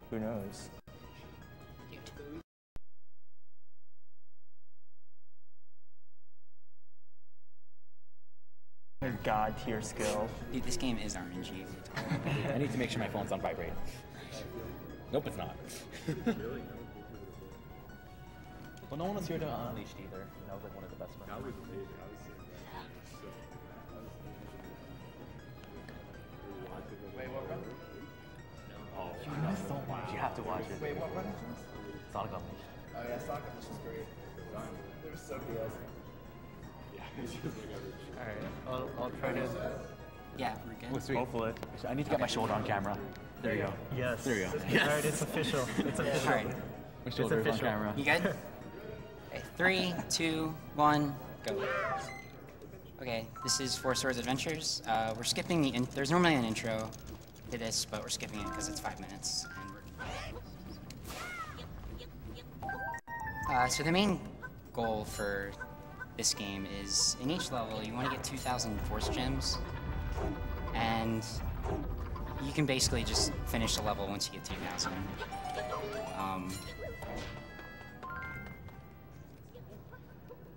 Who knows? God tier skill. Dude, this game is RNG. I need to make sure my phone's on vibrate. Nope, it's not. Well, no one was here to Unleashed either. That was like one of the best ones. That was amazing. Wait, what run? Oh, you know so much. You have to watch it. Wait, what run is this? Sonic Unleashed. Oh yeah, Sonic Unleashed is great. There was so good. Alright, I'll try to... Yeah, we're good. Hopefully. I need to get my shoulder on camera. There you go. Yes. There you go. Yes. Alright, it's official. It's official. Alright. My shoulder is on camera. You good? Okay, 3, 2, 1, go. Okay, this is Four Swords Adventures. We're skipping the there's normally an intro to this, but we're skipping it because it's 5 minutes. And so the main goal for this game is, in each level, you want to get 2,000 Force Gems, and you can basically just finish the level once you get 2,000.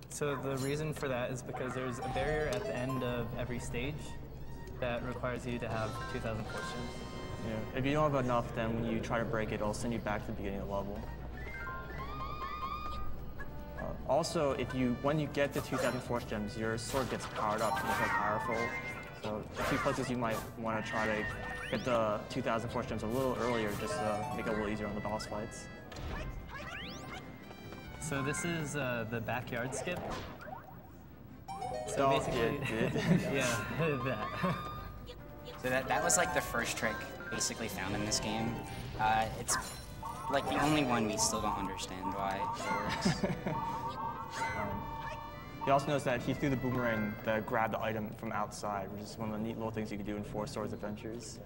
So the reason for that is because there's a barrier at the end of every stage that requires you to have 2,000 Force Gems. Yeah. If you don't have enough, then when you try to break it, it'll send you back to the beginning of the level. Also, when you get the 2,000 Force Gems, your sword gets powered up and it's more powerful. So a few places you might want to try to get the 2,000 Force Gems a little earlier, just to make it a little easier on the boss fights. So this is the backyard skip. So basically, yeah, that. So that was like the first trick basically found in this game. It's like the only one we still don't understand why it works. You also notice that he threw the boomerang that grabbed the item from outside, which is one of the neat little things you can do in Four Swords Adventures.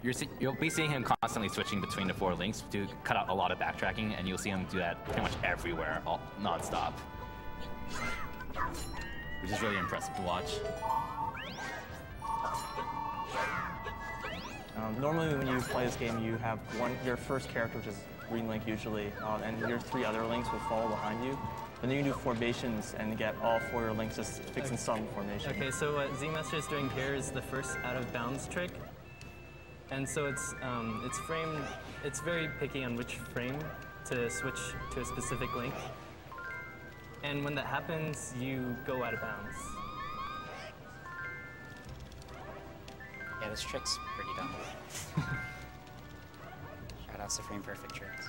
You'll be seeing him constantly switching between the 4 links to cut out a lot of backtracking, and you'll see him do that pretty much everywhere, non-stop. Which is really impressive to watch. Normally when you play this game, you have your first character, which is Green Link usually, and your 3 other links will follow behind you. And then you can do formations and get all 4 of your links just fixing some formation. Okay, so what Zmaster is doing here is the first out of bounds trick. And so it's very picky on which frame to switch to a specific link. And when that happens, you go out of bounds. Yeah, this trick's pretty dumb. Shoutouts to Frame Perfect tricks.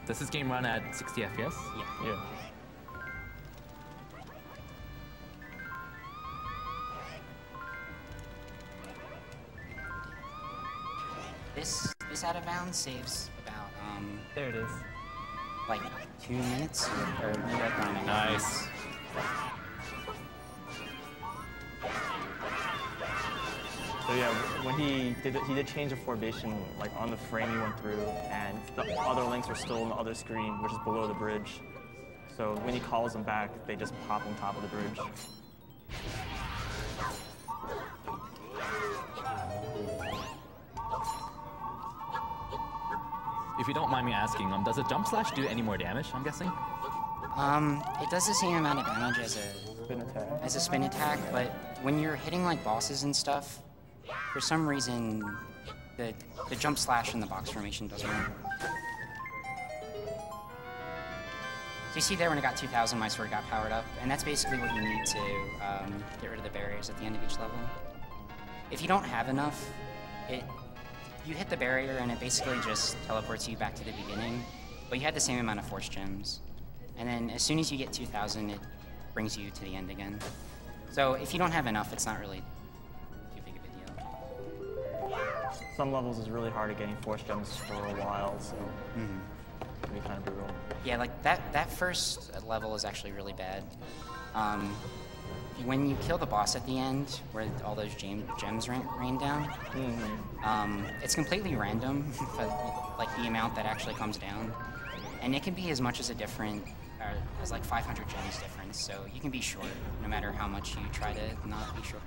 Does this game run at 60 FPS? Yeah. This out of bounds saves about There it is. like 2 minutes or maybe like 1 minute. Nice. So yeah, when he did change the formation like on the frame he went through, and the other links are still on the other screen, which is below the bridge. So when he calls them back, they just pop on top of the bridge. If you don't mind me asking, does a jump slash do any more damage, I'm guessing? It does the same amount of damage as a spin attack, but when you're hitting like bosses and stuff, for some reason the jump slash in the box formation doesn't work. So you see there when I got 2,000, my sword got powered up, and that's basically what you need to get rid of the barriers at the end of each level. If you don't have enough, you hit the barrier and it basically just teleports you back to the beginning, but you had the same amount of Force Gems. And then as soon as you get 2,000, it brings you to the end again. So if you don't have enough, it's not really too big of a deal. Some levels is really hard at getting Force Gems for a while, so it can be kind of brutal. Yeah, like that first level is actually really bad. When you kill the boss at the end, where all those gems rain down, it's completely random, like the amount that actually comes down. And it can be as much as as like 500 gems difference, so you can be short, no matter how much you try to not be short.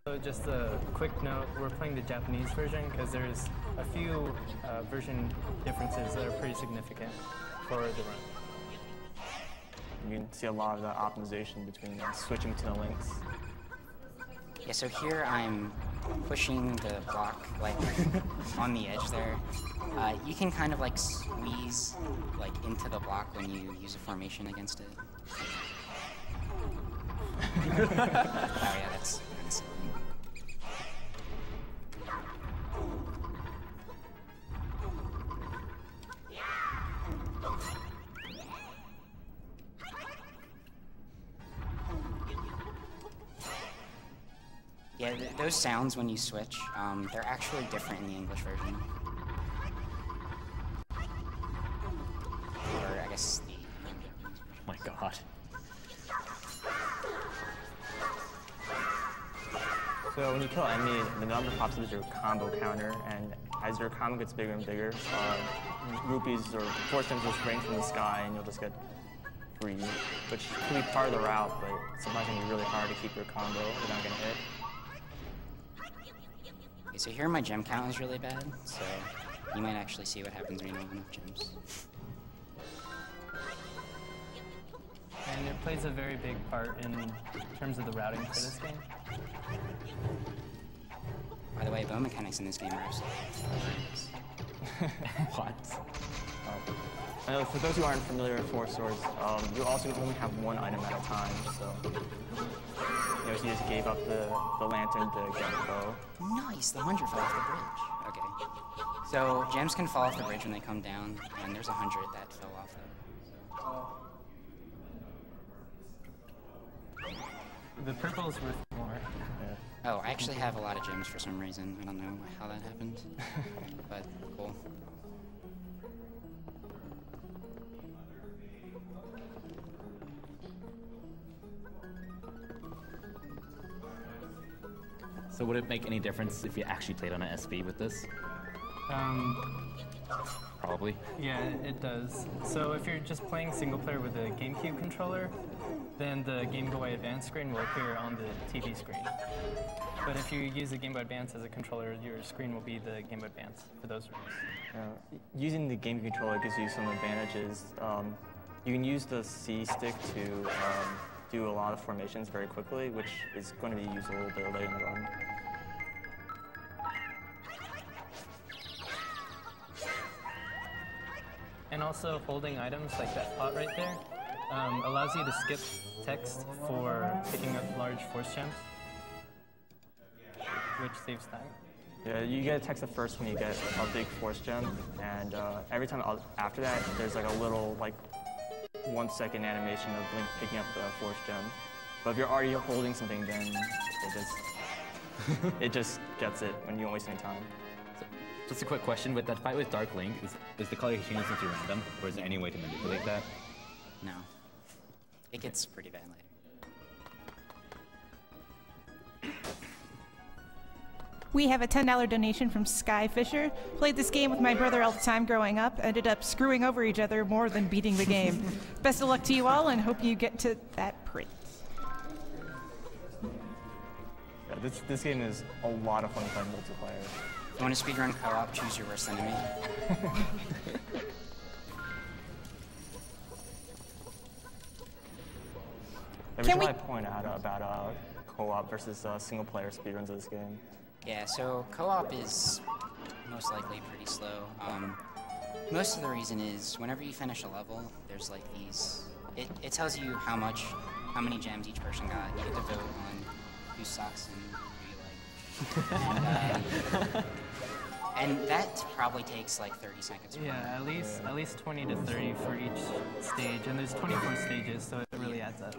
Also, just a quick note, we're playing the Japanese version because there's a few version differences that are pretty significant for the run. You can see a lot of the optimization between switching to the links. Yeah, so here I'm pushing the block like on the edge there. You can kind of like squeeze like into the block when you use a formation against it. Oh yeah, that's silly. Yeah, those sounds when you switch, they're actually different in the English version. Or I guess the... Oh my god. So when you kill an enemy, the number pops up as your combo counter, and as your combo gets bigger and bigger, rupees or force gems will rain from the sky, and you'll just get free, which can be part of the route, but sometimes it can be really hard to keep your combo without getting hit. Okay, so here my gem count is really bad, so you might actually see what happens when you don't have enough gems. And it plays a very big part in terms of the routing for this game. By the way, bow mechanics in this game are absolutely horrendous. What? For those who aren't familiar with Four Swords, you also only have one item at a time, so you just gave up the lantern to get the bow. Nice, the 100 fell off the bridge. Okay. So gems can fall off the bridge when they come down, and there's 100 that fell off though. The purple's worth more. Yeah. Oh, I actually have a lot of gems for some reason. I don't know how that happened, but cool. So would it make any difference if you actually played on an SV with this? Probably. Yeah, it does. So if you're just playing single player with a GameCube controller, then the Game Boy Advance screen will appear on the TV screen. But if you use the Game Boy Advance as a controller, your screen will be the Game Boy Advance for those rooms. Using the GameCube controller gives you some advantages. You can use the C stick to do a lot of formations very quickly, which is going to be used a little bit later in the run. And also holding items like that pot right there allows you to skip text for picking up large force gems, which saves time. Yeah, you get a text at first when you get a big force gem, and every time after that, there's like a little 1 second animation of Link picking up the force gem. But if you're already holding something, then it just gets it when you don't waste any time. Just a quick question, with that fight with Dark Link, is the color changing into random, or is there any way to manipulate that? No. It gets pretty bad later. We have a $10 donation from Sky Fisher. Played this game with my brother all the time growing up. Ended up screwing over each other more than beating the game. Best of luck to you all, and hope you get to that print. Yeah, this game is a lot of fun to play multiplayer. If you want to speedrun co-op, choose your worst enemy. We should probably point out about co-op versus single-player speedruns of this game. Yeah, so co-op is most likely pretty slow. Most of the reason is whenever you finish a level, there's like these. It tells you how many gems each person got. You get to vote on who sucks and who you like. And that probably takes like 30 seconds. Yeah, at least 20 to 30 for each stage, and there's 24 stages, so it really adds up.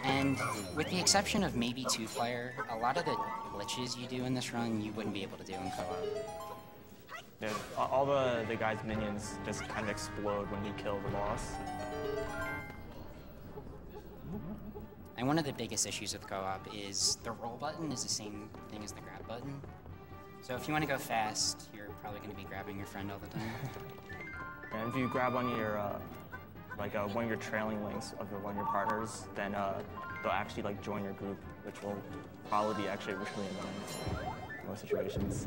And with the exception of maybe 2-player, a lot of the glitches you do in this run, you wouldn't be able to do in co-op. Yeah, all the guys' minions just kind of explode when you kill the boss. And one of the biggest issues with co-op is the roll button is the same thing as the grab button. So if you want to go fast, you're probably going to be grabbing your friend all the time. And if you grab on your like one of your trailing links of one of your partners, then they'll actually like join your group, which will probably be actually really annoying in most situations.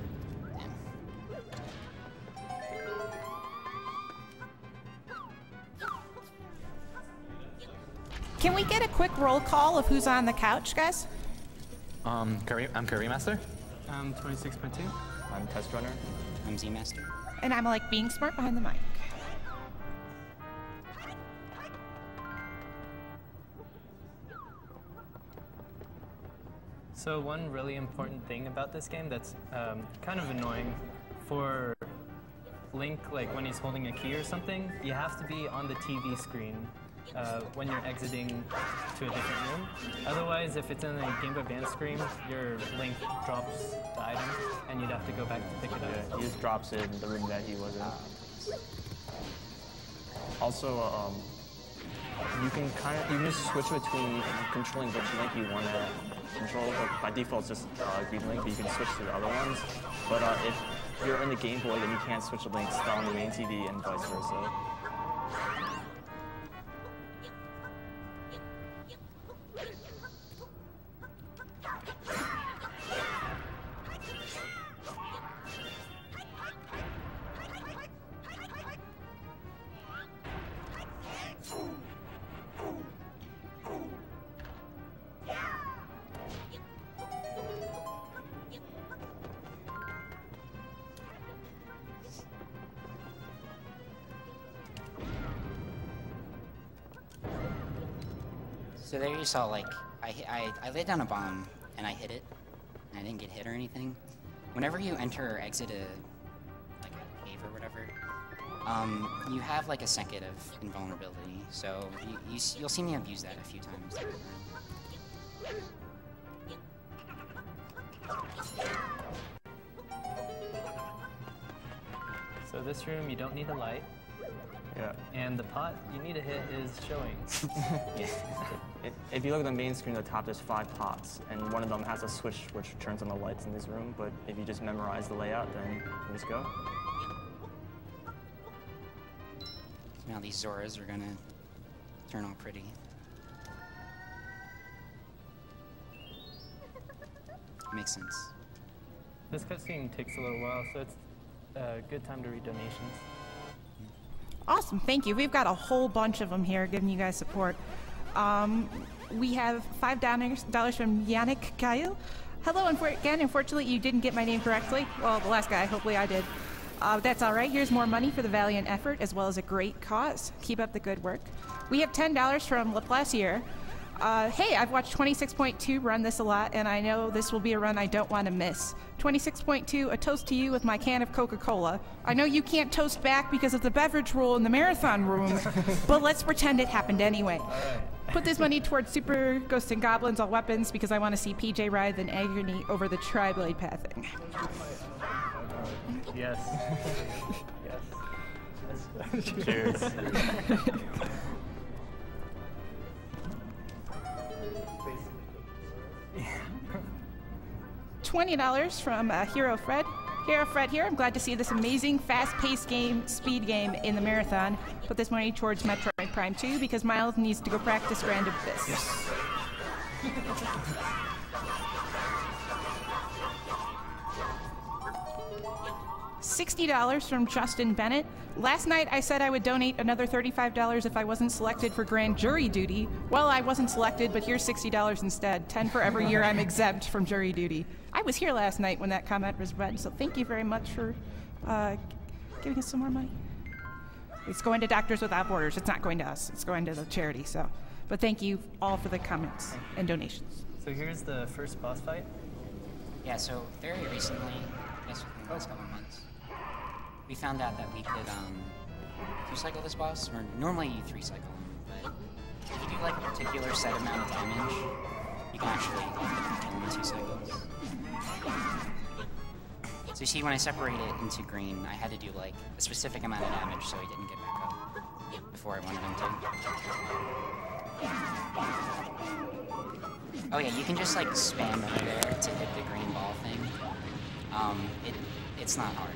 Can we get a quick roll call of who's on the couch, guys? Curry, I'm Curry Master. I'm 26.2. I'm Test Runner. I'm Zmaster. And I'm like being smart behind the mic. So one really important thing about this game that's kind of annoying for Link, like when he's holding a key or something, you have to be on the TV screen when you're exiting to a different room. Otherwise, if it's in a Game Boy Advance screen, your Link drops the item and you'd have to go back to pick it up. Yeah, he just drops it in the room that he was in. Also, you can just switch between controlling which Link you want to control. Like by default, it's just Green Link, but you can switch to the other ones. But if you're in the Game Boy, then you can't switch the links on the main TV and vice versa. So there you saw, like, I laid down a bomb, and I hit it, and I didn't get hit or anything. Whenever you enter or exit like a cave or whatever, you have, like, a second of invulnerability. So you'll see me abuse that a few times. So this room, you don't need a light. Yeah. And the pot you need to hit is showing. Yeah. If you look at the main screen at the top, there's 5 pots, and one of them has a switch which turns on the lights in this room, but if you just memorize the layout, then you just go. Now these Zoras are gonna turn all pretty. Makes sense. This cutscene takes a little while, so it's a good time to read donations. Awesome, thank you. We've got a whole bunch of them here giving you guys support. We have $5 from Yannick Kyle. Hello, again, unfortunately you didn't get my name correctly. Well, the last guy, hopefully I did. That's all right. Here's more money for the valiant effort as well as a great cause. Keep up the good work. We have $10 from Laplacier. Hey, I've watched 26.2 run this a lot, and I know this will be a run I don't want to miss. 26.2, a toast to you with my can of Coca-Cola. I know you can't toast back because of the beverage rule in the marathon room, but let's pretend it happened anyway. Put this money towards Super Ghosts and Goblins, all weapons, because I want to see PJ writhe in agony over the tri-blade pathing. Yes. Yes. Cheers. $20 from Hero Fred. Hero Fred here. I'm glad to see this amazing, fast-paced game, speed game in the marathon. Put this money towards Metroid Prime 2 because Miles needs to go practice Grand Abyss. Yes. $60 from Justin Bennett. Last night I said I would donate another $35 if I wasn't selected for grand jury duty. Well, I wasn't selected, but here's $60 instead. 10 for every year I'm exempt from jury duty. I was here last night when that comment was read, so thank you very much for giving us some more money. It's going to Doctors Without Borders. It's not going to us. It's going to the charity, so. But thank you all for the comments and donations. So here's the first boss fight. Yeah, so very recently, I guess within the last couple of months, we found out that we could 2-cycle this boss, or normally you 3-cycle him, but if you do like a particular set amount of damage, you can actually kill him in 2 cycles. So you see, when I separate it into green, I had to do like a specific amount of damage so he didn't get back up before I wanted him to. Oh yeah, you can just like spam over there to hit the green ball thing. It's not hard.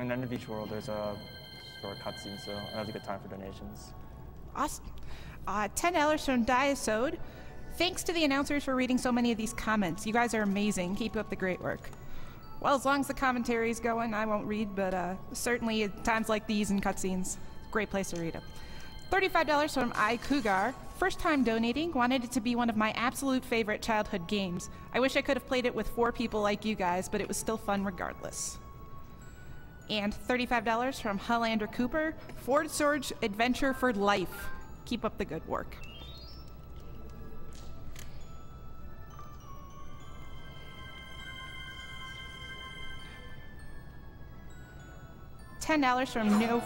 And end of each world, there's a short cutscene, so now's a good time for donations. Awesome. $10 from Diasode. Thanks to the announcers for reading so many of these comments. You guys are amazing. Keep up the great work. Well, as long as the commentary's going, I won't read, but certainly at times like these and cutscenes, great place to read them. $35 from iCougar. First time donating, wanted it to be one of my absolute favorite childhood games. I wish I could have played it with 4 people like you guys, but it was still fun regardless. And $35 from Hullander Cooper. Ford Surge Adventure for Life. Keep up the good work. $10 from No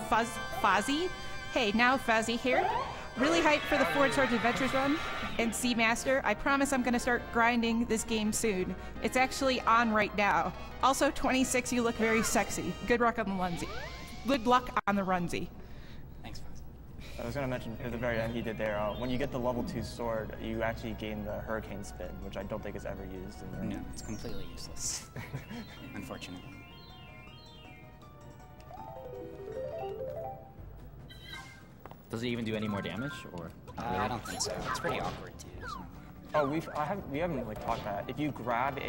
Fuzzy. Hey, now Fuzzy here. Really hyped for the Ford Surge Adventures run and Zmaster. I promise I'm gonna start grinding this game soon. It's actually on right now. Also, 26, you look very sexy. Good luck on the runsie. Good luck on the runsie. Thanks, Fox. I was going to mention at the very end he did there, when you get the level 2 sword, you actually gain the Hurricane Spin, which I don't think is ever used in the No, it's completely useless. Unfortunately. Does it even do any more damage, or? I don't think so. It's pretty awkward too. So. Oh, we haven't like talked about it. If you grab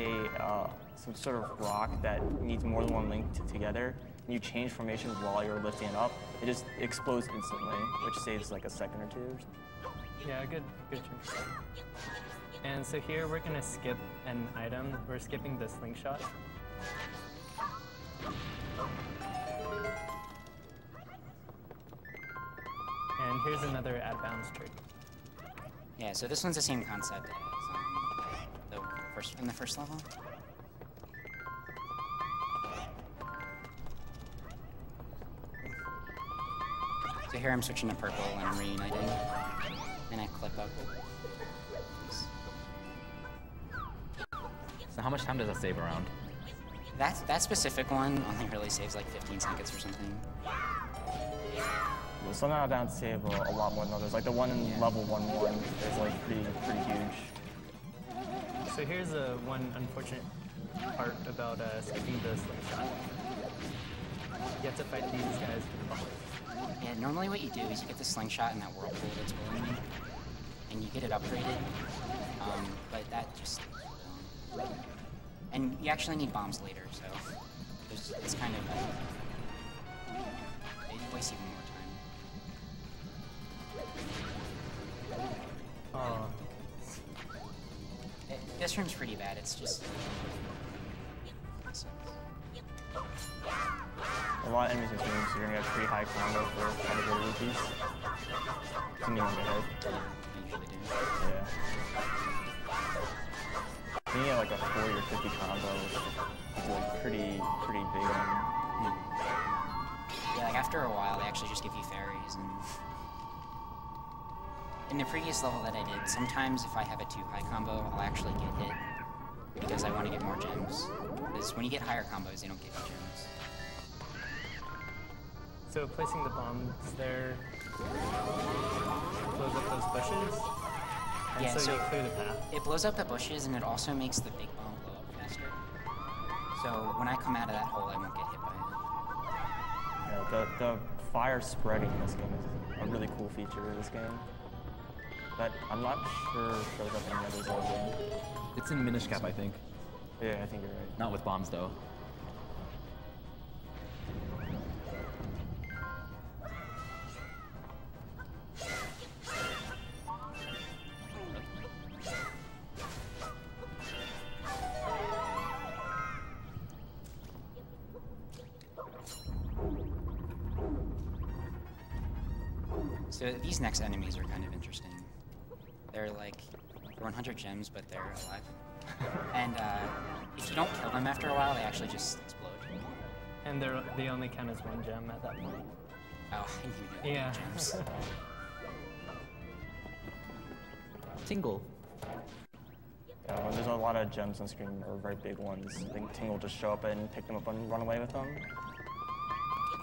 some sort of rock that needs more than one link together, and you change formation while you're lifting it up, it just explodes instantly, which saves like a second or two. Yeah, good choice. And so here we're gonna skip an item. We're skipping the slingshot. And here's another out of bounds trick. Yeah, so this one's the same concept as in the first level. So here I'm switching to purple and I'm reuniting. And I clip up. So how much time does that save around? That specific one only really saves like 15 seconds or something. Well, some out of bounds save a lot more than others. Like the one in level 1-1 is like pretty huge. So here's one unfortunate part about skipping the slingshot. You have to fight these guys for the ball. Yeah, normally what you do is you get the slingshot in that whirlpool that's below you, and you get it upgraded, but that just... And you actually need bombs later, so it's kind of... it wastes even more time. Oh. This room's pretty bad, it's just... A lot of enemies in this room, so you're gonna get a pretty high combo for trying to get rupees. To me on the head. I usually do. Yeah. You get like a 40 or 50 combo is like pretty big one. Yeah, like after a while, they actually just give you fairies, and... In the previous level that I did, sometimes if I have a too high combo, I'll actually get hit, because I want to get more gems. Because when you get higher combos, they don't give you gems. So placing the bombs there blows up those bushes, and Yeah, so you clear the path. It blows up the bushes, and it also makes the big bomb blow up faster. So when I come out of that hole, I won't get hit by it. Yeah, the fire spreading in this game is a really cool feature of this game. But I'm not sure shows up in any other Zelda game. It's in Minish Cap, I think. Yeah, I think you're right. Not with bombs, though. So these next enemies are kind of interesting. They're like 100 gems, but they're alive. And if you don't kill them after a while, they actually just explode. And they only count as 1 gem at that point. Oh, I knew Yeah. gems. Tingle. Yeah, when there's a lot of gems on screen or very big ones, I think Ting will just show up and pick them up and run away with them.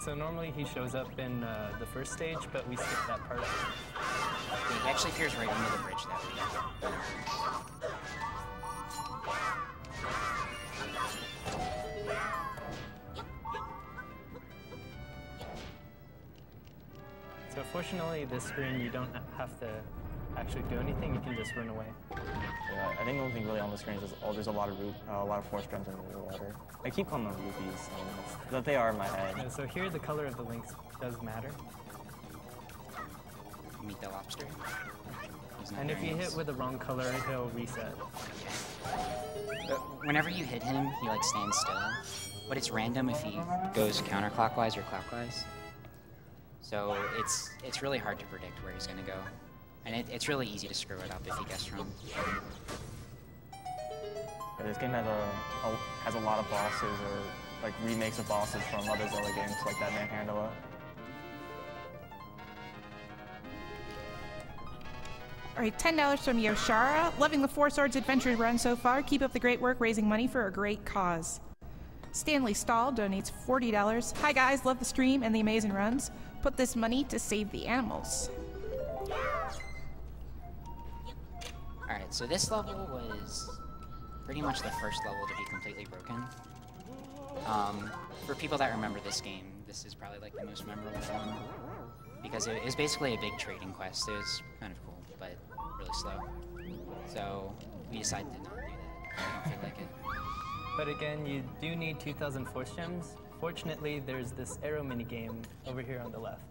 So normally he shows up in the first stage, but we skip that part. Yeah, he actually appears right under the bridge that way. So fortunately, this screen you don't have to actually do anything. You can just run away. Yeah, I think the only thing really on the screen is just, there's a lot of force gems in the water. I keep calling them rupees, but they are in my head. Yeah, so here the color of the links does matter. Meet the lobster. And if you hit with the wrong color, he'll reset. Whenever you hit him, he like stands still, but it's random if he goes counterclockwise or clockwise. So it's really hard to predict where he's gonna go, and it's really easy to screw it up if he guessed wrong. Yeah, this game has a lot of bosses or like remakes of bosses from other Zelda games, like that Manhandla. All right, $10 from Yoshara. Loving the Four Swords adventure run so far. Keep up the great work raising money for a great cause. Stanley Stahl donates $40. Hi guys, love the stream and the amazing runs. Put this money to save the animals. Alright, so this level was pretty much the first level to be completely broken. For people that remember this game, this is probably like the most memorable one. Because it was basically a big trading quest. It was kind of cool, but really slow. So we decided to not do that. I don't feel like it. But again, you do need 2,000 force gems. Fortunately, there's this arrow minigame over here on the left.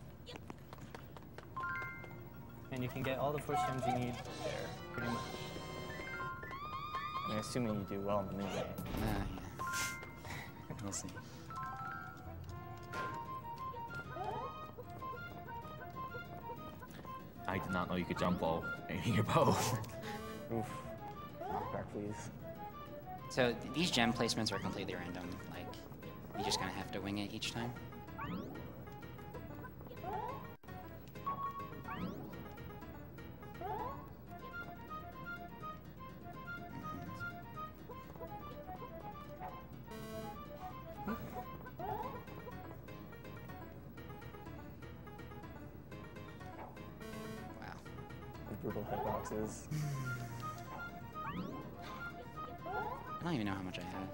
And you can get all the force gems you need there, pretty much. I mean, assuming you do well in the minigame. Yeah. We'll see. I did not know you could jump while aiming your bow. Oof. Back, please. So these gem placements are completely random. Like, you just kind of have to wing it each time. Brutal hitboxes. I don't even know how much I have.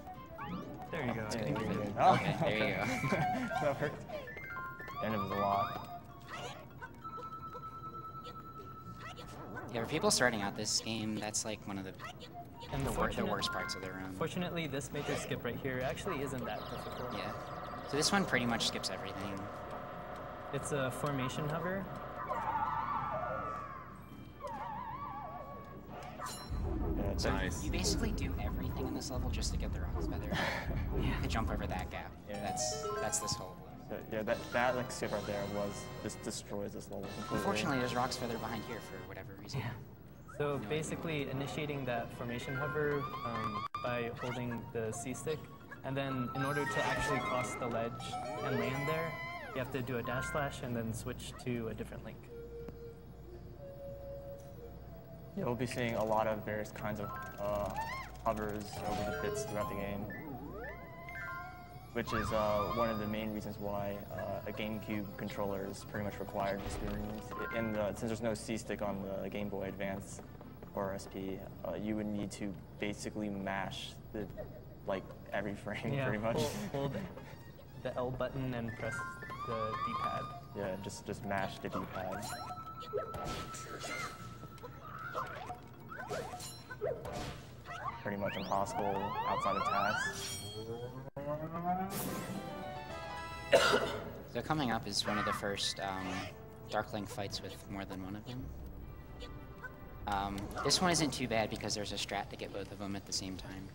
There you go. It's getting good. Oh, Okay, there you go. That worked. And it was a lot. Yeah, for people starting out this game, that's like one of the worst parts of their run. Fortunately, this major skip right here actually isn't that difficult. Yeah. So this one pretty much skips everything. It's a formation hover. Yeah, it's Nice. You basically do everything in this level just to get the Rocks Feather. To jump over that gap. Yeah. That's this whole level. yeah, that like skip right there just destroys this level completely. Unfortunately, there's Rocks Feather behind here for whatever reason. So basically, initiating that formation hover by holding the C stick, and then in order to actually cross the ledge and land there, you have to do a dash slash and then switch to a different link. Yeah, we'll be seeing a lot of various kinds of hovers over the bits throughout the game, which is one of the main reasons why a GameCube controller is pretty much required for screens. Since there's no C-stick on the Game Boy Advance or SP, you would need to basically mash every frame pretty much. Hold the L button and press the D-pad. Yeah, just mash the D-pad. Pretty much impossible outside of tasks. So coming up is one of the first Dark Link fights with more than one of them. This one isn't too bad because there's a strat to get both of them at the same time.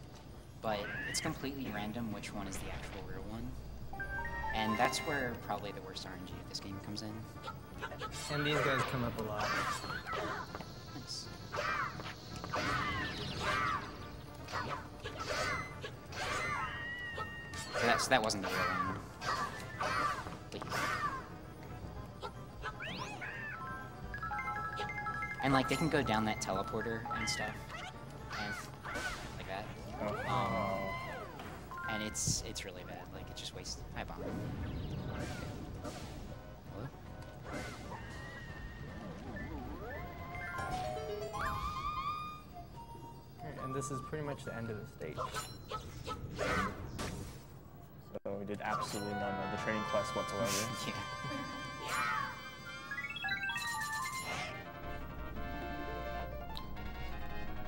But it's completely random which one is the actual real one. And that's where probably the worst RNG of this game comes in. And these guys come up a lot. Nice. So that wasn't the real one. Please. And like they can go down that teleporter and stuff, and like that. And it's really bad. Like it just wastes. Hi, bomb. Hello? And this is pretty much the end of the stage. So we did absolutely none of the training quests whatsoever. Yeah.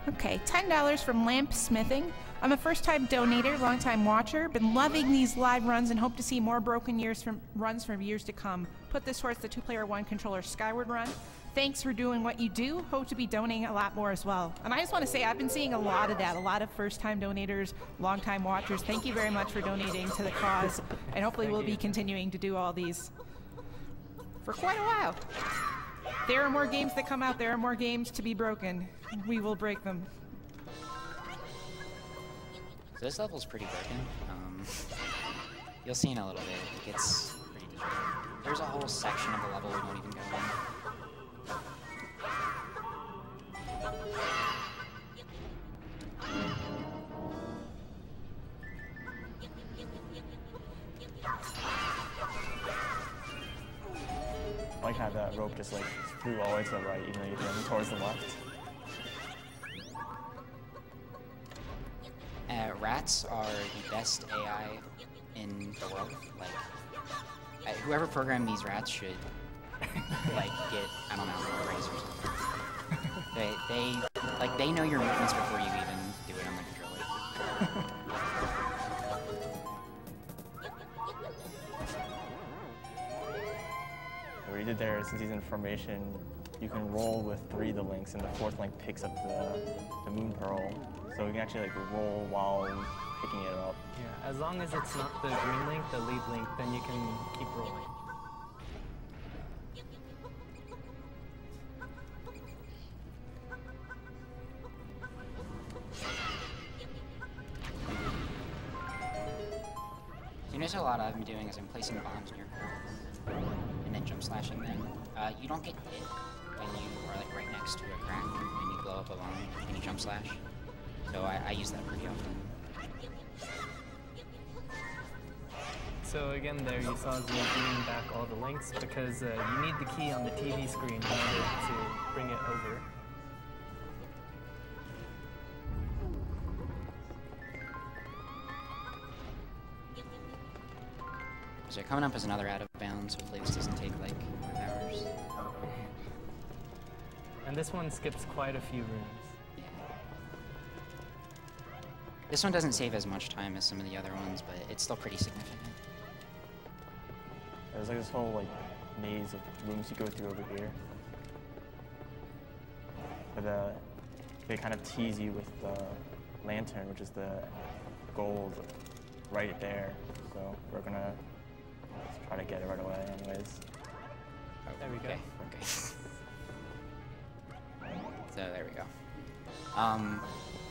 Okay, $10 from Lamp Smithing. I'm a first-time donator, long-time watcher. Been loving these live runs and hope to see more broken runs from years to come. Put this towards the 2-player 1 controller Skyward run. Thanks for doing what you do. Hope to be donating a lot more as well. And I just want to say I've been seeing a lot of that. A lot of first-time donators, long-time watchers. Thank you very much for donating to the cause. And hopefully we'll be continuing to do all these for quite a while. There are more games that come out. There are more games to be broken. We will break them. So this level's pretty broken. You'll see in a little bit. It gets pretty deep. There's a whole section of the level we won't even go in. I like how that rope just like flew all the way to the right, even though you're going towards the left. Rats are the best AI in the world. Like, whoever programmed these rats should, like, get, I don't know, a raise or something. They know your movements before you even do it on the controller. What you did there, since he's in formation, you can roll with 3 of the links, and the 4th link picks up the moon pearl. So you can actually like roll while picking it up. Yeah, as long as it's not the green link, the lead link, then you can keep rolling. You notice a lot I've been doing is I'm placing bombs near crowds and then jump slashing them. You don't get hit when you are like right next to a crack when you blow up a bomb and you jump slash. So I use that pretty often. So again, there you saw Zelda bringing back all the links because you need the key on the TV screen in order to bring it over. So coming up is another out of bounds. Hopefully this doesn't take like 5 hours. And this one skips quite a few rooms. This one doesn't save as much time as some of the other ones, but it's still pretty significant. There's like this whole like maze of rooms you go through over here. But they kind of tease you with the lantern, which is the gold right there. So we're gonna try to get it right away anyways. Oh, there we go. Okay. So there we go.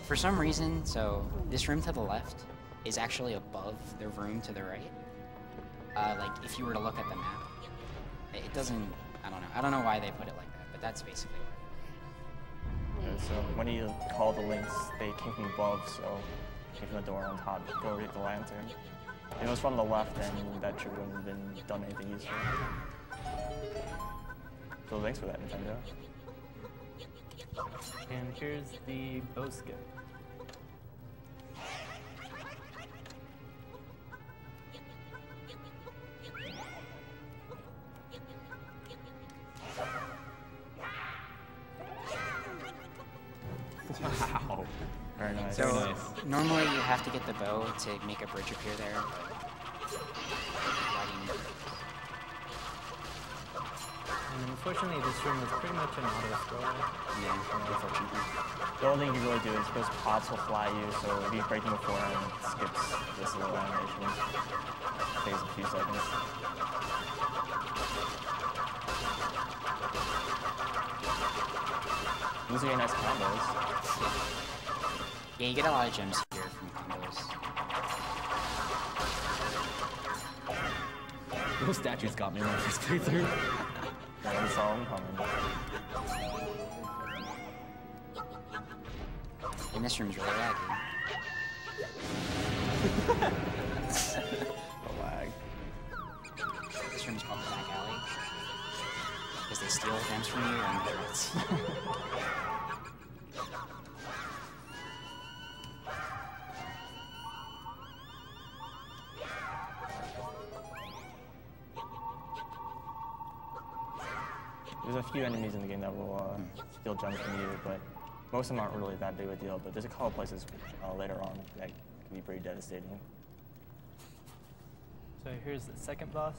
For some reason, so this room to the left is actually above the room to the right. Like if you were to look at the map, it doesn't, I don't know why they put it like that, but that's basically what So when you call the links, they came from above, so came from the door on top, go get the lantern. If it was from the left, then that trigger wouldn't have been done anything useful. So thanks for that, Nintendo. And here's the bow skip. Wow. Very nice. So Very nice. normally you have to get the bow to make a bridge appear there. And unfortunately, this room is pretty much an auto-scroller. Yeah, unfortunately. The only thing you really do is those pots will fly you, so if you break them beforehand, it skips this little animation. Takes a few seconds. These are very nice combos. Yeah, you get a lot of gems here from combos. Those statues got me in my first playthrough. Yeah, we saw them coming. And this room's really laggy. The lag. This room's called the back alley. Because they steal gems from you and it's... There's a few enemies in the game that will steal gems from you, but most of them aren't really that big of a deal, but there's a couple places later on that can be pretty devastating. So here's the second boss.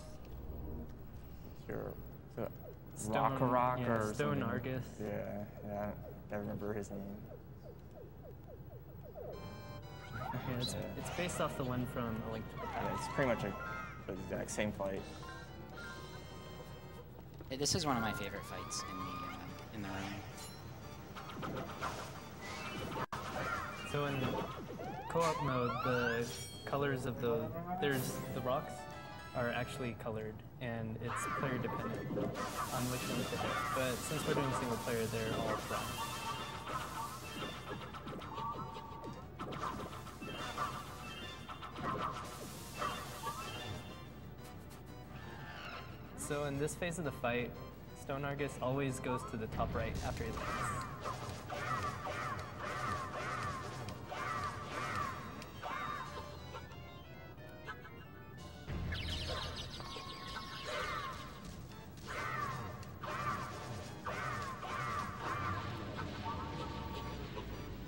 Sure. So Stone, Rock yeah, or Stone something. Argus. Yeah, I remember his name. Yeah, it's based off the one from A Link to the Yeah, Past. it's pretty much the exact same fight. This is one of my favorite fights in the room. So in co-op mode, the colors of the rocks are actually colored, and it's player dependent on which one to hit. But since we're doing single player, they're all black. So in this phase of the fight, Stone Argus always goes to the top right after he lands.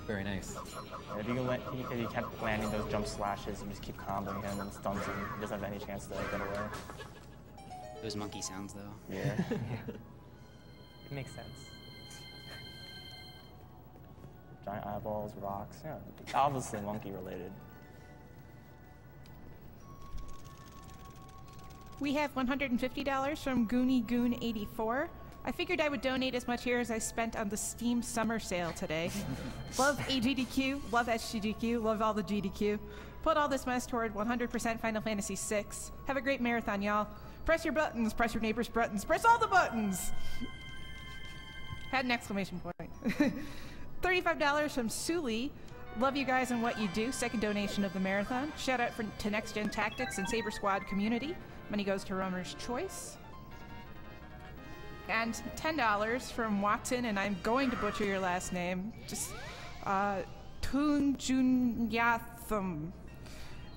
Very nice. If you kept landing those jump slashes, you just keep comboing him and stuns him. He doesn't have any chance to get away. Those monkey sounds, though. Yeah. It makes sense. Giant eyeballs, rocks, yeah. Obviously monkey related. We have $150 from Goonie Goon 84. I figured I would donate as much here as I spent on the Steam summer sale today. Love AGDQ, love SGDQ, love all the GDQ. Put all this mess toward 100% Final Fantasy VI. Have a great marathon, y'all. Press your buttons, press your neighbor's buttons, press all the buttons! Had an exclamation point. $35 from Suli. Love you guys and what you do. Second donation of the marathon. Shout out to Next Gen Tactics and Saber Squad community. Money goes to Roamer's Choice. And $10 from Watson, and I'm going to butcher your last name. Just, Tunjunyatham.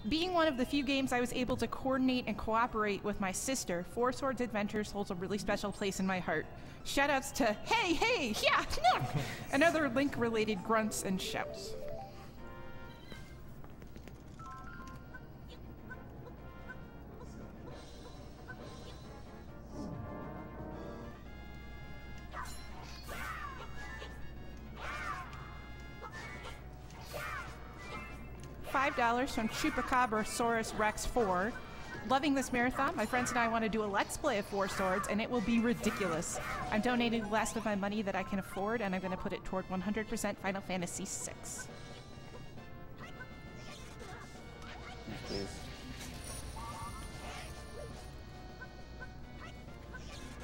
Being one of the few games I was able to coordinate and cooperate with my sister, Four Swords Adventures holds a really special place in my heart. Shoutouts to hey, yeah, no, and other Link-related grunts and shouts. $5 from Chupacabra Rex 4. Loving this marathon. My friends and I want to do a Let's Play of Four Swords, and it will be ridiculous. I'm donating the last of my money that I can afford, and I'm going to put it toward 100% Final Fantasy VI. Please.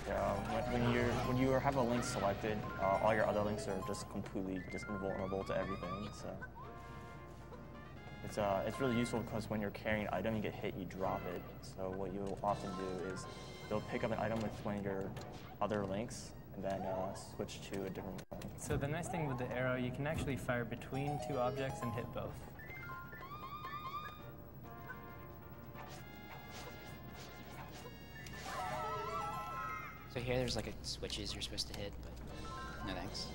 Yeah, when you have a link selected, all your other links are just completely invulnerable to everything. So it's really useful because when you're carrying an item, you get hit, you drop it. So what you'll often do is you'll pick up an item with one of your other links and then switch to a different one. So the nice thing with the arrow, you can actually fire between two objects and hit both. So here there's like a switches you're supposed to hit, but no thanks.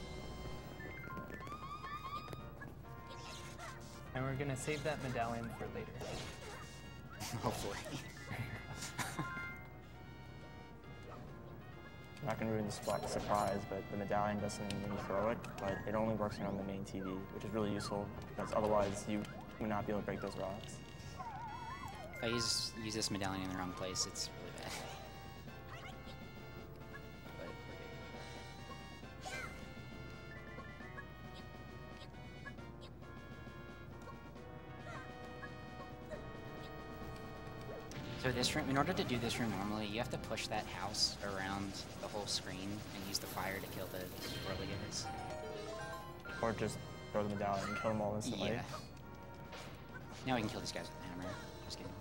And we're gonna save that medallion for later. Hopefully. I'm not going to ruin the surprise, but the medallion doesn't when you throw it, but it only works on the main TV, which is really useful because otherwise you would not be able to break those rocks. If I use this medallion in the wrong place, it's really bad. But we're good. So this room, in order to do this room normally, you have to push that house around the whole screen and use the fire to kill the whirligigs. Or just throw the medallion and kill them all instantly. Yeah. Now we can kill these guys with the hammer. Just kidding.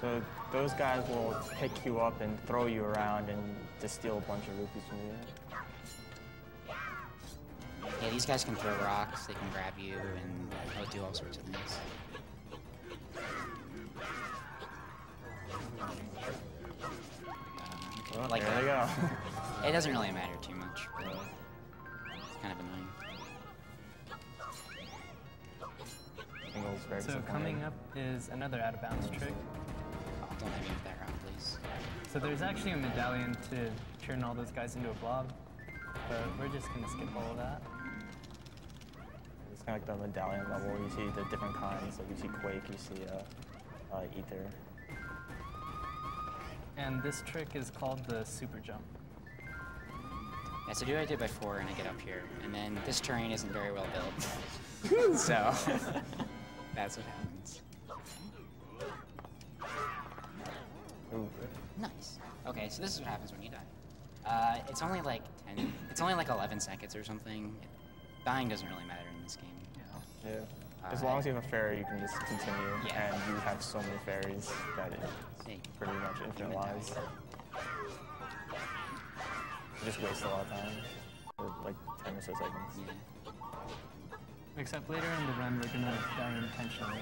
So those guys will pick you up and throw you around and just steal a bunch of rupees from you. Yeah, these guys can throw rocks, they can grab you, and they'll do all sorts of things. Like there they go. It doesn't really matter too much, but it's kind of annoying. Very So coming up is another out of bounds trick. Oh, don't hit me with that rock, please. So there's actually a medallion to turn all those guys into a blob, but we're just gonna skip all of that. It's kind of like the medallion level. You see the different kinds. Like you see Quake, you see Ether. And this trick is called the super jump. Yeah, so do what I did before and I get up here, and then this terrain isn't very well built. So that's what happens. Ooh. Nice. Okay, so this is what happens when you die. It's only like 11 seconds or something. Dying doesn't really matter in this game. Yeah. As long as you have a fairy, you can just continue, Yeah. and you have so many fairies that it's pretty much infinite lives. You just waste a lot of time, for like 10 or so seconds. Yeah. Except later in the run, we're gonna die intentionally.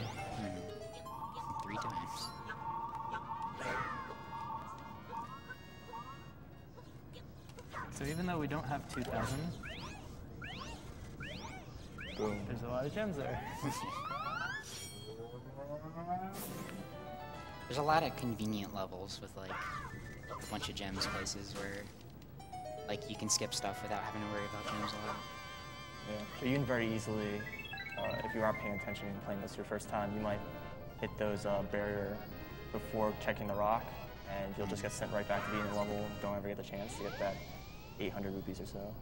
3 times. So even though we don't have 2,000, Boom. there's a lot of gems there. There's a lot of convenient levels with like a bunch of gems places where like you can skip stuff without having to worry about gems a lot. Yeah. But you can very easily, if you aren't paying attention and playing this your first time, you might hit those barrier before checking the rock, and you'll just get sent right back to being in the level. Don't ever get the chance to get that 800 rupees or so.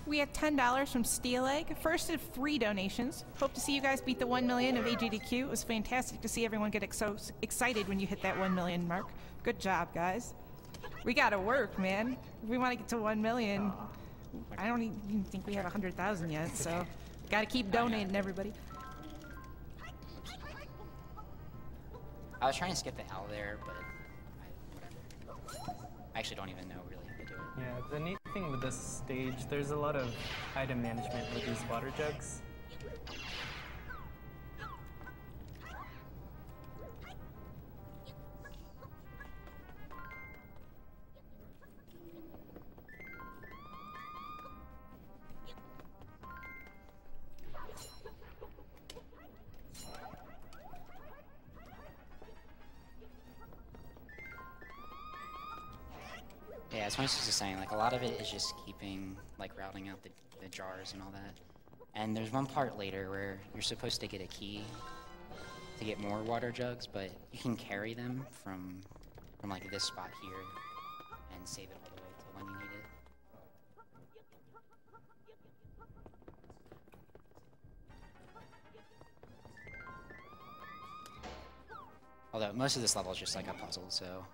We have $10 from Steel Egg. First of 3 donations. Hope to see you guys beat the 1 million of AGDQ. It was fantastic to see everyone get so excited when you hit that 1 million mark. Good job, guys. We gotta work, man. If we want to get to 1 million, I don't even think we have 100,000 yet, so gotta keep donating, everybody. I was trying to skip the L there, but whatever. I actually don't even know really how to do it. Yeah, the neat thing with this stage, there's a lot of item management with these water jugs. Yeah, as I was just saying, like a lot of it is just keeping, like routing out the jars and all that. And there's one part later where you're supposed to get a key to get more water jugs, but you can carry them from like this spot here and save it all the way till when you need it. Although most of this level is just like a puzzle, so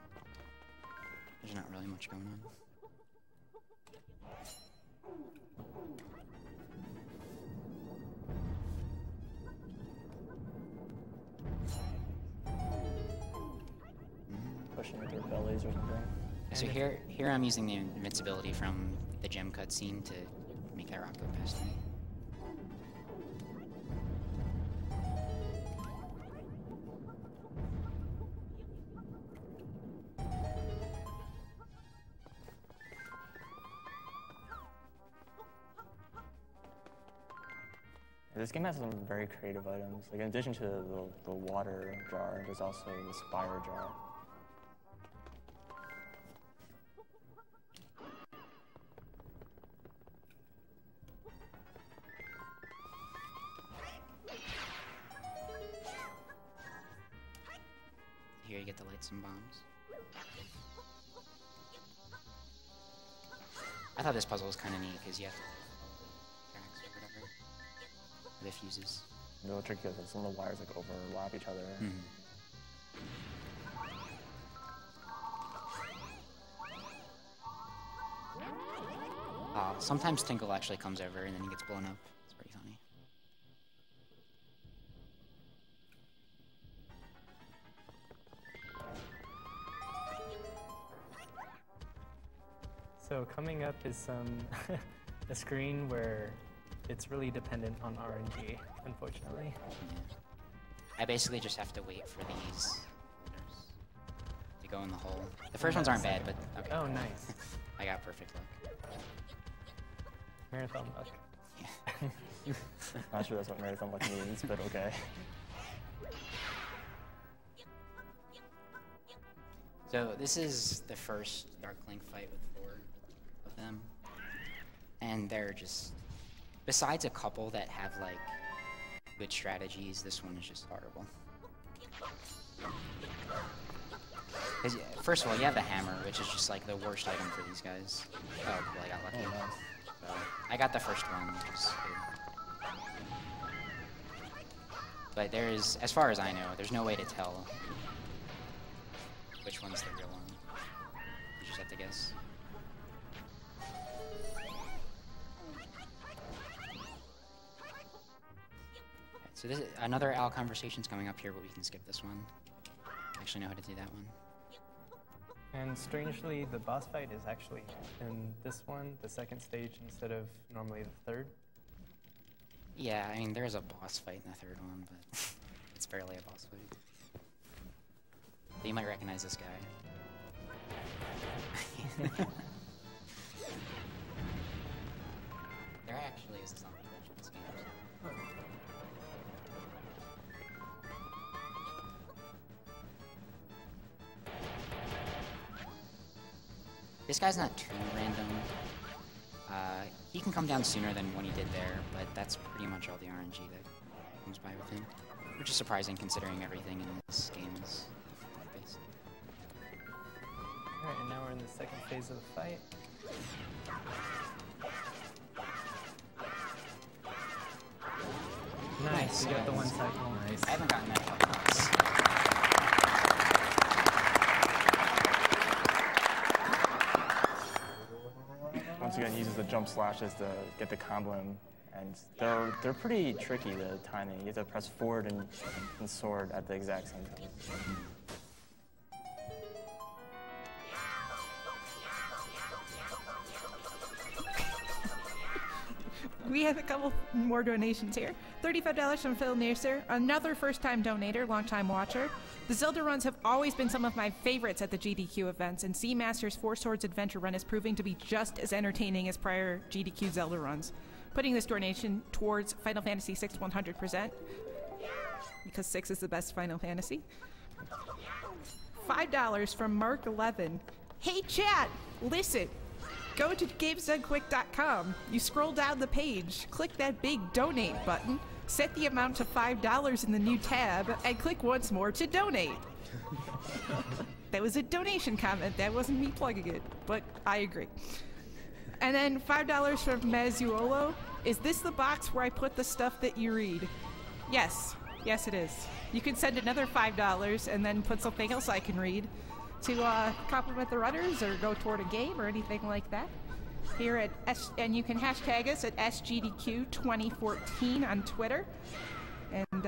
there's not really much going on. Pushing with their bellies or something. So here I'm using the invincibility from the gem cutscene to make that rock go past me. This game has some very creative items. Like in addition to the water jar, there's also this fire jar. Here you get to light some bombs. I thought this puzzle was kind of neat because you have to tracks or whatever. The fuses. The little trick is that some of the wires like overlap each other. Sometimes Tinkle actually comes over and then he gets blown up. It's pretty funny. So coming up is a screen where it's really dependent on RNG, unfortunately. I basically just have to wait for these to go in the hole. The first ones aren't bad, but okay. Oh, nice. I got perfect luck. Marathon luck. Yeah. Not sure that's what marathon luck means, but okay. So this is the first Dark Link fight with 4 of them. And they're just, besides a couple that have like good strategies, this one is just horrible. 'Cause, first of all, you have the hammer, which is just like the worst item for these guys. Oh, cool, I got lucky. Oh, nice. So, I got the first one, which is good. But there's, as far as I know, there's no way to tell which one's the real one. You just have to guess. So this is, another Al conversation's coming up here, but we can skip this one. I actually know how to do that one. And strangely, the boss fight is actually in this one, the second stage, instead of normally the third. Yeah, I mean, there is a boss fight in the third one, but it's barely a boss fight. But you might recognize this guy. There actually is something in this game. This guy's not too random. He can come down sooner than when he did there, but that's pretty much all the RNG that comes by with him. Which is surprising considering everything in this game is based. Alright, and now we're in the second phase of the fight. Nice, you got the one cycle. Nice. I haven't gotten that far. Once again, he uses the jump slashes to get the combo in, and they're pretty tricky, the timing. You have to press forward and sword at the exact same time. We have a couple more donations here. $35 from Phil Nearser, another first-time donator, long-time watcher. The Zelda runs have always been some of my favorites at the GDQ events, and Zmaster's Four Swords Adventure run is proving to be just as entertaining as prior GDQ Zelda runs. Putting this donation towards Final Fantasy VI 100%, because 6 is the best Final Fantasy. $5 from Mark11. Hey chat, listen. Go to GameZenQuick.com. You scroll down the page, click that big donate button, set the amount to $5 in the new tab, and click once more to donate. That was a donation comment. That wasn't me plugging it, but I agree. And then $5 from Mazuolo. Is this the box where I put the stuff that you read? Yes. Yes, it is. You can send another $5 and then put something else I can read to compliment the runners or go toward a game or anything like that. Here at and you can hashtag us at SGDQ 2014 on Twitter and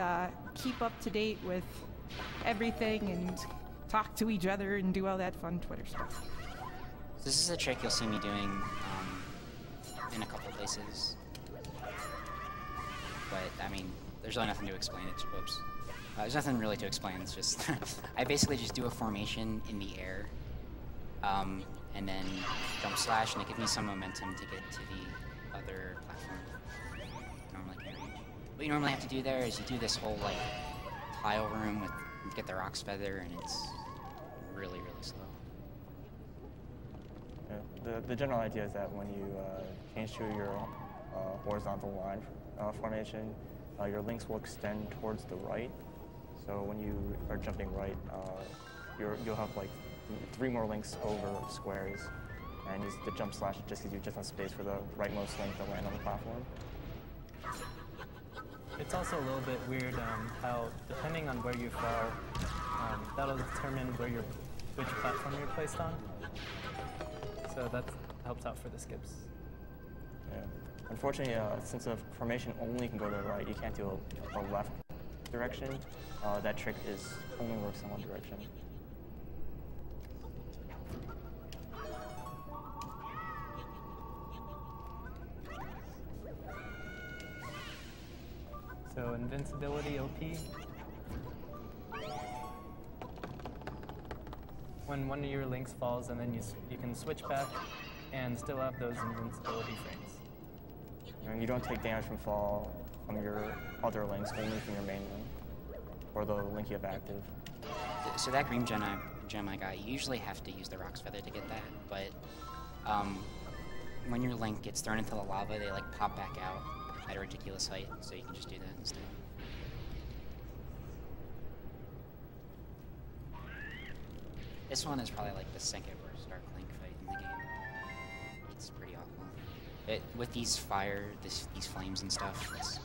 keep up to date with everything and talk to each other and do all that fun Twitter stuff. This is a trick you'll see me doing in a couple places. But, I mean, there's really nothing to explain. Whoops. There's nothing really to explain. It's just, I basically just do a formation in the air, and then jump slash, and it gives me some momentum to get to the other platform. Normally can't reach. What you normally have to do there is you do this whole, like, tile room with, get the Rock's Feather, and it's really, really slow. Yeah, the general idea is that when you change to your horizontal line formation, your links will extend towards the right. So when you are jumping right, you'll have like 3 more links over squares, and use the jump slash just gives you just enough space for the rightmost link to land on the platform. It's also a little bit weird how, depending on where you fall, that'll determine which platform you're placed on. So that helps out for the skips. Yeah. Unfortunately, since the formation only can go to the right, you can't do a left direction. That trick only works in one direction. So invincibility OP. When one of your links falls, and then you can switch back and still have those invincibility frames. And you don't take damage from fall from your other links, only from your main link, or the link you have active. So that green gem I got, you usually have to use the Rock's Feather to get that, but when your link gets thrown into the lava, they like pop back out at a ridiculous height, so you can just do that instead. This one is probably like the second worst Dark Link fight in the game. It's pretty awful. With these these flames and stuff, it's...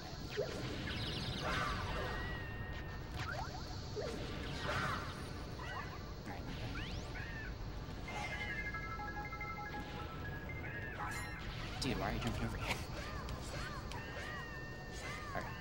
Alright, dude, why are you jumping over here? Alright.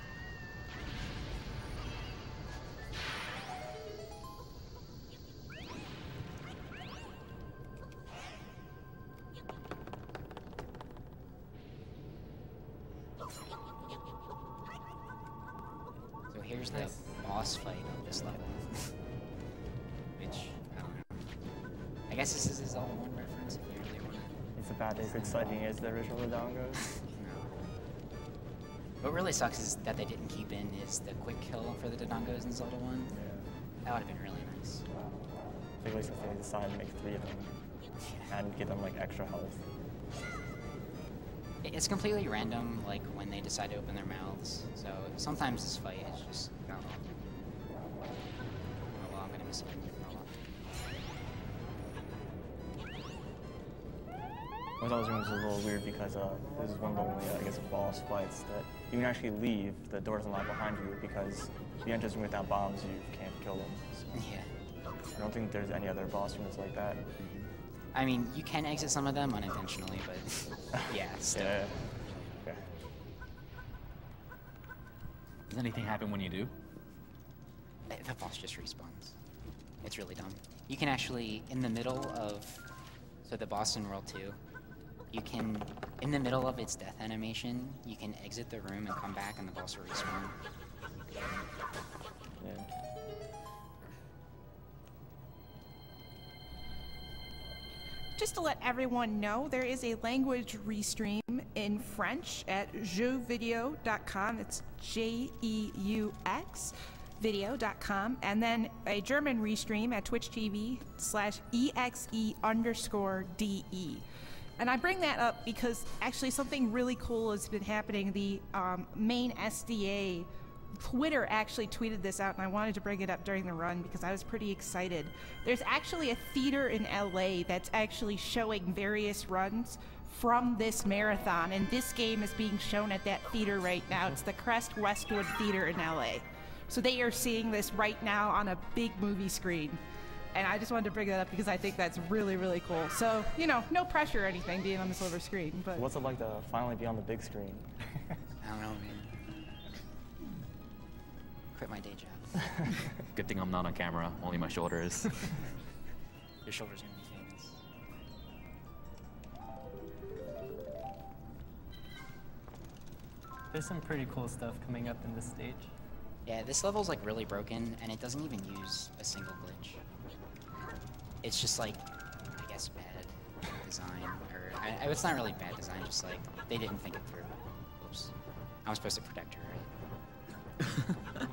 So here's the boss fight of this level. Which, I don't know. I guess this is a Zelda 1 reference if you really want to. It's about as exciting as the original Dodongos. No. What really sucks is that they didn't keep in is the quick kill for the Dodongos in Zelda 1. Yeah. That would have been really nice. Particularly since they decided to make 3 of them and give them like extra health. It's completely random, like when they decide to open their mouths. So sometimes this fight is just. Oh well, I'm gonna miss it. I thought this room was a little weird because this is one of the only, I guess, boss fights that you can actually leave. The door doesn't lock behind you because if you enter this room without bombs, you can't kill them. So Yeah. I don't think there's any other boss rooms like that. I mean, you can exit some of them unintentionally, but yeah, still. Yeah. Does anything happen when you do? The boss just respawns. It's really dumb. You can actually, in the middle of, so the boss in World 2, you can, in the middle of its death animation, you can exit the room and come back and the boss will respawn. Yeah. Just to let everyone know, there is a language restream in French at jeuxvideo.com. It's Jeux video.com. And then a German restream at twitch.tv/exe_DE. And I bring that up because actually something really cool has been happening. The main SDA Twitter actually tweeted this out, and I wanted to bring it up during the run because I was pretty excited. There's actually a theater in LA that's actually showing various runs from this marathon, and this game is being shown at that theater right now. It's the Crest Westwood Theater in LA. So they are seeing this right now on a big movie screen. And I just wanted to bring that up because I think that's really, really cool. So, you know, no pressure or anything being on the silver screen. But What's it like to finally be on the big screen? I don't know, man. Quit my day job. Good thing I'm not on camera, only my shoulders. Your shoulder's gonna be famous. There's some pretty cool stuff coming up in this stage. Yeah, this level's like really broken, and it doesn't even use a single glitch. It's just like, I guess, bad design, or it's not really bad design. Just like they didn't think it through. Oops, I'm supposed to protect her, right? Okay.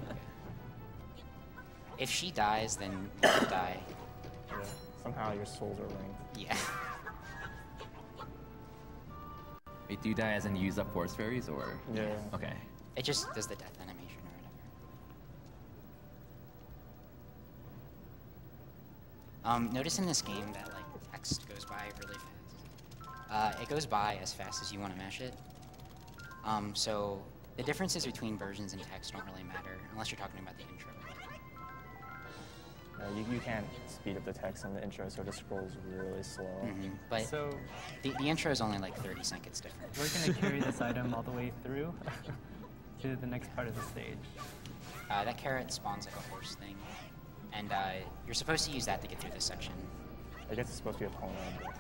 If she dies, then you die. Yeah. Somehow your souls are linked. Yeah. Wait, do you die as in use up force fairies, or? Yeah. Okay. It just does the death animation or whatever. Notice in this game that like text goes by really fast. It goes by as fast as you want to mash it. So the differences between versions and text don't really matter unless you're talking about the intro. You can't speed up the text in the intro, so it just scrolls really slow. But So the intro is only like 30 seconds different. we're gonna carry this item all the way through to the next part of the stage. That carrot spawns like a horse thing, and you're supposed to use that to get through this section. I guess it's supposed to be a Pona.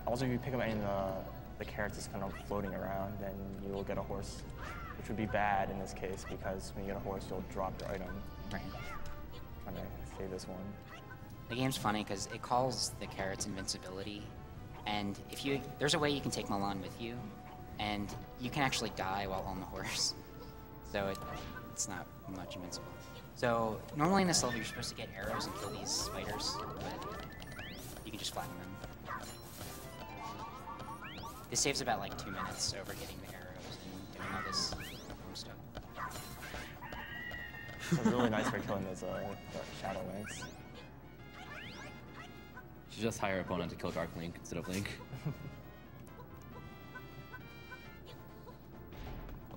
Also, if you pick up any of the the carrot's just kind of floating around, then you will get a horse, which would be bad in this case because when you get a horse, you'll drop your item. Right. I'm gonna save this one. The game's funny because it calls the carrot's invincibility, and there's a way you can take Milan with you, and you can actually die while on the horse. So it's not much invincible. So normally in this level you're supposed to get arrows and kill these spiders, but you can just flatten them. This saves about like 2 minutes over getting the arrows and doing all this stuff. It's really nice for killing those shadow links. You should just hire an opponent to kill Dark Link instead of Link.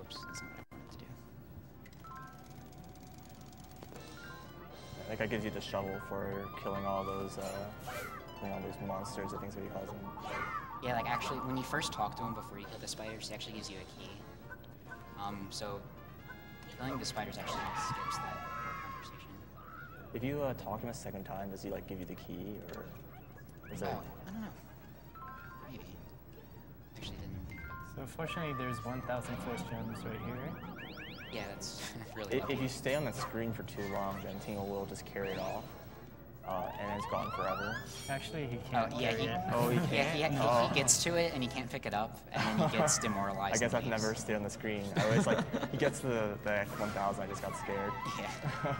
Oops, that's not what I wanted to do. I think that gives you the shovel for killing all those monsters, I think is what he calls them. Yeah, like actually, when you first talk to him before you kill the spiders, he actually gives you a key. So killing the spiders actually skips that conversation. If you talk to him a second time, does he like give you the key, or is it? I don't know. Maybe. Actually, didn't think about So fortunately, there's 1,000 force gems right here. that. Yeah, that's really lucky. If you stay on the screen for too long, then Tingle will just carry it off, and it's gone forever. Actually, he can't yeah, carry it. Oh, he can't? He gets to it and he can't pick it up, and then he gets demoralized. I guess and I've leaves. never stayed on the screen. I always like, he gets to the 1,000, I just got scared. Yeah.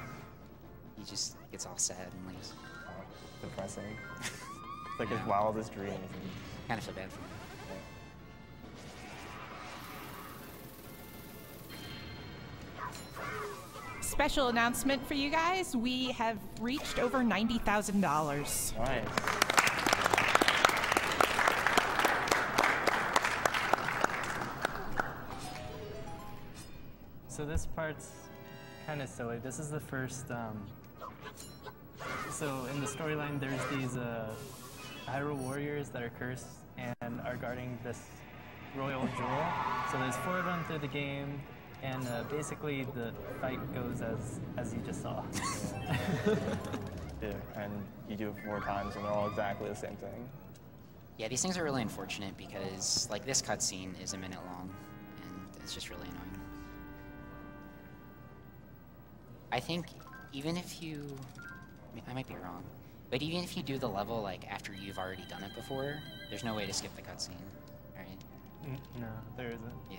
He just gets all sad and leaves. Depressing. It's like his wildest dreams. Kind of feel bad for him. Special announcement for you guys. We have reached over $90,000. Nice. So this part's kind of silly. This is the first. So in the storyline, there's these Hyrule warriors that are cursed and are guarding this royal jewel. So there's 4 of them through the game, and basically the fight goes as you just saw. Yeah, and you do it 4 times, and they're all exactly the same thing. Yeah, these things are really unfortunate because, like, this cutscene is a minute long, and it's just really annoying. I think even if you, I might be wrong, but even if you do the level like after you've already done it before, there's no way to skip the cutscene, right? No, there isn't. Yeah.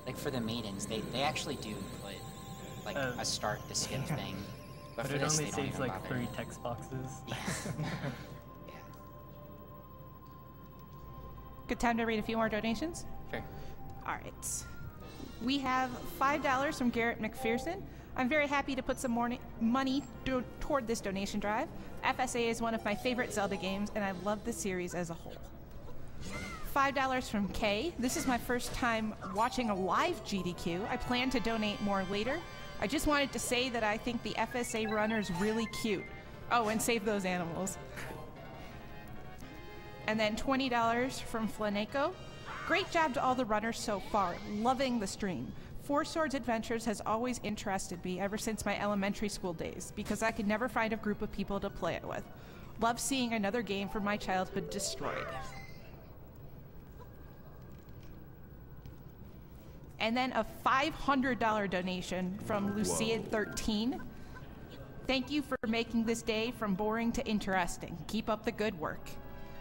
Like for the maidens, they actually do put like a start the skip thing, but for it this only they don't saves even like bother. 3 text boxes. Yeah. Yeah. Good time to read a few more donations? Sure. All right. We have $5 from Garrett McPherson. I'm very happy to put some more money toward this donation drive. FSA is one of my favorite Zelda games, and I love the series as a whole. $5 from Kay. This is my first time watching a live GDQ. I plan to donate more later. I just wanted to say that I think the FSA runner's really cute. Oh, and save those animals. And then $20 from Flaneco. Great job to all the runners so far. Loving the stream. Four Swords Adventures has always interested me ever since my elementary school days because I could never find a group of people to play it with. Love seeing another game from my childhood destroyed. And then a $500 donation from Lucia13. Thank you for making this day from boring to interesting. Keep up the good work.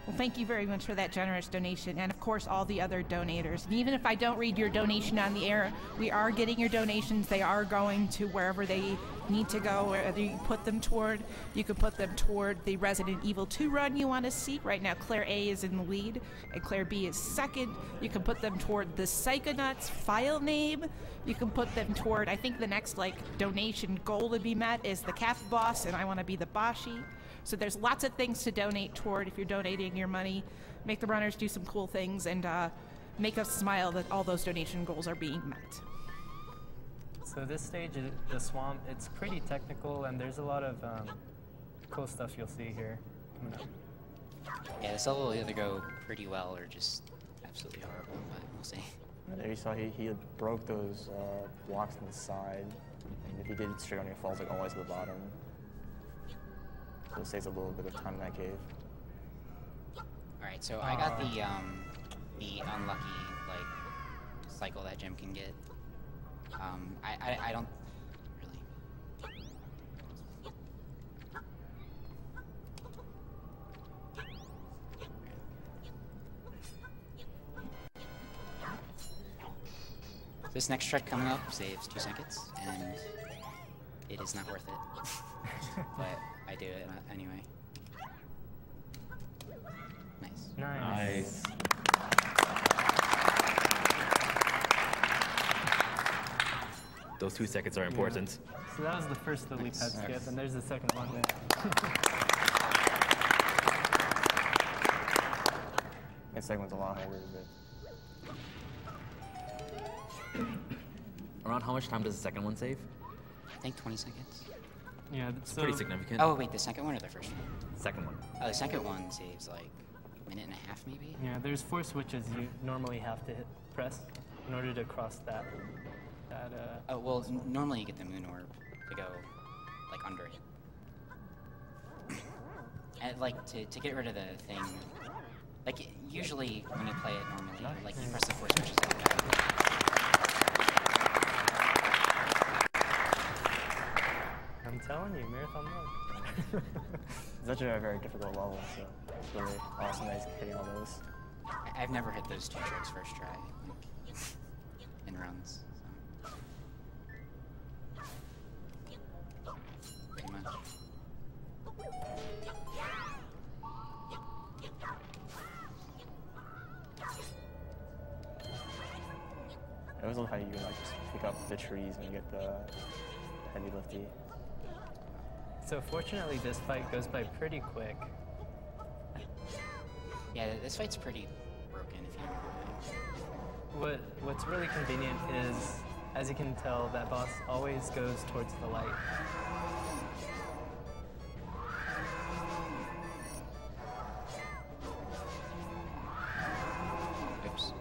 Well, thank you very much for that generous donation, and of course all the other donators. And even if I don't read your donation on the air, we are getting your donations. They are going to wherever they need to go. Whether you put them toward, you can put them toward the Resident Evil 2 run you want to see. Right now, Claire A is in the lead, and Claire B is second. You can put them toward the Psychonauts file name. You can put them toward, I think the next donation goal to be met is the Cap Boss, and I want to be the Bashi. So there's lots of things to donate toward if you're donating your money. Make the runners do some cool things and make us smile that all those donation goals are being met. So this stage, the swamp, it's pretty technical, and there's a lot of cool stuff you'll see here coming up. Yeah, this level will either go pretty well or just absolutely horrible, but we'll see. There you saw he broke those blocks on the side, and if he did it straight on, he falls all the way to the bottom. So it saves a little bit of time in that cave. Alright, so I got the unlucky, like, cycle that Jim can get. I don't really. This next trick coming up saves 2 seconds, and it is not worth it. But I do it anyway. Nice. Nice. Those 2 seconds are important. So that was the first lily pad skip, and there's the second one. That second one's a lot harder, but Around how much time does the second one save? I think 20 seconds. Yeah, It's pretty significant. Oh, wait, the second one or the first one? Second one. Oh, the second one saves like a minute and a half, maybe? Yeah, there's 4 switches you normally have to press in order to cross that. Oh, well, normally you get the moon orb to go, like, under it. And, like, to get rid of the thing, like, usually when you play it normally, like, you press the 4 switches like that. I'm telling you, marathon mode. it's actually a very difficult level, so it's really awesome that he's hitting all those. I've never hit those 2 tricks first try, like, in runs. Pretty much. I always love how you can like just pick up the trees when you get the heavy lifty. So fortunately, this fight goes by pretty quick. Yeah, this fight's pretty broken if you know. What's really convenient is, as you can tell, that boss always goes towards the light. Oops.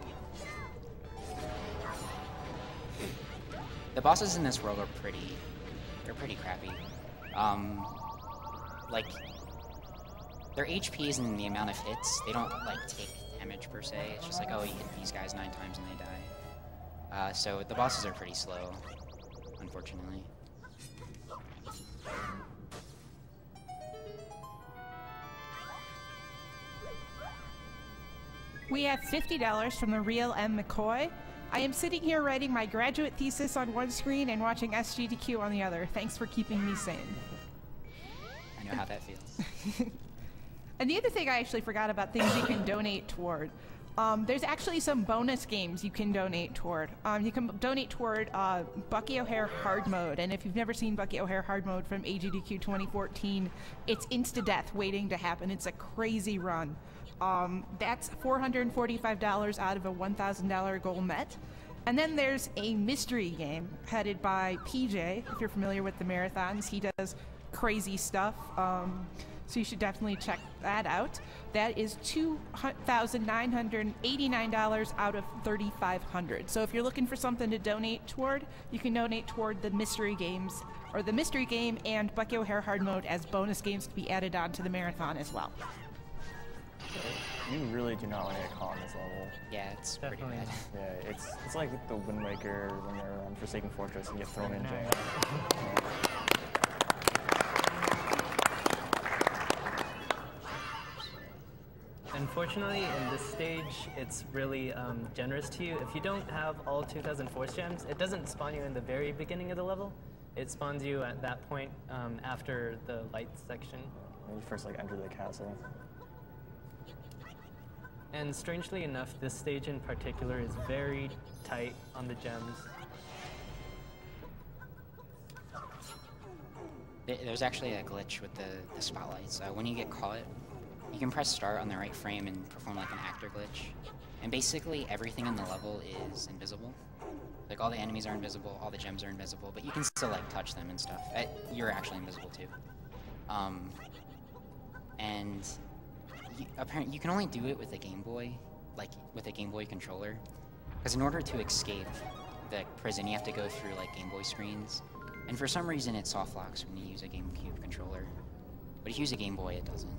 The bosses in this world are they're pretty crappy. Like, their HPs and the amount of hits, they don't, like, take damage per se. It's just like, oh, you hit these guys 9 times and they die. So the bosses are pretty slow, unfortunately. We have $50 from the real M. McCoy. I am sitting here writing my graduate thesis on one screen and watching SGDQ on the other. Thanks for keeping me sane. I know how that feels. And the other thing I actually forgot about things you can donate toward. There's actually some bonus games you can donate toward. You can donate toward Bucky O'Hare Hard Mode, and if you've never seen Bucky O'Hare Hard Mode from AGDQ 2014, it's insta-death waiting to happen. It's a crazy run. That's $445 out of a $1,000 goal met. And then there's a mystery game headed by PJ. If you're familiar with the marathons, he does crazy stuff. So you should definitely check that out. That is $2,989 out of $3,500. So if you're looking for something to donate toward, you can donate toward the mystery games, or the mystery game and Bucky O'Hare Hard Mode as bonus games to be added on to the marathon as well. You really do not want to get caught on this level. Yeah, it's pretty Definitely. bad. Yeah, it's like the Wind Waker when you're on Forsaken Fortress and get thrown in jail. Unfortunately, in this stage, it's really generous to you. If you don't have all 2000 Force Gems, it doesn't spawn you in the very beginning of the level. It spawns you at that point after the light section. When you first like enter the castle. And strangely enough, this stage in particular is very tight on the gems. There's actually a glitch with the spotlights. When you get caught, you can press start on the right frame and perform like an actor glitch. And basically everything in the level is invisible. Like all the enemies are invisible, all the gems are invisible, but you can still like touch them and stuff. You're actually invisible too. And apparently you can only do it with a Game Boy, like with a Game Boy controller. Because in order to escape the prison, you have to go through like Game Boy screens. And for some reason it soft locks when you use a GameCube controller. But if you use a Game Boy, it doesn't.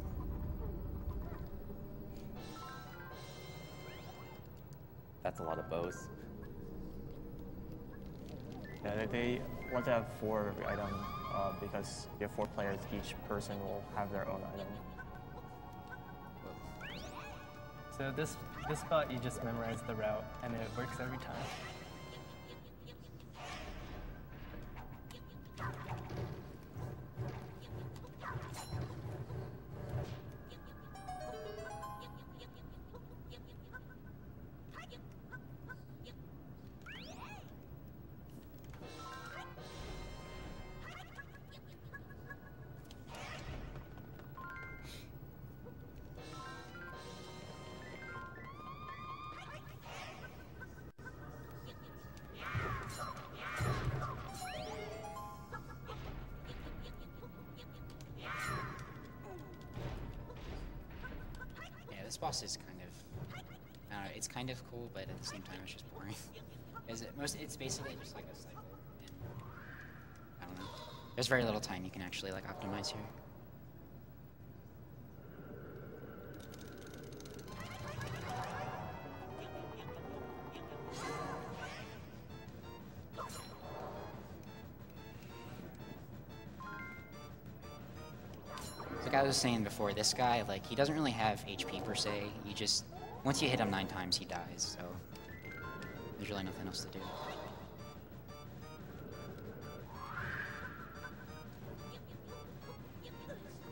That's a lot of bows. Yeah, they want to have 4 of every item because you have 4 players. Each person will have their own item. So this spot, you just memorize the route, and it works every time. This boss is kind of, I don't know, it's kind of cool, but at the same time it's just boring. It's basically just like a cycle, and I don't know. There's very little time you can actually like optimize here. Like I was saying before, this guy, like, he doesn't really have HP per se. You just, once you hit him 9 times, he dies, so there's really nothing else to do.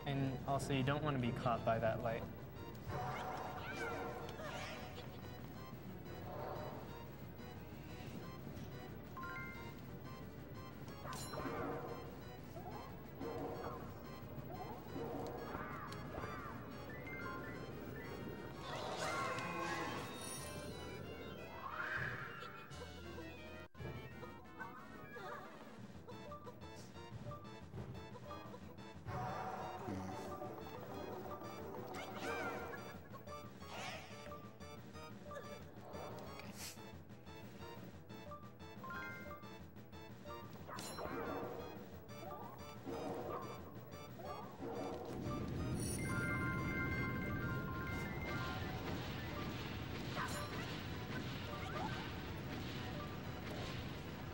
And also, you don't want to be caught by that light.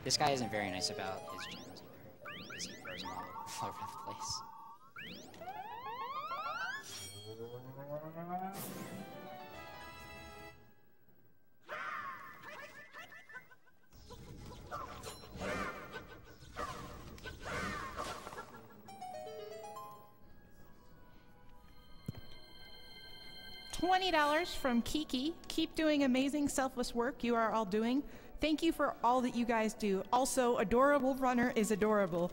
This guy isn't very nice about his gems either, because he throws them all over the place. $20 from Kiki. Keep doing amazing selfless work you are all doing. Thank you for all that you guys do. Also, adorable runner is adorable.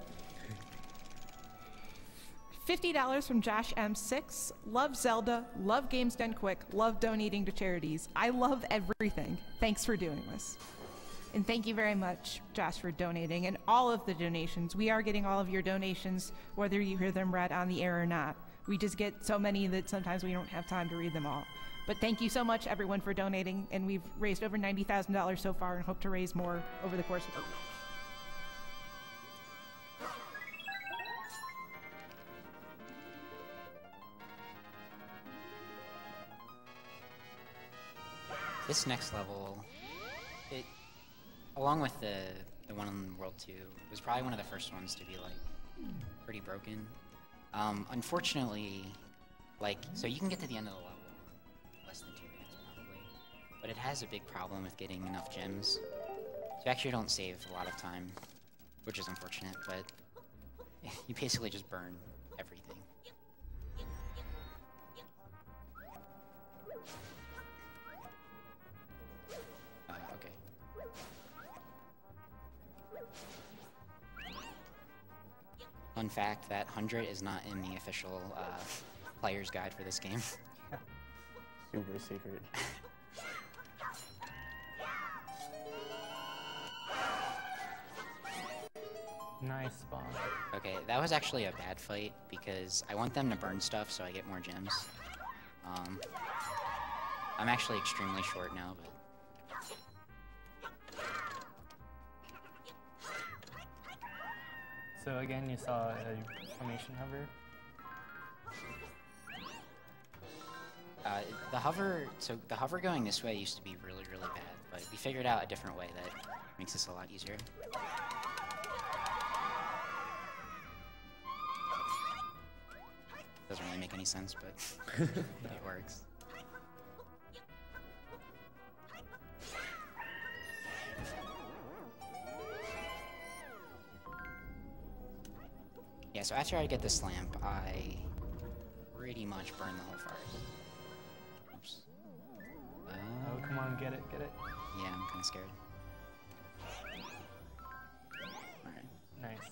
$50 from Josh M6. Love Zelda, love Games Done Quick, love donating to charities. I love everything. Thanks for doing this. And thank you very much, Josh, for donating and all of the donations. We are getting all of your donations, whether you hear them read on the air or not. We just get so many that sometimes we don't have time to read them all. But thank you so much, everyone, for donating, and we've raised over $90,000 so far and hope to raise more over the course of the week. This next level, it, along with the one in World 2, was probably one of the first ones to be, like, pretty broken. Unfortunately, like, so you can get to the end of the level in less than 2 minutes probably, but it has a big problem with getting enough gems. So you actually don't save a lot of time, which is unfortunate, but you basically just burn everything. Okay. Fun fact, that 100 is not in the official player's guide for this game. Super secret. Nice spawn. Okay, that was actually a bad fight because I want them to burn stuff so I get more gems. I'm actually extremely short now, but... So again, you saw a formation hover. The hover going this way used to be really, really bad, but we figured out a different way that makes this a lot easier. Doesn't really make any sense, but it works. Yeah, so after I get this lamp, I pretty much burn the whole forest. Oops. Oh, come on, get it, get it. Yeah, I'm kind of scared. Alright. Nice.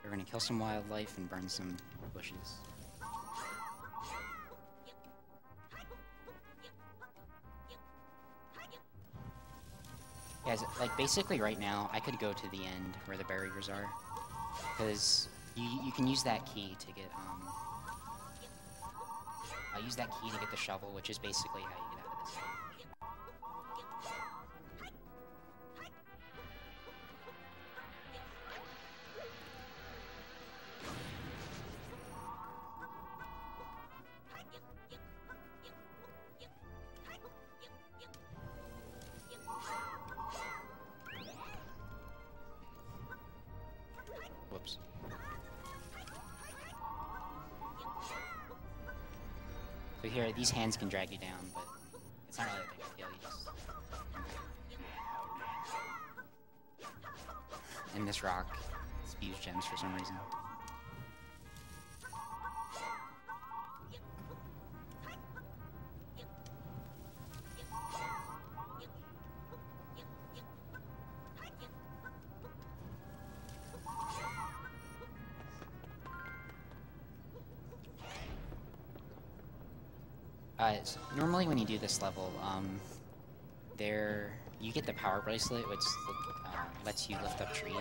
We're gonna kill some wildlife and burn some bushes. Yeah, like basically right now, I could go to the end where the barriers are, because you can use that key to get use that key to get the shovel, which is basically how you get out of this stage. Whoops. So here, these hands can drag you down, but it's not really a big deal. You just... And this rock spews gems for some reason. So normally when you do this level, you get the power bracelet, which lets you lift up trees.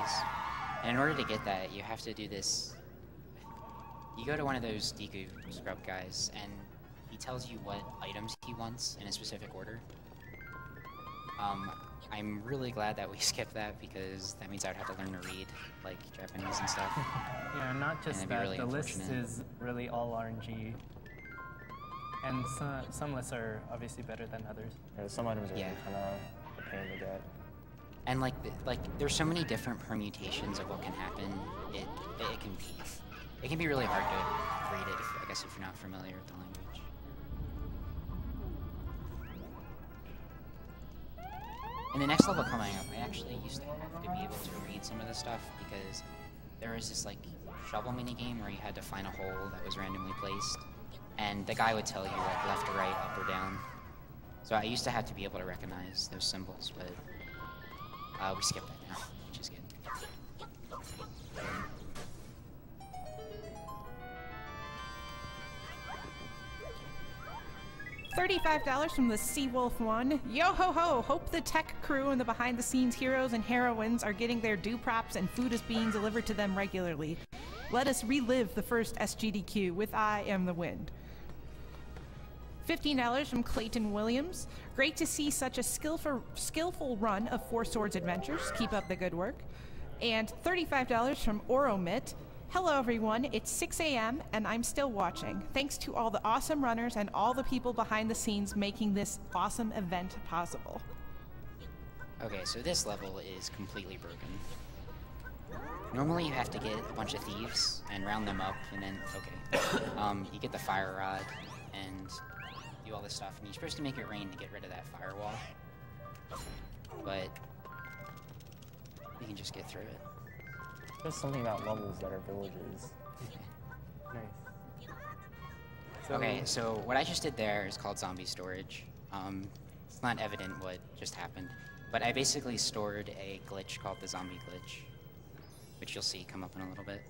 And in order to get that, you have to do this. You go to one of those Deku scrub guys, and he tells you what items he wants in a specific order. I'm really glad that we skipped that, because that means I would have to learn to read, like, Japanese and stuff. Yeah, not just that, Really the list unfortunate. is really all RNG. And some lists are obviously better than others. Yeah, some items are Yeah. kind of a pain to get. And like there's so many different permutations of what can happen. It can be really hard to read it, I guess, if you're not familiar with the language. In the next level coming up, I actually used to have to be able to read some of the stuff, because there was this like shovel minigame where you had to find a hole that was randomly placed, and the guy would tell you like left or right, up or down. So I used to have to be able to recognize those symbols, but we skipped that now, which is good. $35 from the Seawolf One. Yo ho ho! Hope the tech crew and the behind-the-scenes heroes and heroines are getting their due props and food is being delivered to them regularly. Let us relive the first SGDQ with I Am the Wind. $15 from Clayton Williams. Great to see such a skillful run of Four Swords Adventures. Keep up the good work. And $35 from Oromit. Hello everyone, it's 6 a.m. and I'm still watching. Thanks to all the awesome runners and all the people behind the scenes making this awesome event possible. Okay, so this level is completely broken. Normally you have to get a bunch of thieves and round them up, and then, okay, you get the fire rod and do all this stuff, and you're supposed to make it rain to get rid of that firewall. But you can just get through it. There's something about levels that are villages. Nice. Okay, so what I just did there is called zombie storage. It's not evident what just happened, but I basically stored a glitch called the zombie glitch, which you'll see come up in a little bit.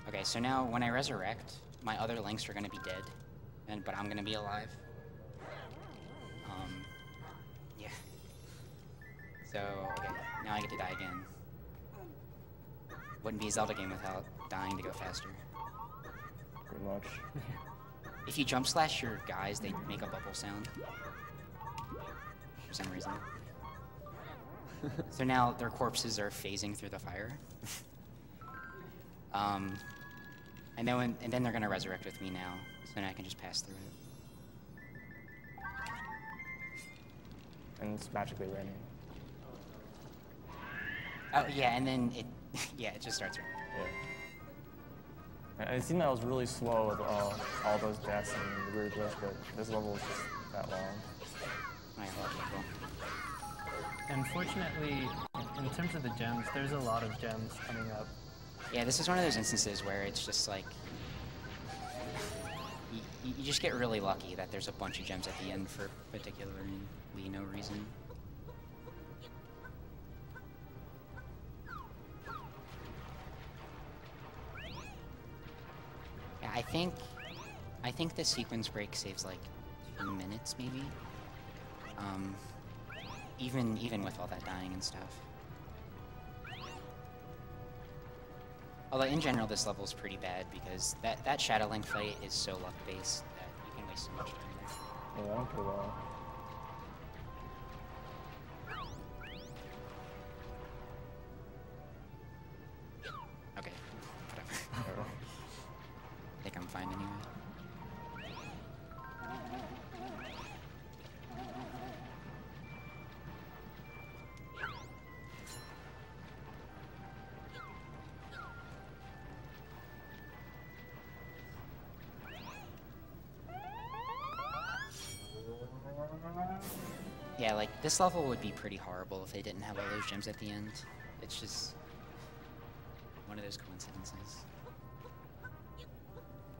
Okay, so now when I resurrect, my other links are going to be dead, but I'm going to be alive. Yeah. So, okay, now I get to die again. Wouldn't be a Zelda game without dying to go faster. Pretty much. If you jump slash your guys, they make a bubble sound. For some reason. So now their corpses are phasing through the fire. And then they're gonna resurrect with me now, so then I can just pass through it. And it's magically raining. Oh yeah, and then it, yeah, it just starts raining. Yeah. It seemed that I was really slow with all those deaths and the weird glitch, but this level is just that long. I love it. Cool. Unfortunately, in terms of the gems, there's a lot of gems coming up. Yeah, this is one of those instances where it's just like, you just get really lucky that there's a bunch of gems at the end for particularly no reason. Yeah, I think the sequence break saves like 2 minutes maybe. Even with all that dying and stuff. Although in general this level is pretty bad because that Shadow Link fight is so luck based that you can waste so much time there. Yeah, pretty well. Okay, whatever. I think I'm fine anyway. Yeah, like, this level would be pretty horrible if they didn't have all those gems at the end. It's just one of those coincidences.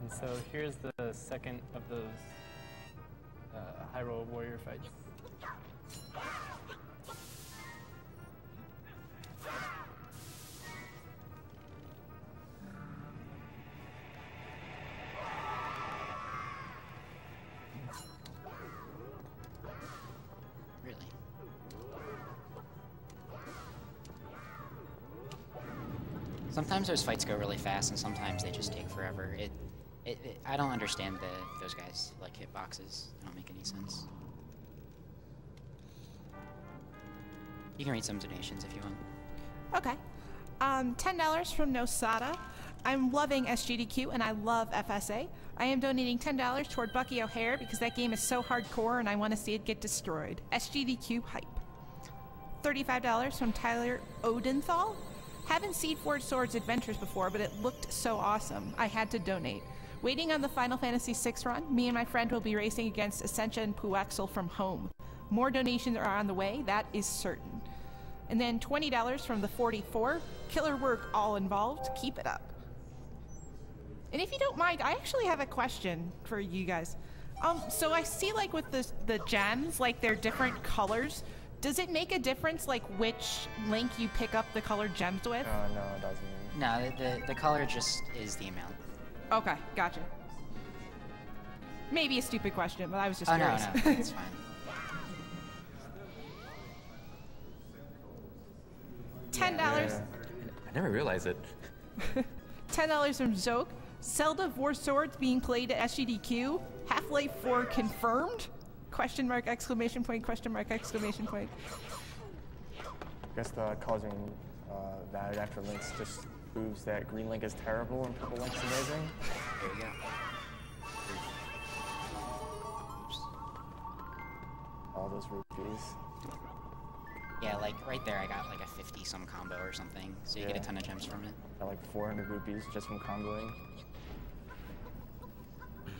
And so here's the second of those Hyrule Warrior fights. Really. Sometimes those fights go really fast, and sometimes they just take forever. I don't understand those guys like hitboxes. They don't make any sense. You can read some donations if you want. Okay. $10 from Nosada. I'm loving SGDQ and I love FSA. I am donating $10 toward Bucky O'Hare because that game is so hardcore and I want to see it get destroyed. SGDQ hype. $35 from Tyler Odenthal. Haven't seen Forged Swords Adventures before, but it looked so awesome. I had to donate. Waiting on the Final Fantasy VI run, me and my friend will be racing against Essentia and Puaxel from home. More donations are on the way, that is certain. And then $20 from the 44. Killer work all involved. Keep it up. And if you don't mind, I actually have a question for you guys. So I see like with the gems, like they're different colors. Does it make a difference like which link you pick up the colored gems with? No, it doesn't. No, the color just is the amount. Okay, gotcha. Maybe a stupid question, but I was just Oh, curious. no, it's fine. $10. Yeah. I never realized it. $10 from Zoke. Zelda Forged Swords being played at SGDQ. Half-Life 4 confirmed? Question mark, exclamation point, question mark, exclamation point. I guess the colors being valid after links just proves that green link is terrible and purple link's amazing. There you go. Oops. All those rupees. Yeah, like right there I got like a 50-some combo or something, so you get a Yeah. ton of gems from it. Got like 400 rupees just from comboing.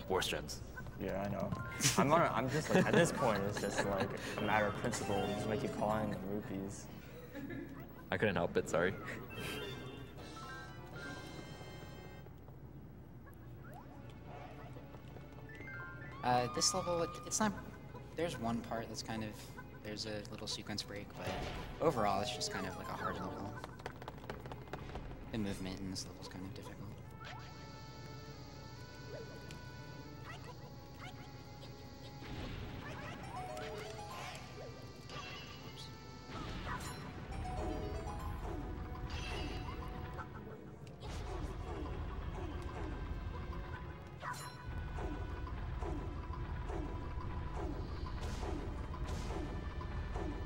Force gems. Yeah, I know. I'm just like, at this point, it's just like a matter of principle. You just make you calling them rupees. I couldn't help it, sorry. This level, it's not, there's one part that's kind of, there's a little sequence break, but overall it's just kind of like a hard level. The movement in this level is kind of difficult.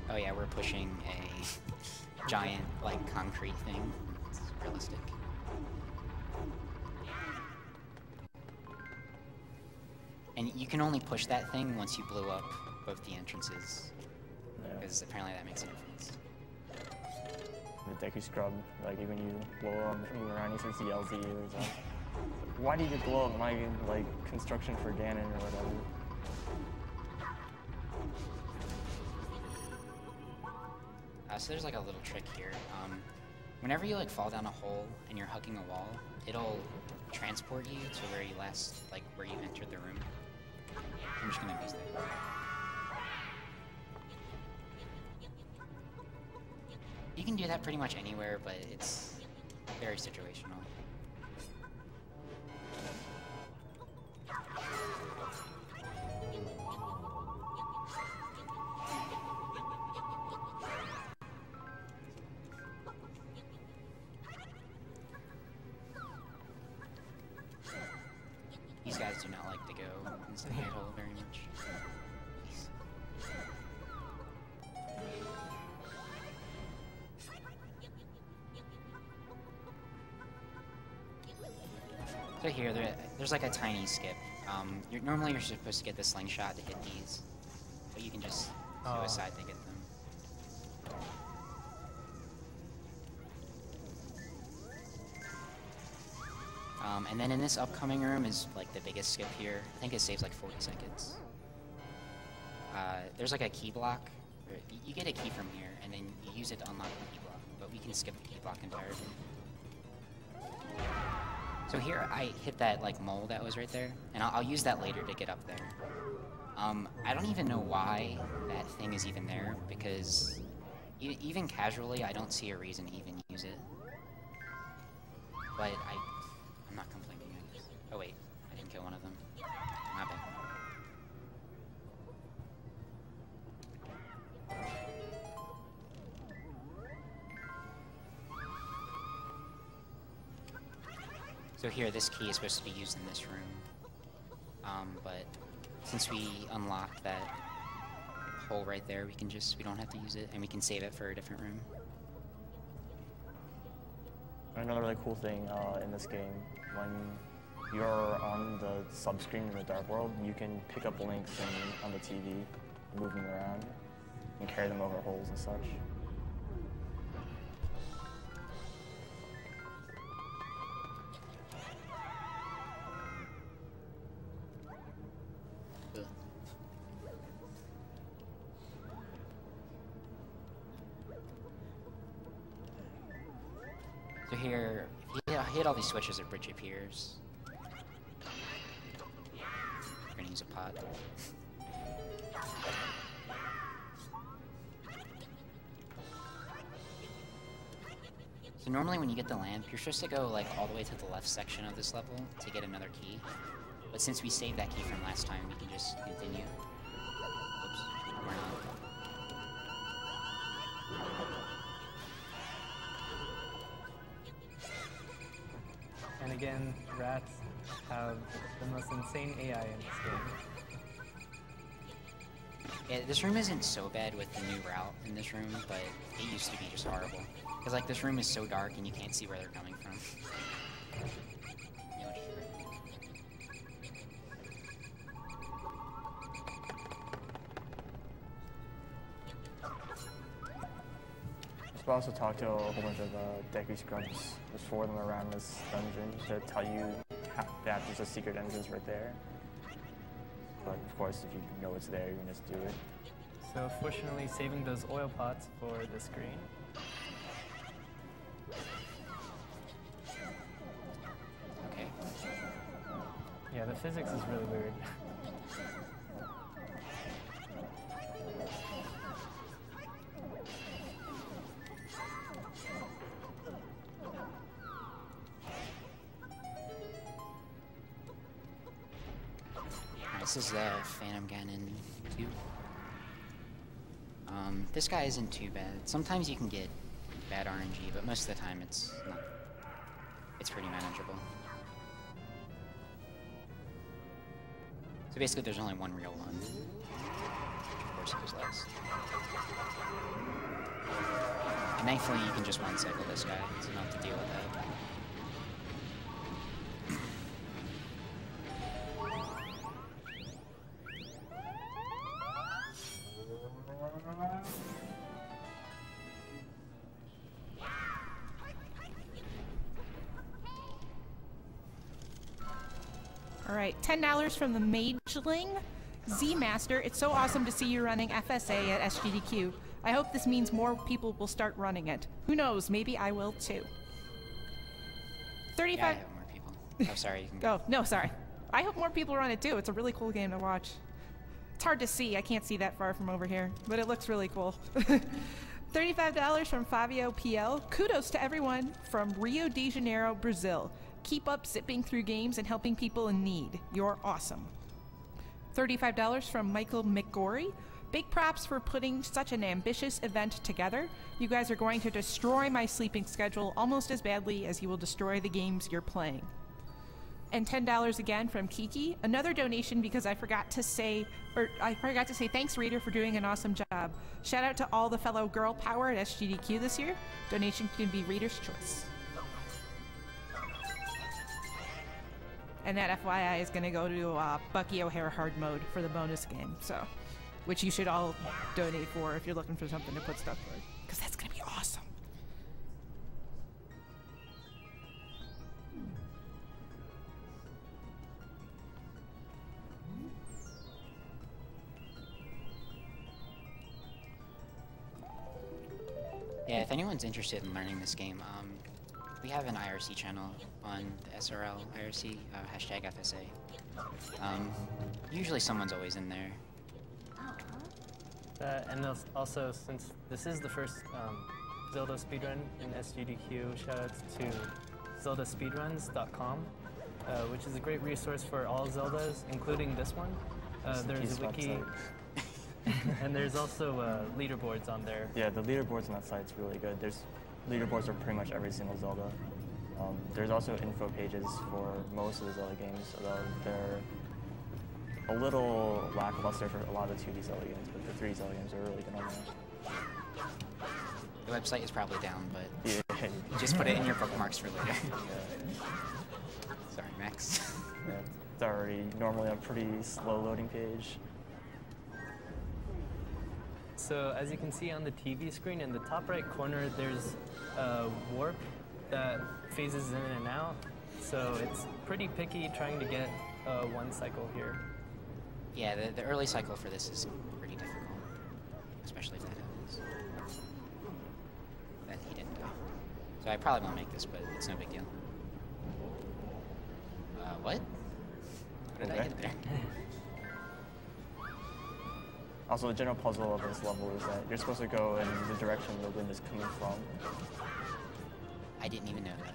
Oh yeah, we're pushing a giant, like, concrete thing. It's realistic. And you can only push that thing once you blow up both the entrances. Because apparently that makes a difference. The Deku Scrub, like when you blow up, move around, he just yells at you. He's like, why did you blow up my, like, construction for Ganon or whatever? So there's like a little trick here. Whenever you like fall down a hole and you're hugging a wall, it'll transport you to where you where you entered the room. I'm just gonna use that. You can do that pretty much anywhere, but it's very situational. These guys do not like to go inside the hole very much. So here, there's like a tiny skip. Normally you're supposed to get the slingshot to hit these, but you can just suicide to get them. And then in this upcoming room is like the biggest skip here. I think it saves like 40 seconds. There's like a key block. You get a key from here, and then you use it to unlock the key block. But we can skip the key block entirely. So here I hit that like mole that was right there, and I'll use that later to get up there. I don't even know why that thing is even there, because even casually I don't see a reason to even use it. But I'm not complaining. Oh wait, I didn't kill one of them. My bad. So here, this key is supposed to be used in this room. But since we unlocked that hole right there, we don't have to use it, and we can save it for a different room. Another really cool thing in this game, when you're on the sub-screen in the Dark World, you can pick up links on the TV, move them around, and carry them over holes and such. So here, if you hit all these switches, a bridge appears. We're gonna use a pot. So normally when you get the lamp, you're supposed to go like all the way to the left section of this level to get another key. But since we saved that key from last time, we can just continue. Oops, we're not. And again, rats have the most insane AI in this game. Yeah, this room isn't so bad with the new route in this room, but it used to be just horrible. Because like this room is so dark and you can't see where they're coming from. We also talked to a whole bunch of Deku Scrubs, just 4 of them around this dungeon, to tell you that there's a secret entrance right there. But of course, if you know it's there, you can just do it. So fortunately, saving those oil pots for the screen. Okay. Yeah, the physics is really weird. This is Phantom Ganon 2. This guy isn't too bad. Sometimes you can get bad RNG, but most of the time it's pretty manageable. So basically there's only one real one, which of course goes last. thankfully you can just one-cycle this guy, so you don't have to deal with that. All right, $10 from the Mageling. Zmaster, it's so awesome to see you running FSA at SGDQ. I hope this means more people will start running it. Who knows, maybe I will too. 35. Yeah, I hope more people. Oh, sorry, you can go. Oh, no, sorry. I hope more people run it too. It's a really cool game to watch. It's hard to see. I can't see that far from over here, but it looks really cool. $35 from Fabio PL. Kudos to everyone from Rio de Janeiro, Brazil. Keep up zipping through games and helping people in need. You're awesome. $35 from Michael McGorry. Big props for putting such an ambitious event together. You guys are going to destroy my sleeping schedule almost as badly as you will destroy the games you're playing. And $10 again from Kiki. Another donation because I forgot to say thanks, Reader, for doing an awesome job. Shout out to all the fellow girl power at SGDQ this year. Donation can be Reader's choice. And that FYI is going to go to Bucky O'Hare hard mode for the bonus game, so which you should all donate for if you're looking for something to put stuff for, because that's going to be awesome. Yeah, if anyone's interested in learning this game, we have an IRC channel on the SRL IRC, hashtag FSA. Usually someone's always in there. And also, since this is the first Zelda speedrun in SGDQ, shoutouts to zeldaspeedruns.com, which is a great resource for all Zeldas, including this one. There's a wiki, and there's also leaderboards on there. Yeah, the leaderboards on that site's really good. There's leaderboards for pretty much every single Zelda. There's also info pages for most of the Zelda games, although they're a little lackluster for a lot of the 2D Zelda games, but the 3D Zelda games are really good on there. The website is probably down, but Yeah. just put it in your bookmarks for later. Sorry, Max. Yeah, it's already normally a pretty slow loading page. So as you can see on the TV screen, in the top right corner, there's a warp that phases in and out. So it's pretty picky trying to get one cycle here. Yeah, the early cycle for this is pretty difficult, especially if that happens. That he didn't die. So I probably won't make this, but it's no big deal. What? What did I hit there? Also, the general puzzle of this level is that you're supposed to go in the direction the wind is coming from. I didn't even know that.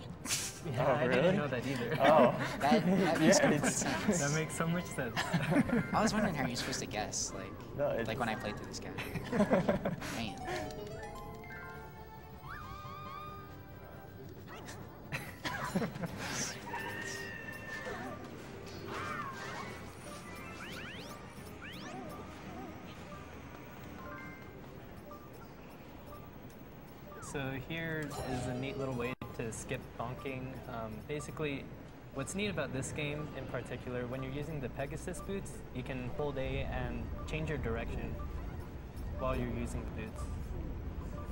Yeah, Oh, I really? didn't know that either. Oh. That makes Yeah, complete sense. That makes so much sense. I was wondering how you're supposed to guess, No, it's- like when I played through this guy. Man. So here is a neat little way to skip bonking. Basically, what's neat about this game in particular, when you're using the Pegasus boots, you can hold A and change your direction while you're using the boots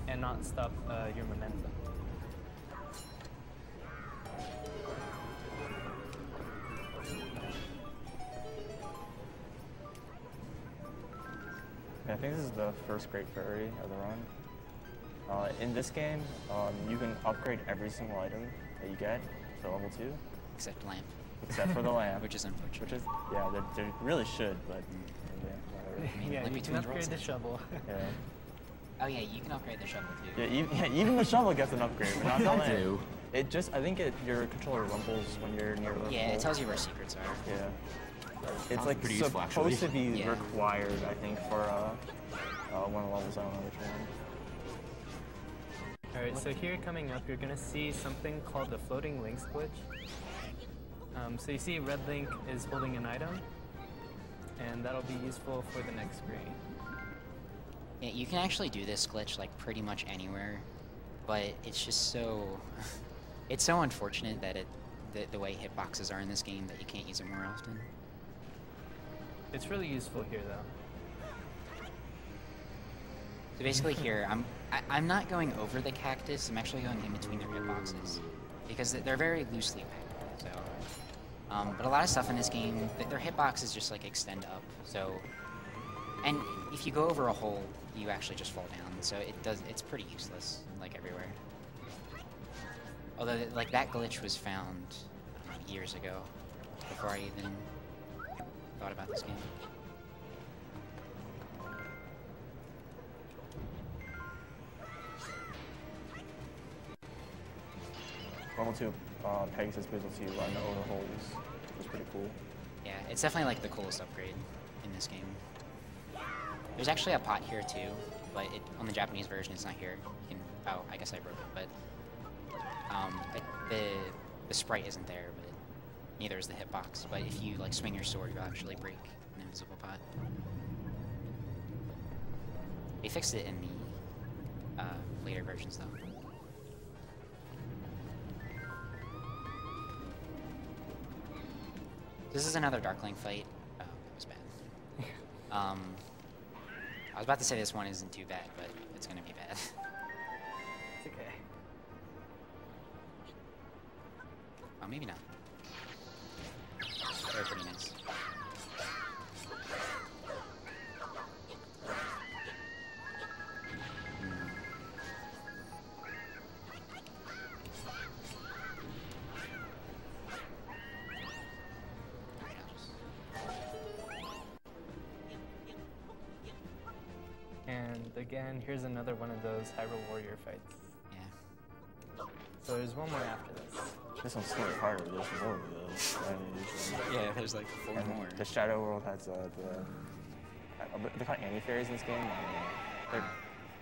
and not stop your momentum. I think this is the first Great Fairy of the run. In this game, you can upgrade every single item that you get to level 2. Except lamp. Except for the lamp. Which is unfortunate. Which is, yeah, they really should, but yeah, whatever. I mean, Yeah, Limp you can Between's upgrade rules. the shovel. Yeah. Oh yeah, you can upgrade the shovel too. Yeah, even the shovel gets an upgrade, but not the lamp. do. It just, I think your controller rumbles when you're near a Yeah, hole. it tells you where secrets are. Yeah. It's Sounds like pretty useful, supposed to actually. be Yeah. required, I think, for one of the levels. I don't know which one. All right, so here coming up, you're gonna see something called the floating links glitch. So you see Red Link is holding an item, and that'll be useful for the next screen. Yeah, you can actually do this glitch like pretty much anywhere. but it's just so it's so unfortunate that the way hitboxes are in this game that you can't use it more often. It's really useful here, though. So basically here, I'm not going over the cactus, I'm actually going in between their hitboxes. Because they're very loosely packed, so... but a lot of stuff in this game, their hitboxes just like extend up, so... And if you go over a hole, you actually just fall down, so it's pretty useless, like everywhere. Although, like, that glitch was found years ago, before I even thought about this game. Level 2 Pegasus Bizzle 2 run over holes was pretty cool. Yeah, it's definitely like the coolest upgrade in this game. There's actually a pot here too, but on the Japanese version it's not here. You can, oh, I guess I broke it, but the sprite isn't there, but neither is the hitbox. But if you like swing your sword, you'll actually break an invisible pot. They fixed it in the later versions though. This is another Darkling fight. Oh, that was bad. I was about to say this one isn't too bad, but it's gonna be bad. It's okay. Oh, maybe not. They're pretty nice. And again, here's another one of those Hyrule Warrior fights. Yeah. So there's one more after this. This one's slightly harder. There's more of those. Yeah, there's like 4 more. The Shadow World has they're kind of anti-fairies in this game.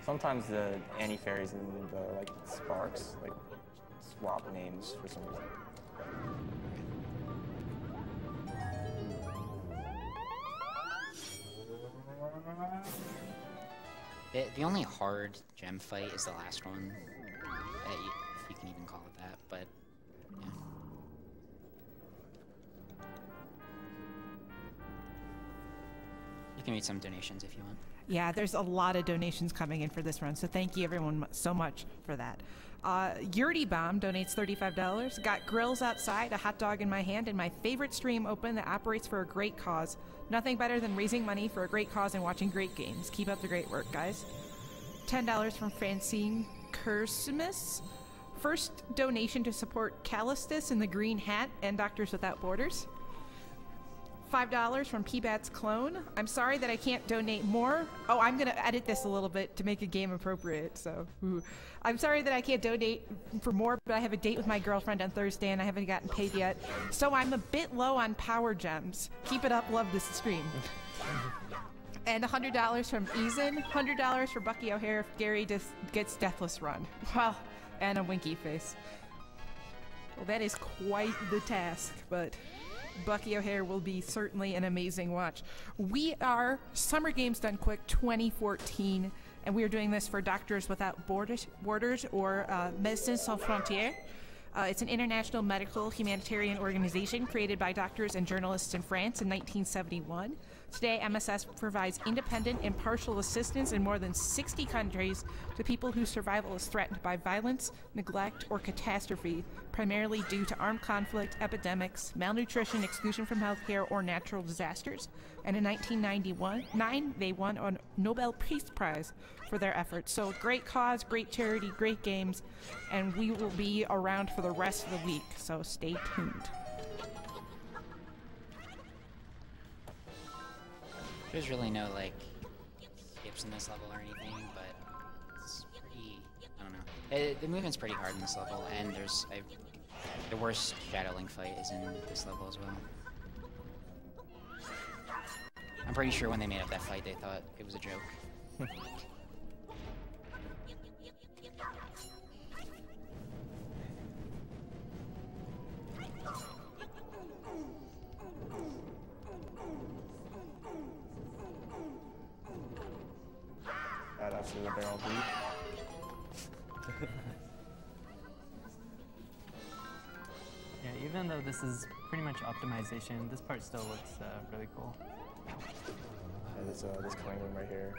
Sometimes the anti-fairies and the like sparks like swap names for some reason. The only hard gem fight is the last one, if you can even call it that, but yeah. You can read some donations if you want. Yeah, there's a lot of donations coming in for this run, so thank you everyone so much for that. Yurty Bomb donates $35. Got grills outside, a hot dog in my hand, and my favorite stream open that operates for a great cause. Nothing better than raising money for a great cause and watching great games. Keep up the great work, guys. $10 from Francine Kursimus. First donation to support Callistus in the Green Hat and Doctors Without Borders. $5 from P-Bat's Clone. I'm sorry that I can't donate more. Oh, I'm going to edit this a little bit to make it game appropriate, so. Ooh. I'm sorry that I can't donate for more, but I have a date with my girlfriend on Thursday and I haven't gotten paid yet. So I'm a bit low on power gems. Keep it up, love this stream. And $100 from Eason. $100 for Bucky O'Hare if Gary just gets Deathless Run. Well, and a winky face. Well, that is quite the task, but Bucky O'Hare will be certainly an amazing watch. We are Summer Games Done Quick 2014, and we are doing this for Doctors Without Borders or Médecins Sans Frontières. It's an international medical humanitarian organization created by doctors and journalists in France in 1971. Today, MSF provides independent, impartial assistance in more than 60 countries to people whose survival is threatened by violence, neglect, or catastrophe, primarily due to armed conflict, epidemics, malnutrition, exclusion from healthcare, or natural disasters. And in 1999, they won a Nobel Peace Prize for their efforts. So great cause, great charity, great games, and we will be around for the rest of the week, so stay tuned. There's really no, like, skips in this level or anything, but it's pretty, I don't know. The movement's pretty hard in this level, and there's the worst Shadowling fight is in this level as well. I'm pretty sure when they made up that fight, they thought it was a joke. Add up to the barrel beat. Yeah, even though this is pretty much optimization, this part still looks really cool. And there's this coin room right here.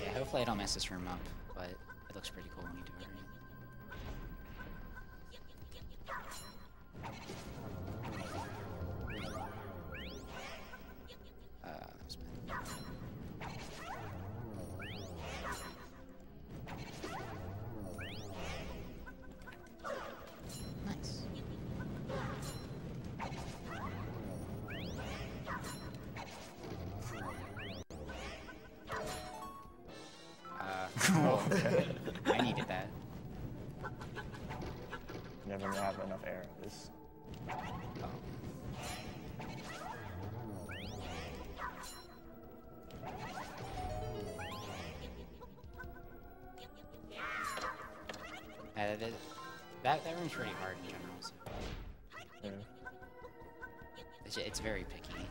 Yeah, hopefully I don't mess this room up, but it looks pretty cool when you do it right. Nice. I needed that. Never have enough air in this. That room's pretty hard in general. So. Yeah. It's very picky.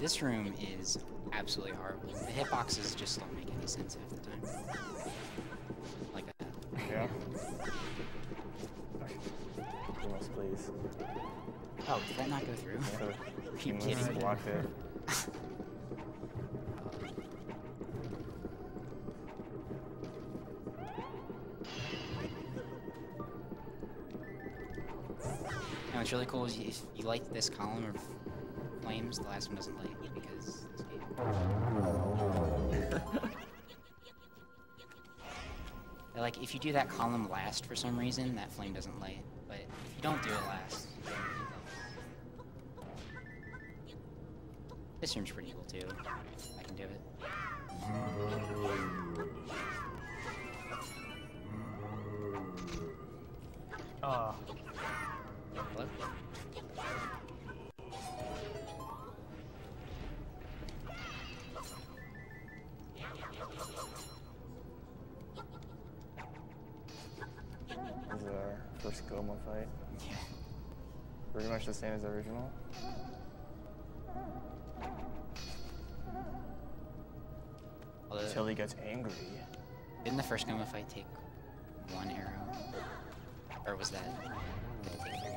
This room is absolutely horrible. The hitboxes just don't make any sense half the time. Like that. Yeah. Almost, please. Oh, did that not go through? Yeah. Are you kidding? Blocked it. And what's really cool is if you light this column of flames, the last one doesn't light because this game. Like, if you do that column last for some reason, that flame doesn't light. But if you don't do it last, this room's pretty cool too. I can do it. Oh. Hello? This is our first Goma fight. Yeah. Pretty much the same as the original. Although, Until he gets angry. didn't the first Goma fight take 1 arrow? Or was that? Did it take 3?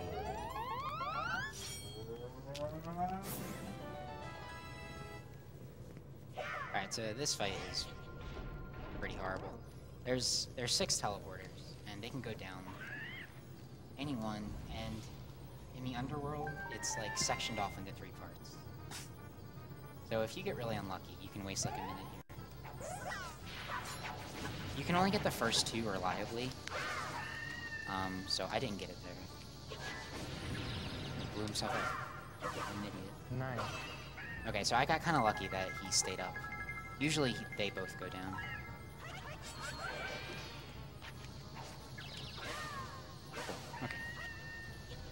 Alright, so this fight is pretty horrible. There's 6 teleporters, and they can go down anyone, and in the underworld, it's like sectioned off into 3 parts. So if you get really unlucky, you can waste like a minute here. You can only get the first 2 reliably, so I didn't get it there. He blew himself up. I'm an idiot. Nice. Okay, so I got kind of lucky that he stayed up. Usually they both go down. Cool. Okay.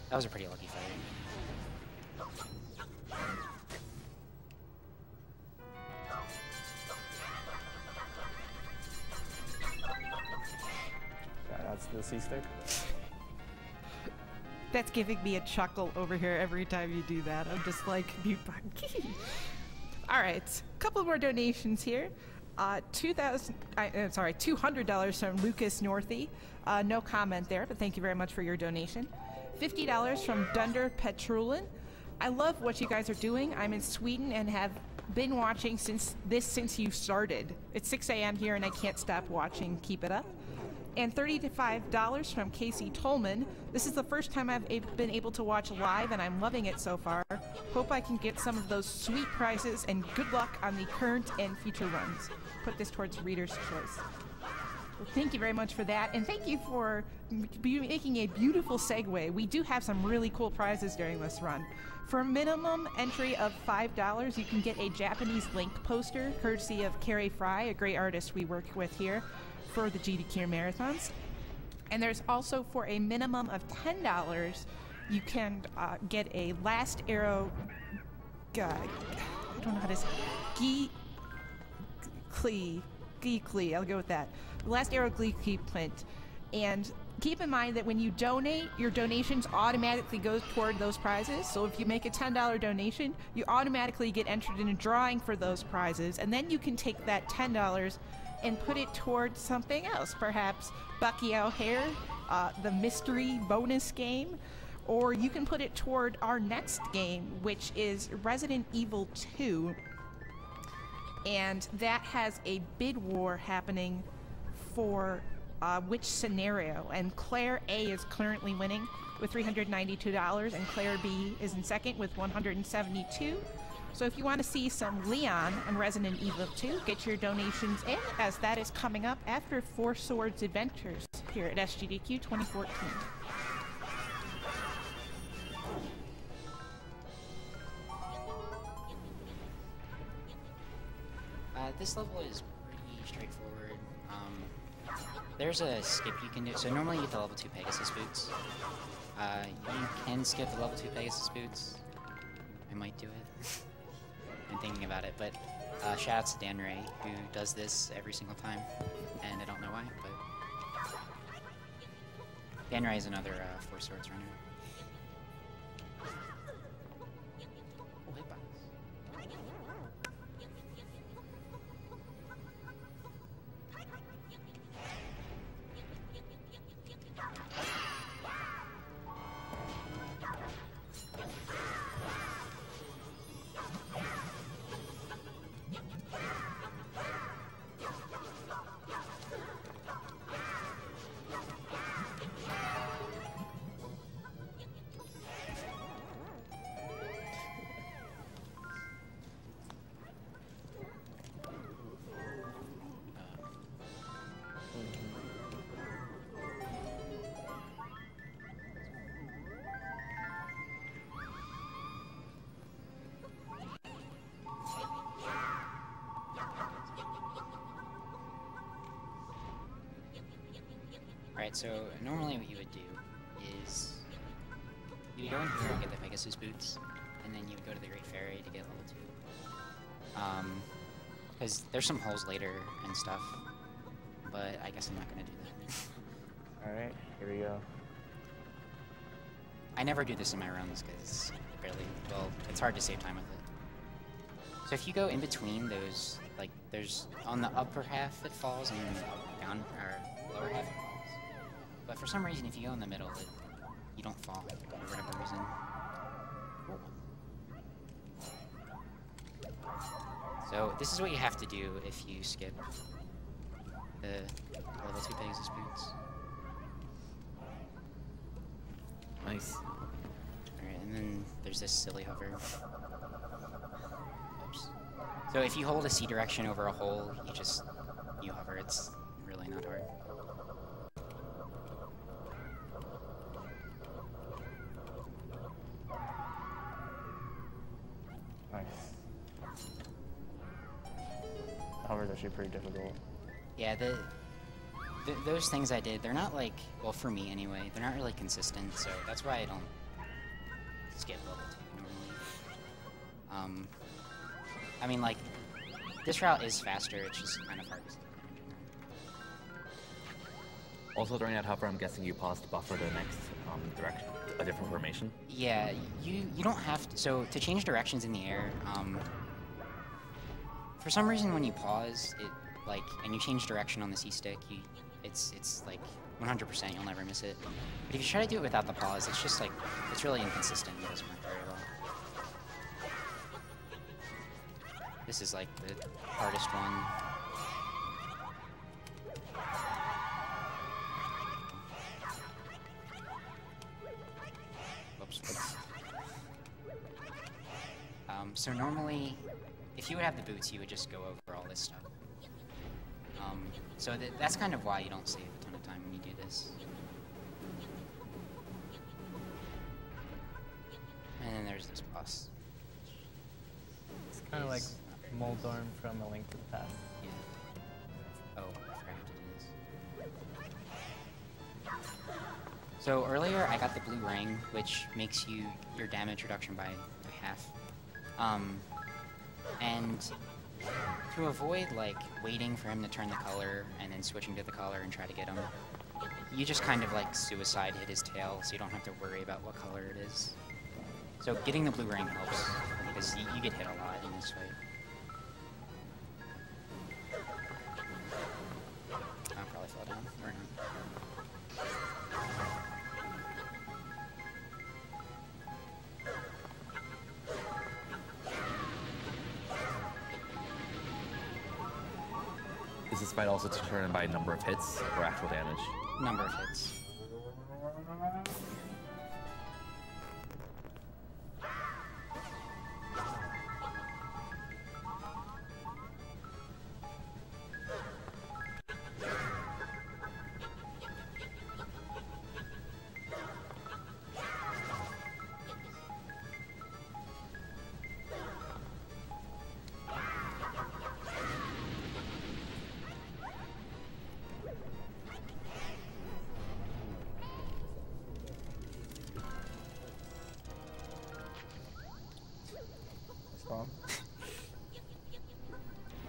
That was a pretty lucky fight. That's the C-stick. That's giving me a chuckle over here every time you do that. I'm just like, mute button. All right, couple more donations here. $200 from Lucas Northy. No comment there, but thank you very much for your donation. $50 from Dunder Petrolin. I love what you guys are doing. I'm in Sweden and have been watching since you started. It's 6 a.m. here and I can't stop watching. Keep it up. And $35 from Casey Tolman. This is the first time I've been able to watch live, and I'm loving it so far. Hope I can get some of those sweet prizes, and good luck on the current and future runs. Put this towards Reader's Choice. Thank you very much for that, and thank you for making a beautiful segue. We do have some really cool prizes during this run. For a minimum entry of $5, you can get a Japanese Link poster, courtesy of Carrie Fry, a great artist we work with here for the GDQ marathons. And there's also, for a minimum of $10, you can get a Last Arrow... I don't know how to say... Glee, I'll go with that. Last Arrow Glee print. And keep in mind that when you donate, your donations automatically go toward those prizes. So if you make a $10 donation, you automatically get entered in a drawing for those prizes. And then you can take that $10 and put it towards something else. Perhaps Bucky O'Hare, the mystery bonus game. Or you can put it toward our next game, which is Resident Evil 2. And that has a bid war happening for which scenario. And Claire A is currently winning with $392, and Claire B is in second with $172. So if you want to see some Leon on Resident Evil 2, get your donations in, as that is coming up after Four Swords Adventures here at SGDQ 2014. This level is pretty straightforward. There's a skip you can do. So normally you get the level 2 Pegasus boots. You can skip the level 2 Pegasus boots. I might do it. I'm thinking about it, but shoutouts to Dan Ray, who does this every single time, and I don't know why, but Dan Ray is another Four Swords runner. Oh, hitbox. Alright, so normally what you would do is you would go in here and get the Pegasus boots, and then you would go to the Great Fairy to get level 2. Because there's some holes later and stuff, but I guess I'm not going to do that. Alright, here we go. I never do this in my runs because it's hard to save time with it. So if you go in between those, like, there's on the upper half it falls, and then the down or lower half it falls. But for some reason, if you go in the middle, you don't fall for whatever reason. So this is what you have to do if you skip the level 2 Pegasus boots. Nice. Alright, and then there's this silly hover. Oops. So if you hold a C direction over a hole, you hover. It's really not hard. Nice. Hover is actually pretty difficult. Yeah, those things I did, they're not like, well, for me anyway, they're not really consistent, so that's why I don't skip level 2 normally. I mean, like, this route is faster, it's just kind of hard to skip. Also during that hover, I'm guessing you pause to buffer the next direction, a different formation. Yeah, you don't have to. So to change directions in the air, for some reason when you pause, and you change direction on the C stick, it's like 100%, you'll never miss it. But if you try to do it without the pause, it's just like, it's really inconsistent, it doesn't work very well. This is like the hardest one. Oops. So normally, if you would have the boots, you would just go over all this stuff. So that's kind of why you don't save a ton of time when you do this. And then there's this boss. It's kind of like Moldorm from A Link to the Past. Yeah. Oh, I forgot to do this. So earlier I got the blue ring, which makes your damage reduction by half. And to avoid like waiting for him to turn the color and then switching to the color and try to get him, you just kind of like suicide hit his tail, so you don't have to worry about what color it is. So getting the blue ring helps, because you get hit a lot in this fight. I'll probably fall down, or not. Is this fight also determined by number of hits or actual damage? Number of hits.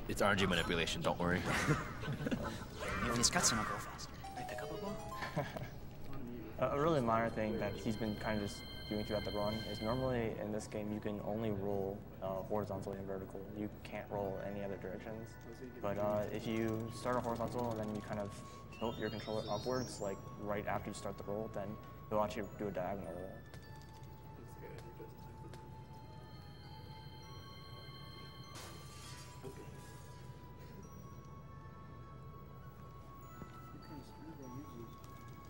It's RNG manipulation, don't worry. Maybe this cutscene will go faster. I pick up a ball? A really minor thing that he's been kind of just doing throughout the run is normally in this game you can only roll horizontally and vertical. You can't roll any other directions. But if you start a horizontal and then you kind of tilt your controller upwards, like right after you start the roll, then you'll actually do a diagonal roll.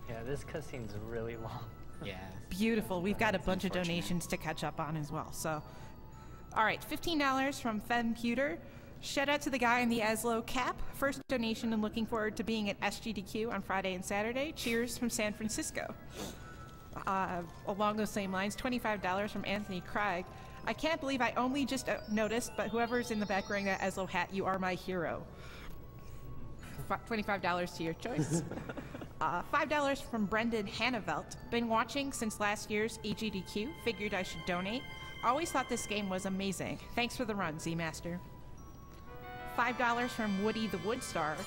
Yeah, this cutscene's really long. Yeah. Beautiful. We've got a bunch of donations to catch up on as well. So, all right, $15 from Femputer. Shout out to the guy in the Aslo cap. First donation and looking forward to being at SGDQ on Friday and Saturday. Cheers from San Francisco. Along those same lines, $25 from Anthony Craig. I can't believe I only just noticed, but whoever's in the back wearing that Aslo hat, you are my hero. $25 to your choice. $5 from Brendan Hannavelt. Been watching since last year's SGDQ. Figured I should donate. Always thought this game was amazing. Thanks for the run, Zmaster. $5 from Woody the Woodstar.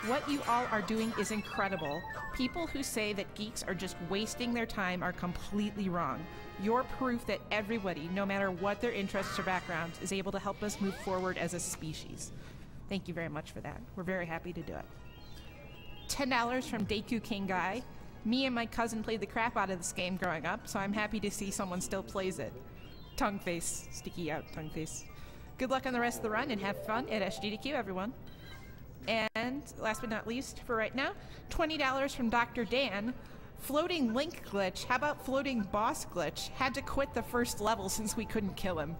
What you all are doing is incredible. People who say that geeks are just wasting their time are completely wrong. You're proof that everybody, no matter what their interests or backgrounds, is able to help us move forward as a species. Thank you very much for that. We're very happy to do it. $10 from Deku King Guy. Me and my cousin played the crap out of this game growing up, so I'm happy to see someone still plays it. Tongue face. Sticky out tongue face. Good luck on the rest of the run and have fun at SGDQ, everyone. And last but not least, for right now, $20 from Dr. Dan. Floating link glitch. How about floating boss glitch? Had to quit the first level since we couldn't kill him.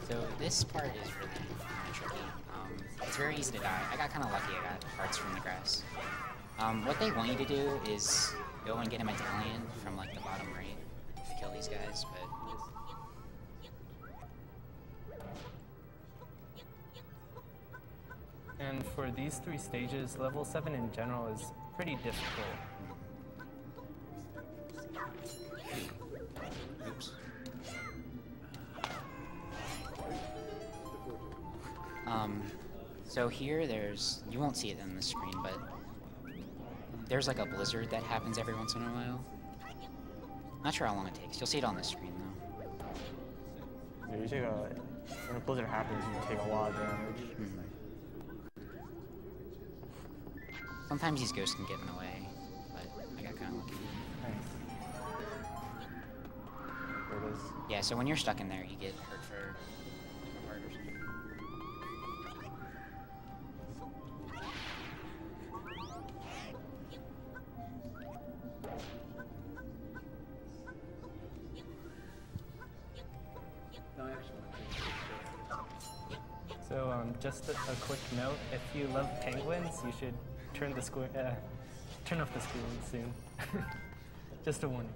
So this part is really kind of tricky. It's very easy to die. I got kind of lucky. I got hearts from the grass. What they want you to do is go and get a medallion from like the bottom right to kill these guys, but And for these 3 stages, level 7 in general is pretty difficult. oops. So here you won't see it on the screen, but there's like a blizzard that happens every once in a while. Not sure how long it takes. You'll see it on the screen though. Yeah, when a blizzard happens, you take a lot of damage. Sometimes these ghosts can get in the way, but I got kind of lucky. Nice. There it is. Yeah, so when you're stuck in there, you get hurt for a part or something. So just a quick note: if you love penguins, you should turn off the screen soon. Just a warning.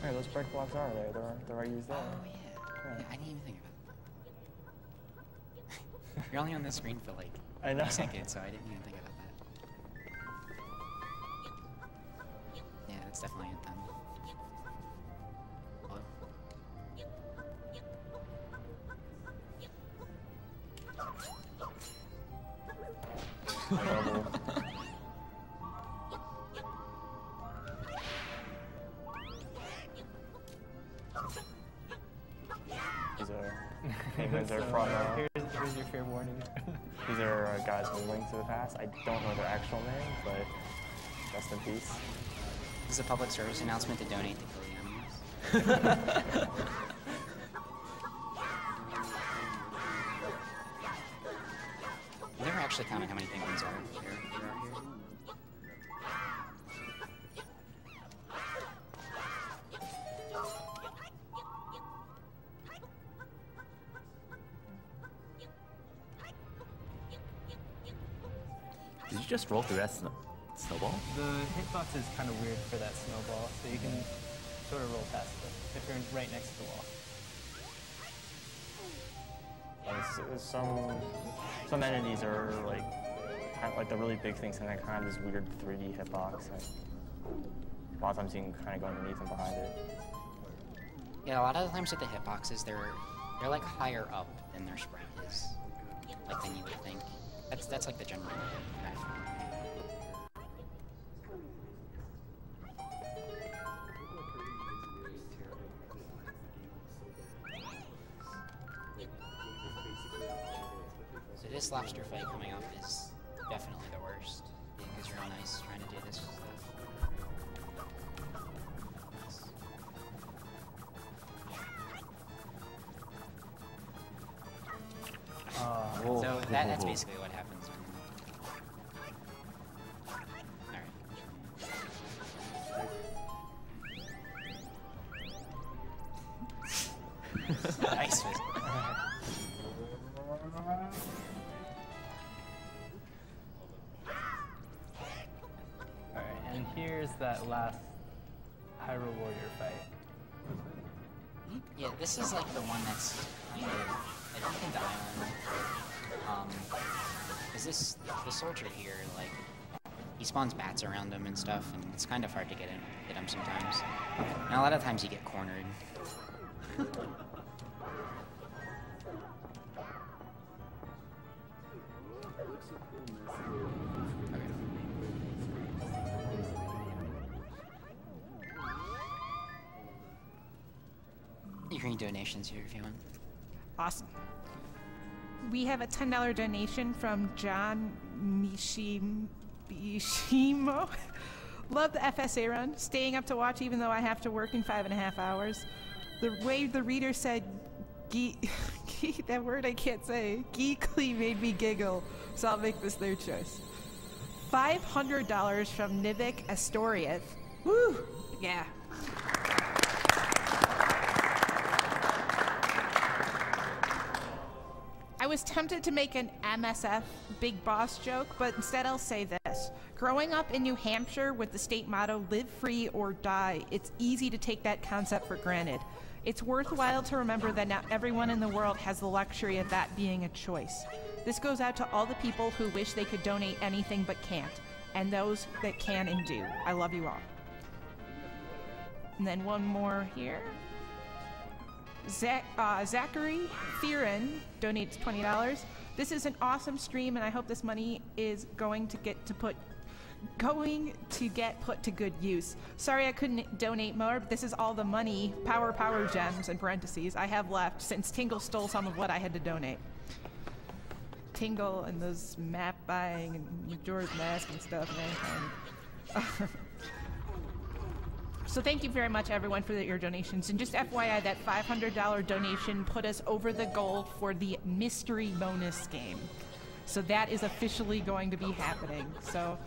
Hey, those break blocks are there. They're already used there. Oh yeah. Yeah, I didn't even think about that. You're only on the screen for like I know. 3 seconds, so I didn't even think about that. Yeah, that's definitely it then. Hello? Penguins are from, here's your fair warning. these are guys from Link to the Past. I don't know their actual names, but rest in peace. This is a public service announcement to donate to kill the animals. I've never actually counted how many penguins there are here. Did you just roll through that snowball? The hitbox is kind of weird for that snowball, so you can sort of roll past it if you're right next to the wall. Some entities are like kind of like the really big things and then kind of this weird 3D hitbox. And a lot of times you can kind of go underneath and behind it. Yeah, a lot of the times with the hitboxes, they're like higher up than their spread is, like than you would think. That's like the general rule. So this lobster fight coming up is definitely the worst because you're on ice trying to do this stuff. So that's basically what happens when... Alright. Ice fist. Alright, and here's that last Hyrule Warrior fight. Yeah, this is like the one that's kind of, I don't think the island, is this, the soldier here, like, he spawns bats around him and stuff, and it's kind of hard to hit him sometimes. And a lot of times you get cornered. You can read donations here if you want. Awesome. We have a $10 donation from John Mishimo. Love the FSA run. Staying up to watch even though I have to work in 5.5 hours. The way the reader said that word I can't say, geekly made me giggle, so I'll make this their choice. $500 from Nivik Astoriath. Woo! Yeah. I was tempted to make an MSF Big Boss joke, but instead I'll say this. Growing up in New Hampshire with the state motto, live free or die, it's easy to take that concept for granted. It's worthwhile to remember that not everyone in the world has the luxury of that being a choice. This goes out to all the people who wish they could donate anything but can't, and those that can and do. I love you all. And then one more here. Zachary Theron donates $20. This is an awesome stream, and I hope this money is going to get put to good use. Sorry I couldn't donate more, but this is all the money, power gems in parentheses, I have left since Tingle stole some of what I had to donate. Tingle and those map buying and Majora's Mask and stuff, man. So thank you very much, everyone, for your donations. And just FYI, that $500 donation put us over the goal for the mystery bonus game. So that is officially going to be happening. So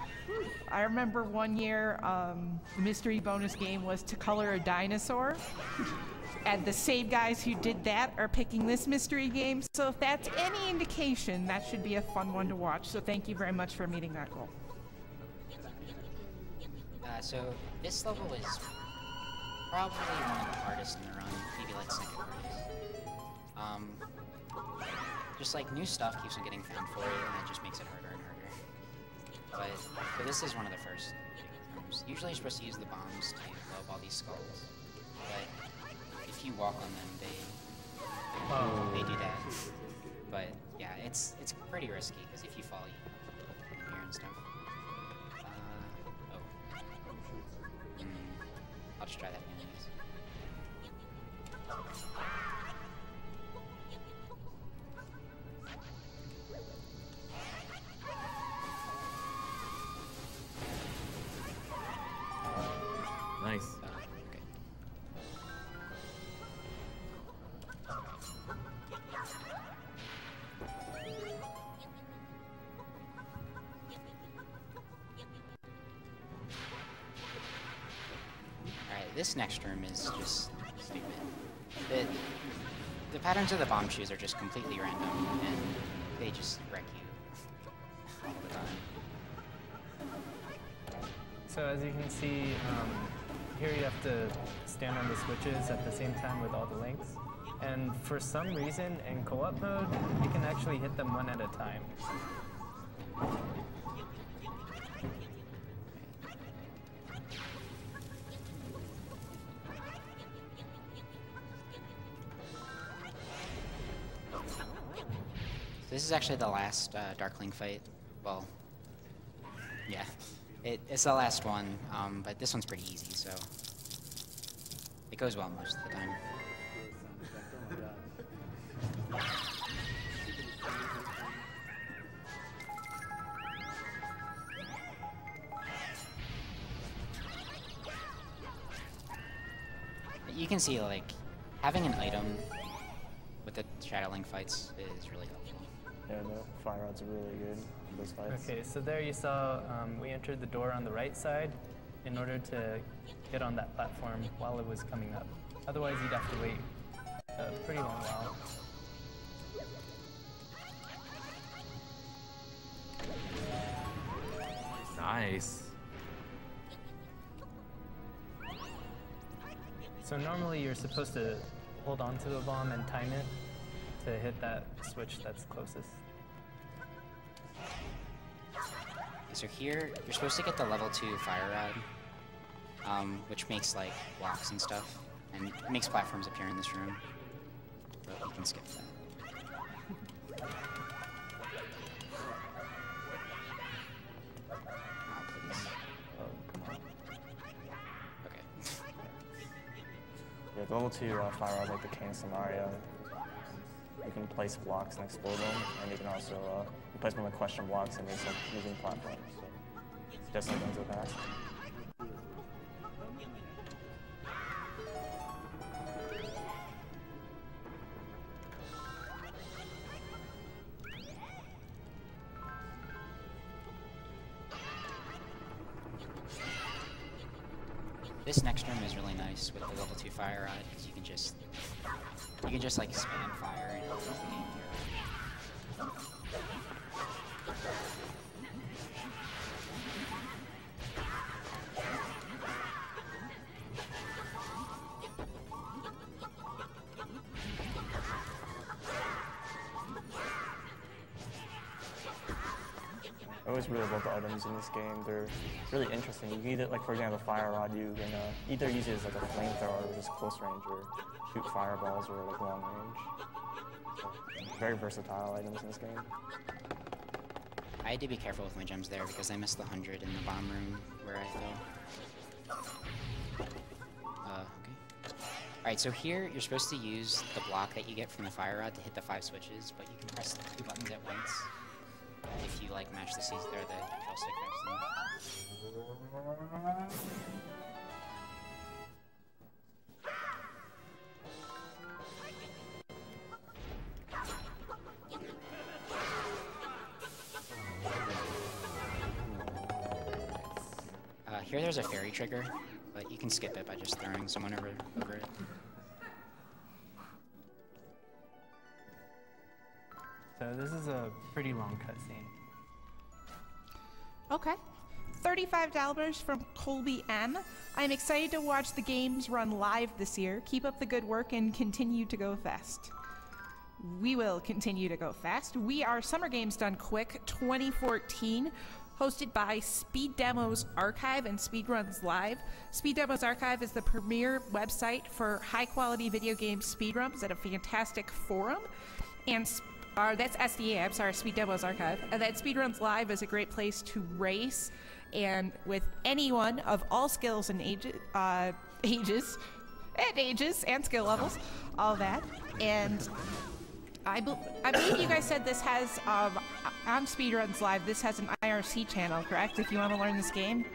I remember one year, the mystery bonus game was to color a dinosaur. And the same guys who did that are picking this mystery game. So if that's any indication, that should be a fun one to watch. So thank you very much for meeting that goal. So this level is probably one of the hardest in the run, maybe like second hardest. Just like new stuff keeps on getting found for it, and it just makes it harder and harder. But this is one of the first rooms. Usually you're supposed to use the bombs to blow up all these skulls, but if you walk on them, they do that. But yeah, it's pretty risky because if you fall, you can hear and stuff. I'll just try that again, Nice. okay. Alright, this next room is just stupid. The patterns of the bomb shoes are just completely random, and they just wreck you all the time. So as you can see, here you have to stand on the switches at the same time with all the links. And for some reason, in co-op mode, you can actually hit them one at a time. This is actually the last Darkling fight. Well, yeah. It's the last one, but this one's pretty easy, so it goes well most of the time. You can see, like, having an item with the Shadowling fights is really helpful. Yeah, the fire rods are really good in those fights. Okay, so there you saw we entered the door on the right side in order to get on that platform while it was coming up. Otherwise, you'd have to wait a pretty long while. Nice. So normally you're supposed to hold on to the bomb and time it to hit that switch that's closest. So here, you're supposed to get the level 2 fire rod, which makes like blocks and stuff, and it makes platforms appear in this room. But we can skip that. Oh, please. Oh, come on. Okay. Yeah, the level 2 fire rods like the King scenario. You can place blocks and explode them, and you can also place them with question blocks and make some using platforms. So just like into the past. This next room is really nice with the level 2 fire rod because you can just like spam fire and it'll make the game here. I always really love the items in this game. They're really interesting. You can either, like for example, the fire rod, you can either use it as like a flamethrower, which is close range, or shoot fireballs or like long range. So, very versatile items in this game. I had to be careful with my gems there because I missed the 100 in the bomb room where I fell. Okay. Alright, so here you're supposed to use the block that you get from the fire rod to hit the 5 switches, but you can press 2 buttons at once if you like match the C's there, the control stick press them. Here there's a fairy trigger, but you can skip it by just throwing someone over it. So this is a pretty long cutscene. Okay. $35 from Colby M. I'm excited to watch the games run live this year. Keep up the good work and continue to go fast. We will continue to go fast. We are Summer Games Done Quick 2014, hosted by Speed Demos Archive and Speedruns Live. Speed Demos Archive is the premier website for high-quality video game speedruns at a fantastic forum. And that's SDA, I'm sorry, Speed Demos Archive. And then Speedruns Live is a great place to race and with anyone of all skills and ages and skill levels, all that. And I believe you guys said this has, on Speedruns Live, this has an IRC channel, correct? If you want to learn this game,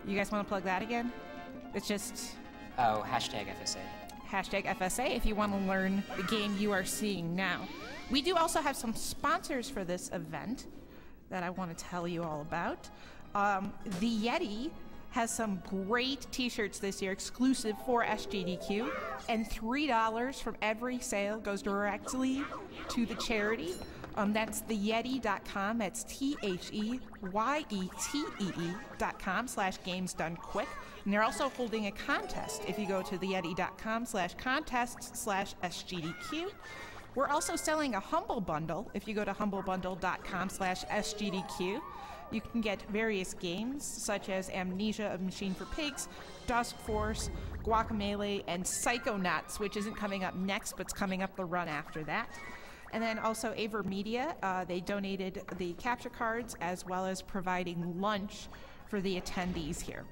you guys want to plug that again? It's just... Oh, hashtag FSA. Hashtag FSA if you want to learn the game you are seeing now. We do also have some sponsors for this event that I want to tell you all about. The Yeti has some great t-shirts this year exclusive for SGDQ, and $3 from every sale goes directly to the charity. That's theyeti.com. That's THEYETEE.com/gamesdonequick. And they're also holding a contest if you go to theyeti.com/contests/SGDQ. We're also selling a Humble Bundle if you go to humblebundle.com/SGDQ. You can get various games such as Amnesia: A Machine for Pigs, Dusk Force, Guacamelee, and Psychonauts, which isn't coming up next, but it's coming up the run after that. And then also Avermedia, they donated the capture cards as well as providing lunch for the attendees here.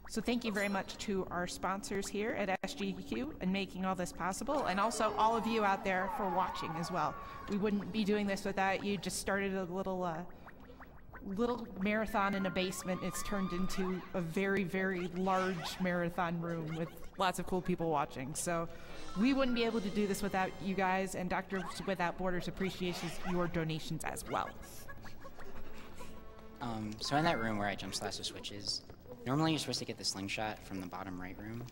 So thank you very much to our sponsors here at SGDQ and making all this possible, and also all of you out there for watching as well. We wouldn't be doing this without you. Just started a little marathon in a basement. It's turned into a very, very large marathon room with lots of cool people watching. So we wouldn't be able to do this without you guys, and Doctors Without Borders appreciates your donations as well. So in that room where I jump slash the switches, normally you're supposed to get the slingshot from the bottom right room.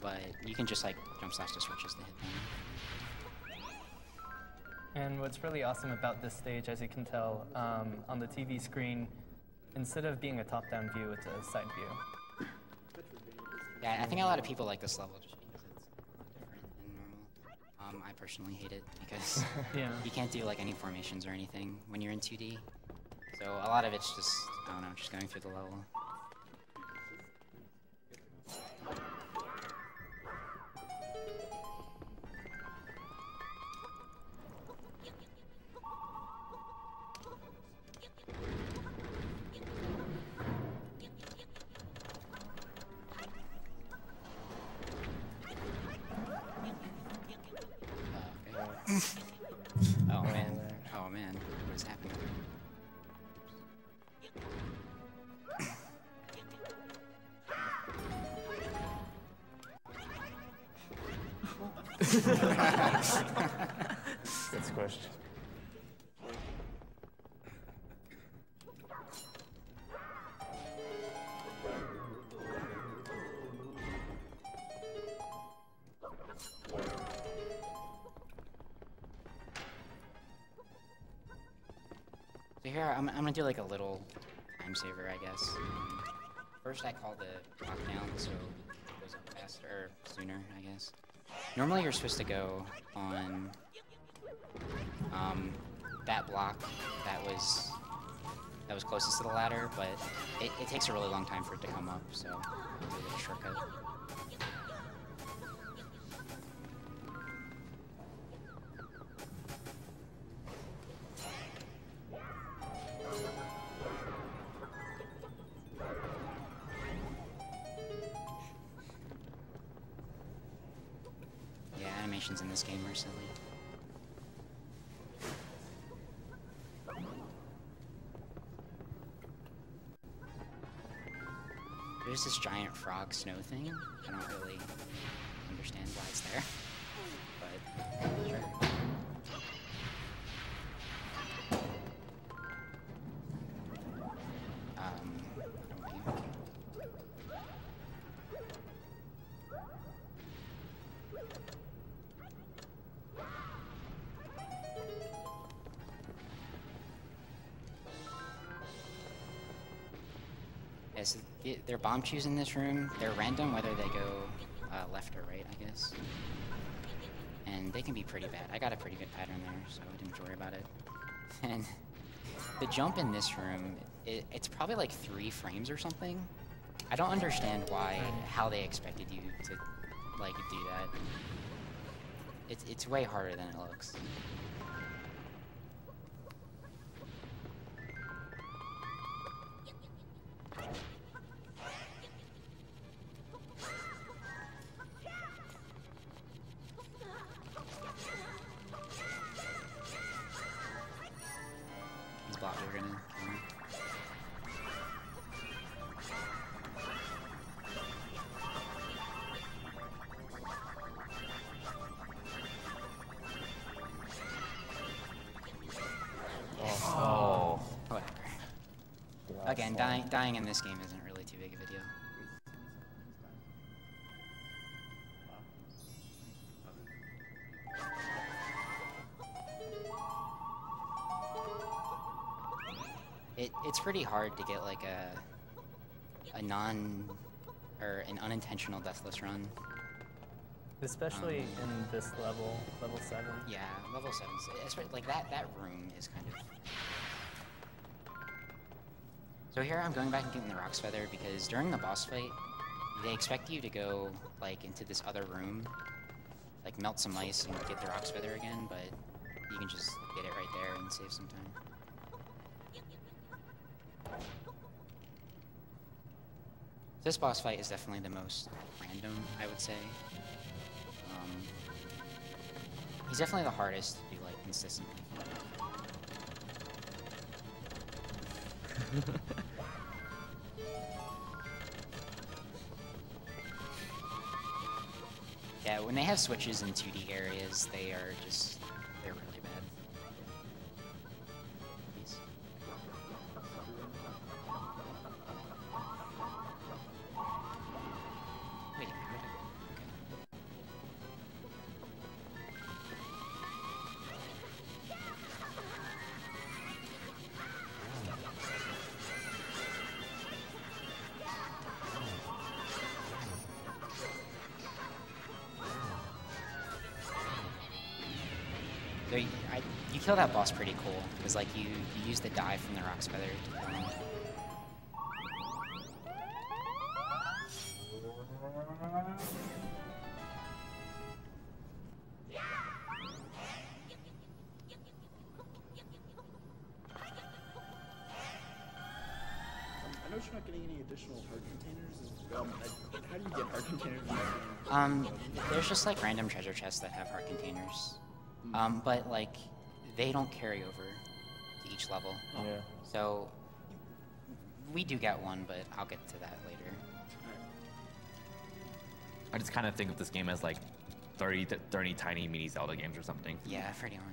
But you can just like jump slash the switches to hit them. And what's really awesome about this stage, as you can tell, on the TV screen, instead of being a top-down view, it's a side view. Yeah, I think a lot of people like this level just because it's different than normal. I personally hate it because you can't do like any formations or anything when you're in 2D. So a lot of it's just, I don't know, just going through the level. Oh man, what is happening? Good question. So here, I'm gonna do like a little time saver, I guess. First I call the clock down so it goes up faster, or sooner, I guess. Normally you're supposed to go on that block that was closest to the ladder, but it takes a really long time for it to come up, so I'll do a shortcut. Animations in this game are silly. There's this giant frog snow thing. I don't really understand why it's there, but sure. Yeah, so their bomb chews in this room, they're random whether they go left or right, I guess. And they can be pretty bad. I got a pretty good pattern there, so I didn't worry about it. And the jump in this room, it's probably like 3 frames or something. I don't understand how they expected you to like do that. It's way harder than it looks. These blobs are gonna kill me. Oh. Whatever. Again, dying in this game isn't really too big of a deal. It's pretty hard to get like an unintentional deathless run. Especially in this level 7. Yeah, level 7, like that room is kind of. So here I'm going back and getting the Rock's Feather because during the boss fight, they expect you to go like into this other room, like melt some ice and get the Rock's Feather again, but you can just get it right there and save some time. This boss fight is definitely the most random, I would say. He's definitely the hardest to do like consistently. Yeah, when they have switches in 2D areas, they're really bad. Please. Wait, okay. So you kill that boss pretty cool, because like you use the die from the Rock's Feather to kill him. I know you're not getting any additional heart containers. How do you get heart containers in that game? There's just like random treasure chests that have heart containers. But like, they don't carry over to each level. Yeah. So, we do get one, but I'll get to that later. I just kind of think of this game as like 30 tiny mini Zelda games or something. Yeah, pretty much.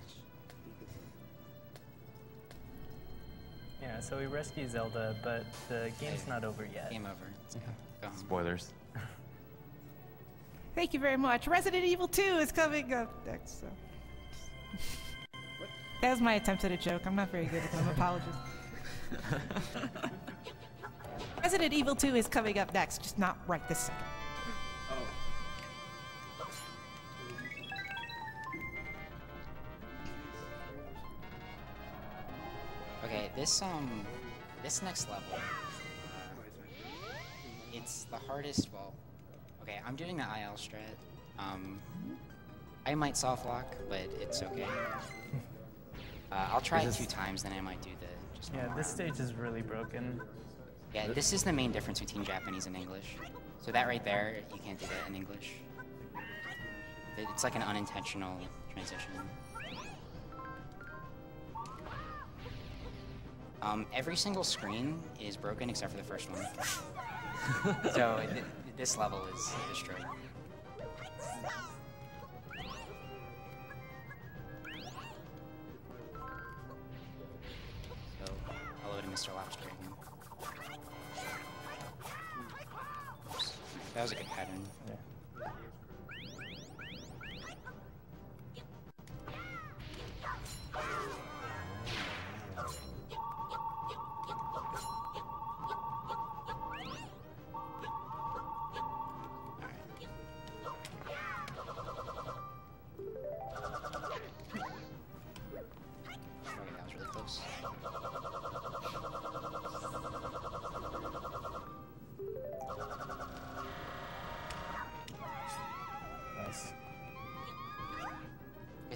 Yeah, so we rescue Zelda, but the game's not over yet. Game over. Let's go. Go home. Spoilers. Thank you very much. Resident Evil 2 is coming up next. So. That was my attempt at a joke. I'm not very good at them. Apologies. Resident Evil 2 is coming up next, just not right this second. Okay, this next level, it's the hardest. Well, okay, I'm doing the IL strat. I might soft lock, but it's okay. I'll try it 2 times, then I might do the just. Yeah, this stage is really broken. Yeah, this is the main difference between Japanese and English. So that right there, you can't do that in English. It's like an unintentional transition. Every single screen is broken except for the first one. So this level is destroyed. So, hello to Mr. Lobster again. Oops. That was a good pattern. Yeah.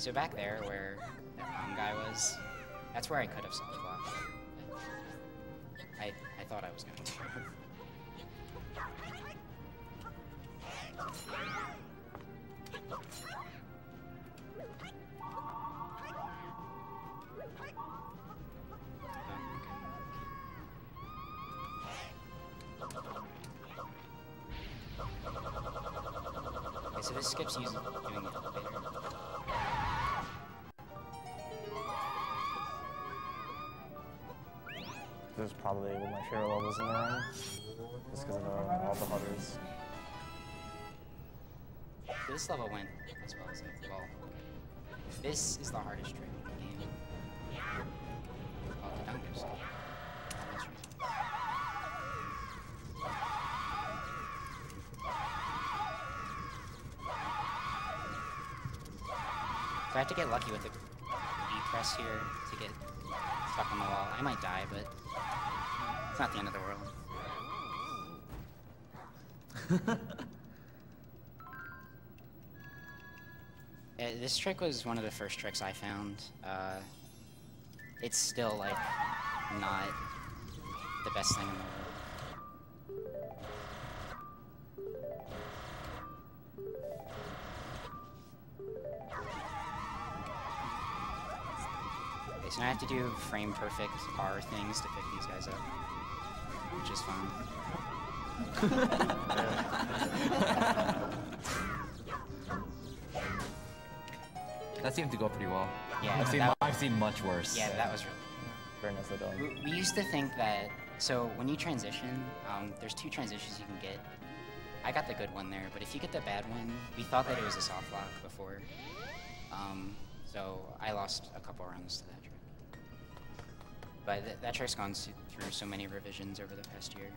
so back there where that bomb guy was, that's where I could have soft blocked. I thought I was going to. Okay, so this skips doing the elevator. This is probably one of my favorite levels in the run, just because of all the hudders. This level went as well as I well. This is the hardest trick in the game. Oh, the dunkers. So I have to get lucky with the B press here to get stuck on the wall. I might die, but it's not the end of the world. This trick was one of the first tricks I found. It's still, like, not the best thing in the world. Okay, so now I have to do frame perfect bar things to pick these guys up, which is fun. That seemed to go pretty well. Yeah, I've seen much worse. Yeah, that was really Very nicely done. We used to think that, so when you transition, there's 2 transitions you can get. I got the good one there, but if you get the bad one, we thought that it was a soft lock before. So I lost a couple rounds to that trick. But that trick's gone through so many revisions over the past year.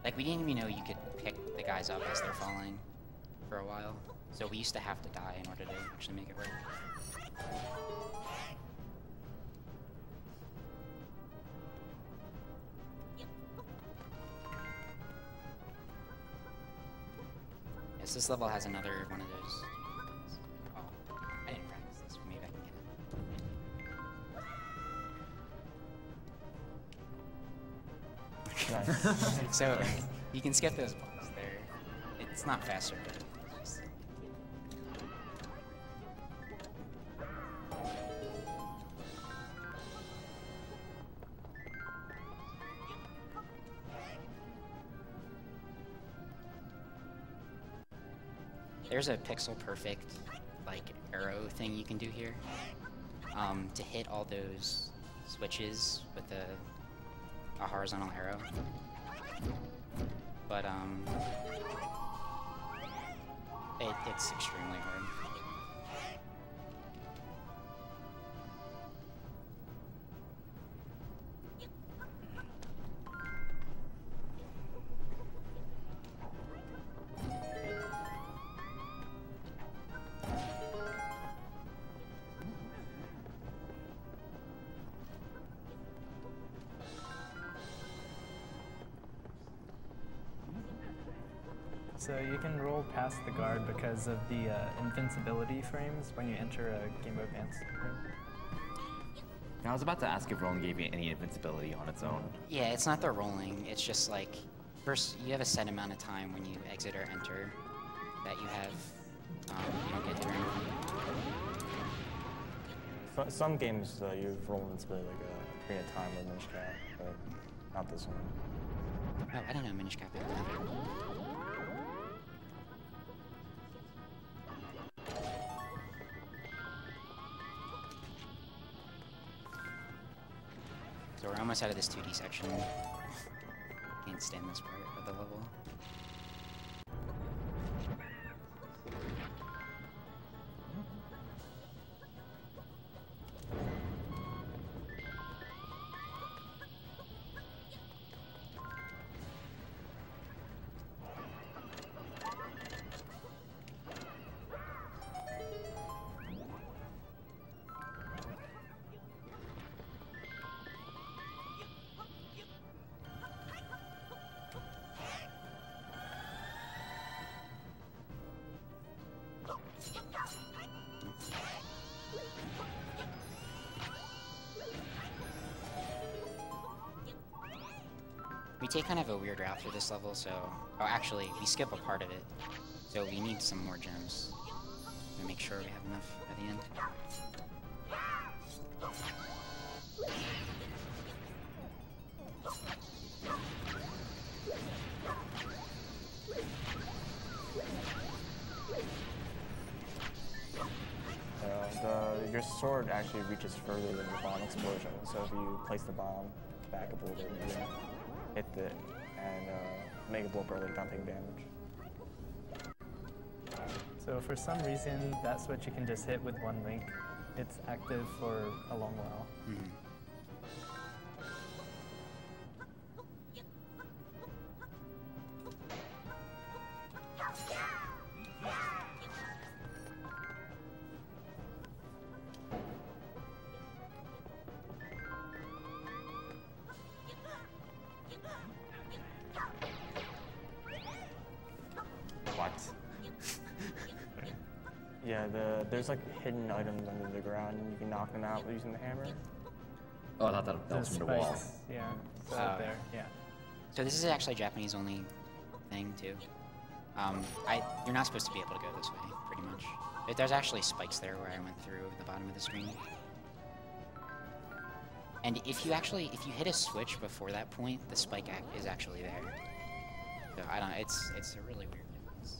Like, we didn't even know you could pick the guys up as they're falling for a while. So we used to have to die in order to actually make it work. Yes, this level has another one of those. Oh, I didn't practice this. Maybe I can get it. Nice. So you can skip those blocks there. It's not faster, but it's just... There's a pixel perfect, like, arrow thing you can do here to hit all those switches with a horizontal arrow. But it's extremely hard. So you can roll past the guard because of the invincibility frames when you enter a Game Boy Advance room. I was about to ask if rolling gave you any invincibility on its own. Yeah, it's not the rolling. It's just like, first you have a set amount of time when you exit or enter that you have. You don't get to anything. Some games you roll invincibility like a period of time with Minish Cap, but not this one. Oh, I didn't know Minish Cap had that. So we're almost out of this 2D section. Can't stand this part of the level. take kind of a weird route through this level, so... Oh, actually, we skip a part of it. So we need some more gems to make sure we have enough at the end. Your sword actually reaches further than the bomb explosion, so if you place the bomb back a little bit, you can hit it and make it blow up early without taking damage. So for some reason, that switch you can just hit with one link. It's active for a long while. Mm-hmm. Yeah, there's like hidden items under the ground, and you can knock them out using the hammer. Oh, I thought that was from the wall. Yeah, so up there, yeah. So this is actually a Japanese-only thing, too. You're not supposed to be able to go this way, pretty much. There's actually spikes there where I went through the bottom of the screen. And if you hit a switch before that point, the spike is actually there. So I don't know, it's a really weird difference.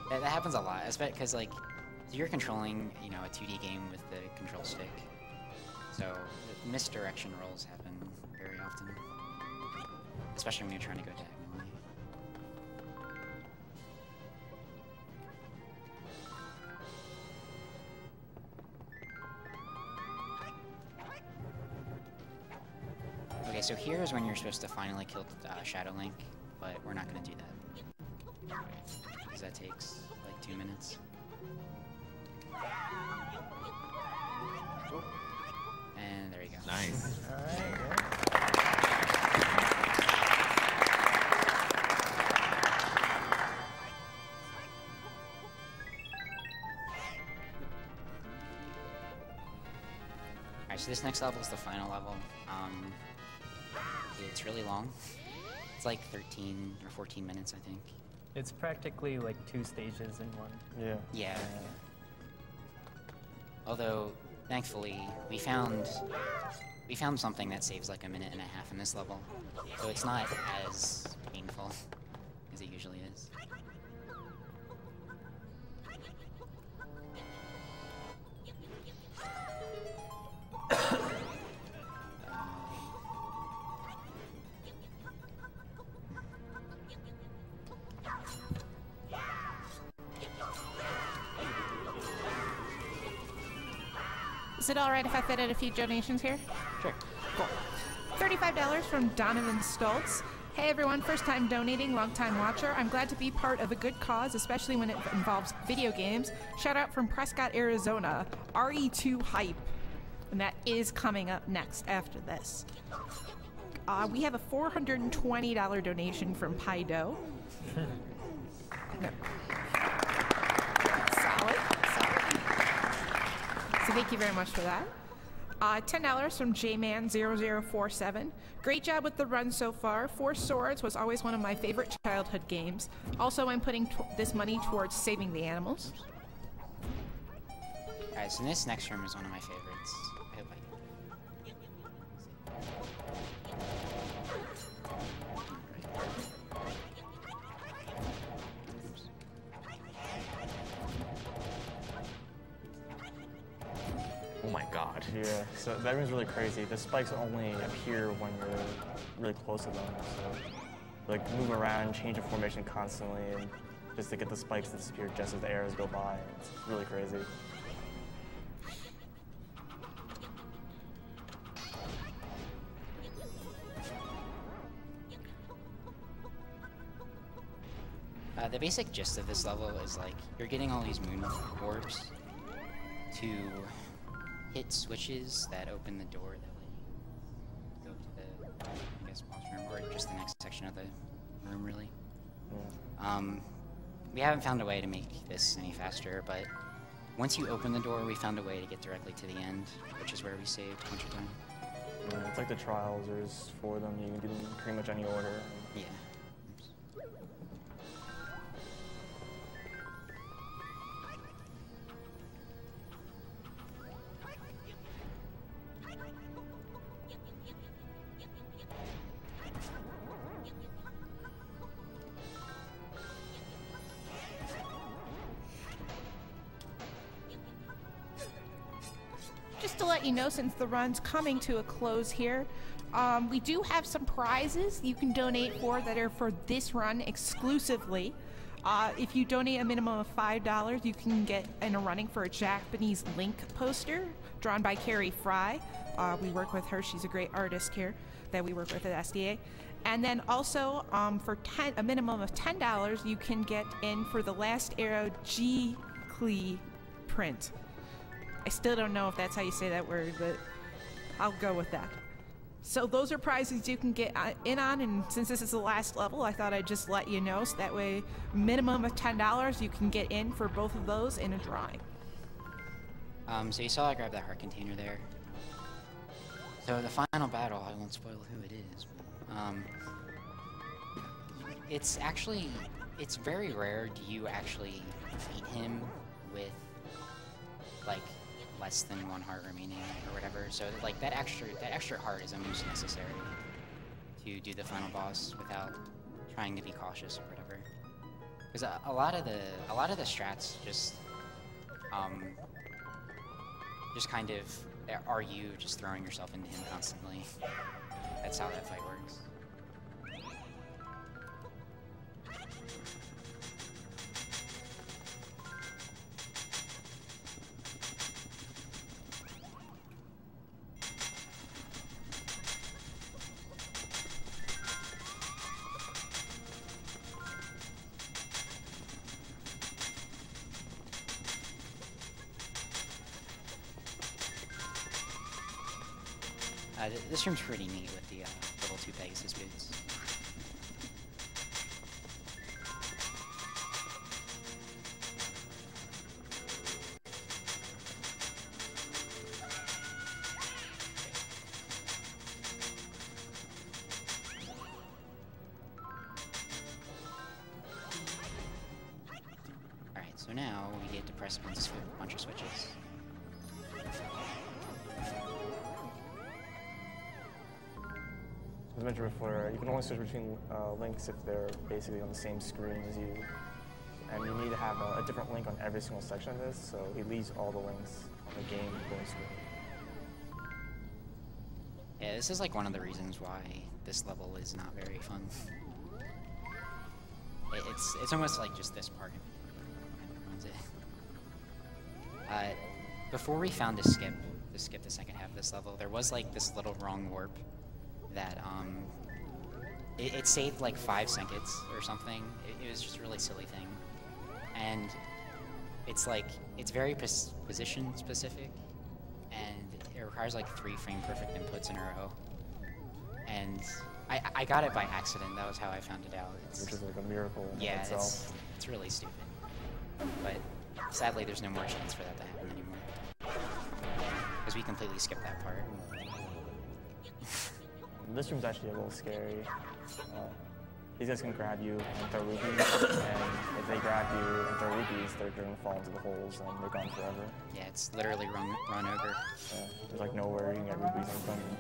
That happens a lot, especially because like you're controlling, you know, a 2D game with the control stick, so misdirection rolls happen very often, especially when you're trying to go diagonally. Okay, so here is when you're supposed to finally kill Shadow Link, but we're not going to do that. Because that takes like 2 minutes. And there you go. Nice. Alright, Alright, so this next level is the final level. It's really long. It's like 13 or 14 minutes, I think. It's practically like 2 stages in one. Yeah. Yeah. Although, thankfully, we found something that saves like 1.5 minutes in this level, so it's not as painful as it usually is. Is it all right if I fit in a few donations here? Sure. Cool. $35 from Donovan Stoltz. Hey everyone, first time donating, long time watcher. I'm glad to be part of a good cause, especially when it involves video games. Shout out from Prescott, Arizona. RE2 Hype. And that is coming up next after this. We have a $420 donation from Pido. Solid. So thank you very much for that. $10 from JMan0047. Great job with the run so far. Four Swords was always one of my favorite childhood games. Also, I'm putting this money towards saving the animals. Alright, so this next room is one of my favorites. I hope I get Oh my god. Yeah, so that room's really crazy. The spikes only appear when you're really close to them, so like move around, change your formation constantly, and just to get the spikes to disappear just as the arrows go by. It's really crazy. The basic gist of this level is like you're getting all these moon orbs to hit switches that open the door that let you go to the, I guess, boss room, or just the next section of the room, really. Yeah. We haven't found a way to make this any faster, but once you open the door, we found a way to get directly to the end, which is where we saved a bunch of time. Yeah, it's like the trials. There's 4 of them. You can do them in pretty much any order. Yeah. Just to let you know, since the run's coming to a close here, we do have some prizes you can donate for that are for this run exclusively. If you donate a minimum of $5, you can get in a running for a Japanese Link poster drawn by Carrie Fry. We work with her. She's a great artist here that we work with at SDA. And then also, for a minimum of $10, you can get in for the Last Arrow G-Clee print. I still don't know if that's how you say that word, but I'll go with that. So those are prizes you can get in on, and since this is the last level, I thought I'd just let you know, so that way, minimum of $10, you can get in for both of those in a drawing. So you saw I grabbed that heart container there. So the final battle, I won't spoil who it is, but, it's very rare do you actually beat him with, like, less than 1 heart remaining or whatever. So like that extra heart is almost necessary to do the final boss without trying to be cautious or whatever. Because a lot of the strats just kind of are you just throwing yourself into him constantly. That's how that fight works. This room's pretty neat with the level 2 Pegasus boots. Alright, so now we get to press a bunch of switches. As I mentioned before, you can only switch between links if they're basically on the same screen as you. And you need to have a different link on every single section of this, so he leaves all the links on the game going screen. Yeah, this is like one of the reasons why this level is not very fun. It's almost like just this part ruins it. Before we found to skip the second half of this level, there was like this little wrong warp that it saved like 5 seconds or something. It was just a really silly thing, and it's like it's very position specific, and it requires like 3 frame perfect inputs in a row. And I got it by accident. That was how I found it out. Which is like a miracle in yeah, itself. it's really stupid. But sadly, there's no more chance for that to happen anymore, because we completely skipped that part. This room's actually a little scary. These guys can grab you and throw rupees, and if they grab you and throw rupees, they're going to fall into the holes and they're gone forever. Yeah, it's literally run over. There's like nowhere you can get rupees in front of you.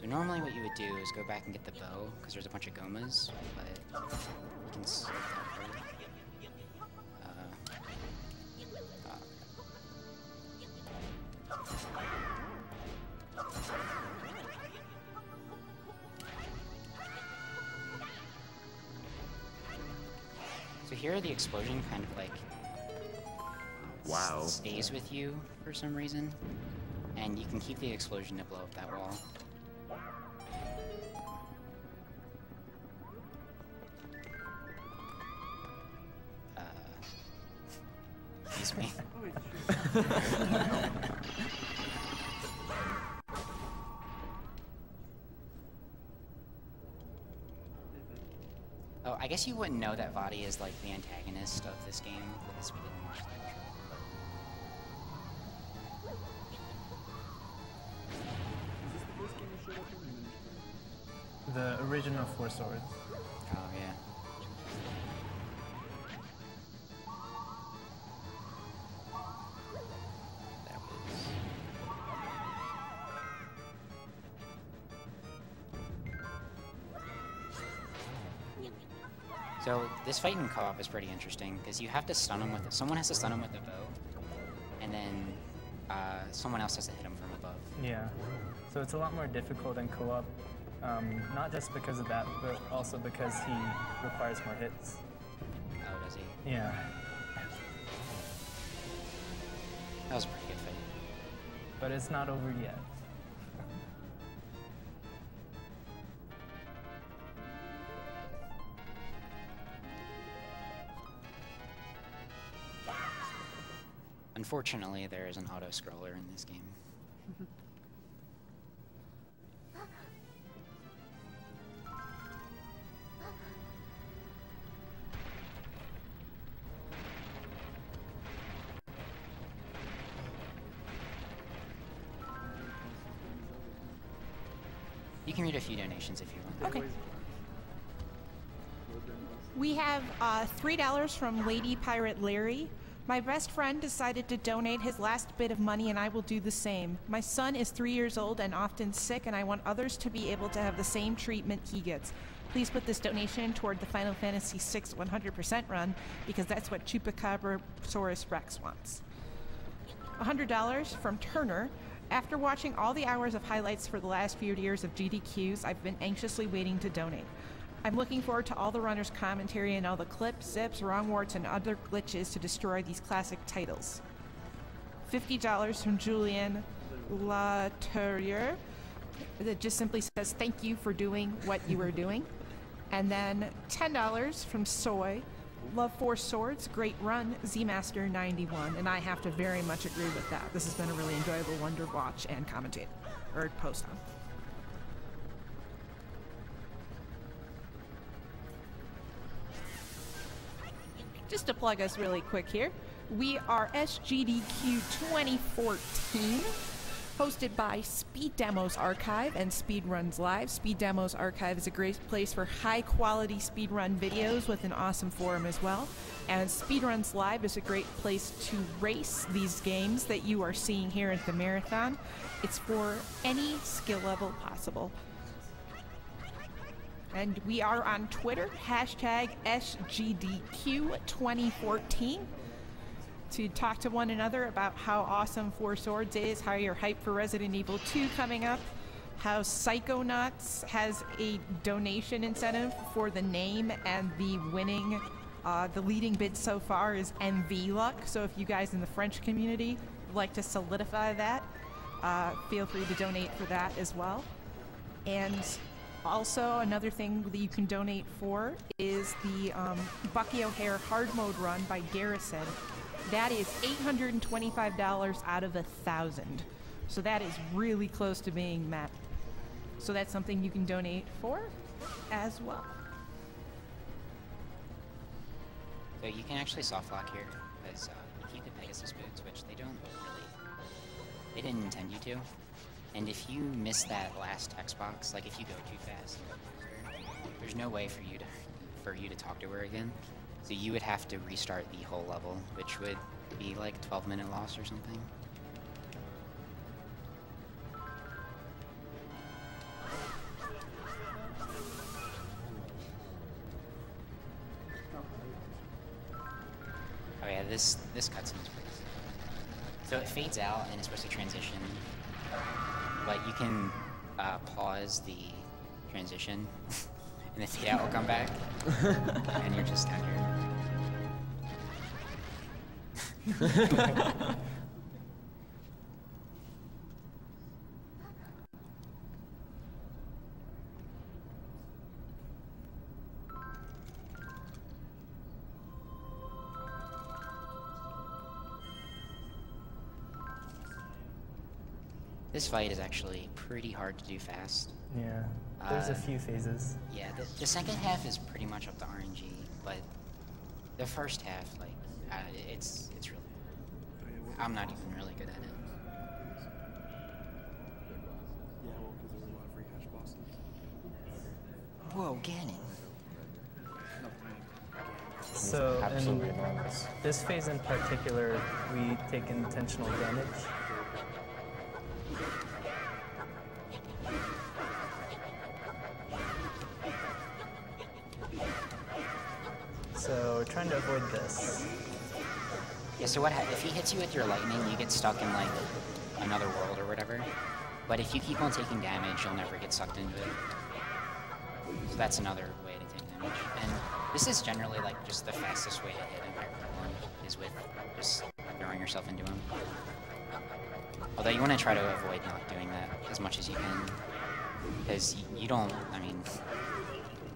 So normally what you would do is go back and get the bow, because there's a bunch of gomas, but you can skip that part. So here the explosion kind of like Wow. stays with you for some reason, and you can keep the explosion to blow up that wall. Excuse me. Oh, I guess you wouldn't know that Vadi is like the antagonist of this game because we didn't watch the intro. Is this the first game you showed up in? The original Four Swords. Oh yeah. That was. So this fight in co-op is pretty interesting because you have to stun him with someone has to stun him with a bow, and then someone else has to hit him from above. Yeah. So it's a lot more difficult in co-op, not just because of that, but also because he requires more hits. Oh, does he? Yeah. That was a pretty good fight. But it's not over yet. Unfortunately, there is an auto-scroller in this game. You can read a few donations if you want. Okay. We have $3 from Lady Pirate Larry. My best friend decided to donate his last bit of money, and I will do the same. My son is 3 years old and often sick, and I want others to be able to have the same treatment he gets. Please put this donation toward the Final Fantasy VI 100% run, because that's what Chupacabrasaurus Rex wants. $100 from Turner. After watching all the hours of highlights for the last few years of GDQs, I've been anxiously waiting to donate. I'm looking forward to all the runners' commentary and all the clips, zips, wrong words, and other glitches to destroy these classic titles. $50 from Julian Laterrier that just simply says thank you for doing what you were doing. And then $10 from Soy. Love Four Swords, great run, Zmaster91, and I have to very much agree with that. This has been a really enjoyable one to watch and commentate, or post on. Just to plug us really quick here, we are SGDQ 2014, hosted by Speed Demos Archive and Speedruns Live. Speed Demos Archive is a great place for high-quality speedrun videos with an awesome forum as well. And Speedruns Live is a great place to race these games that you are seeing here at the marathon. It's for any skill level possible. And we are on Twitter, hashtag SGDQ2014, to talk to one another about how awesome Four Swords is, how you're hyped for Resident Evil 2 coming up, how Psychonauts has a donation incentive for the name, and the winning, the leading bid so far is MV luck. So if you guys in the French community would like to solidify that, feel free to donate for that as well. And also, another thing that you can donate for is the Bucky O'Hare hard mode run by Garrison. That is $825 out of 1,000. So that is really close to being met. So that's something you can donate for as well. So you can actually soft lock here, because you keep the Pegasus boots, which they don't really, they didn't intend you to. And if you miss that last text box, like if you go too fast, there's no way for you to talk to her again. So you would have to restart the whole level, which would be like a 12-minute loss or something. Oh yeah, this cutscene is pretty. So it fades out and it's supposed to transition. But you can pause the transition, and the fade out will come back, and you're just kind of This fight is actually pretty hard to do fast. Yeah, there's a few phases. Yeah, the second half is pretty much up to RNG, but the first half, like, it's really. I'm not even really good at it. Yeah, well, because there were a lot of free cash bosses. Whoa, Ganon. So Absolutely in enormous. this phase in particular, we take intentional damage. So we're trying to avoid this. Yeah, so if he hits you with your lightning, you get stuck in, like, another world or whatever. But if you keep on taking damage, you'll never get sucked into it. So that's another way to take damage. And this is generally, like, just the fastest way to hit him, is with just throwing yourself into him. Although you want to try to avoid not doing that as much as you can. Because you don't, I mean...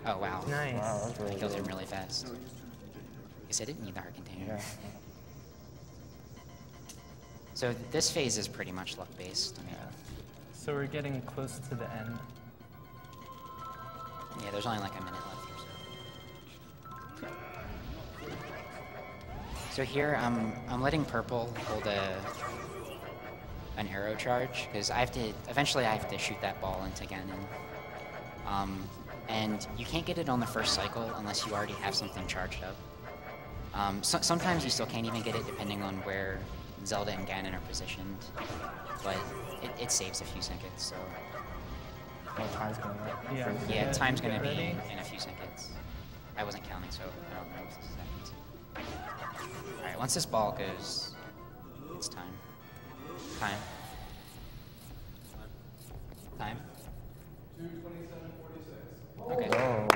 Oh, wow. Nice. Wow, that's really I killed him good. really fast. Guess I didn't need the heart container. Yeah. So this phase is pretty much luck-based. I mean, So we're getting close to the end. yeah, there's only like a minute left or so. So here, I'm letting purple hold an arrow charge, because eventually I have to shoot that ball into Ganon. And you can't get it on the first cycle unless you already have something charged up. Sometimes you still can't even get it depending on where Zelda and Ganon are positioned, but it saves a few seconds, so... What time's coming up? Yeah. Yeah, time's gonna Get be ready. in a few seconds. I wasn't counting, so I don't know if this is seconds. Alright, once this ball goes, it's time. Time. Time. Okay. Whoa.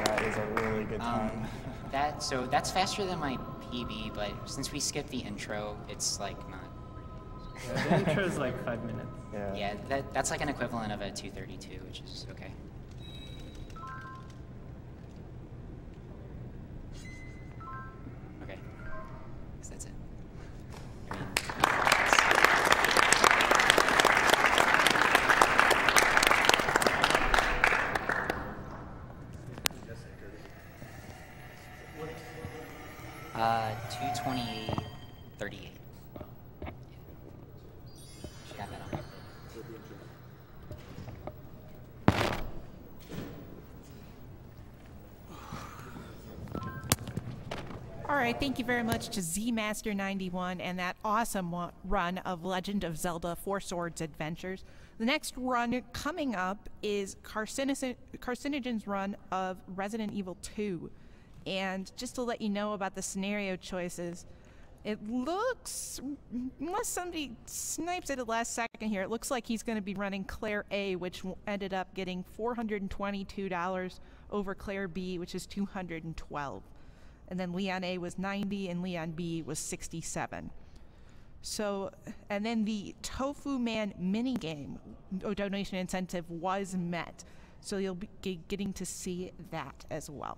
That is a really good time. So that's faster than my PB, but since we skipped the intro, it's like not. Yeah, the intro's like 5 minutes. Yeah. Yeah, that's like an equivalent of a 232, which is okay. Okay. Guess that's it. I mean, uh, 228.38. She got that on. All right, thank you very much to Zmaster91 and that awesome run of Legend of Zelda 4 Swords Adventures. The next run coming up is Carcinogen's run of Resident Evil 2. And just to let you know about the scenario choices, it looks, unless somebody snipes it at the last second here, it looks like he's going to be running Claire A, which ended up getting $422 over Claire B, which is $212. And then Leon A was 90 and Leon B was 67. So, and then the Tofu Man minigame donation incentive was met. So you'll be getting to see that as well.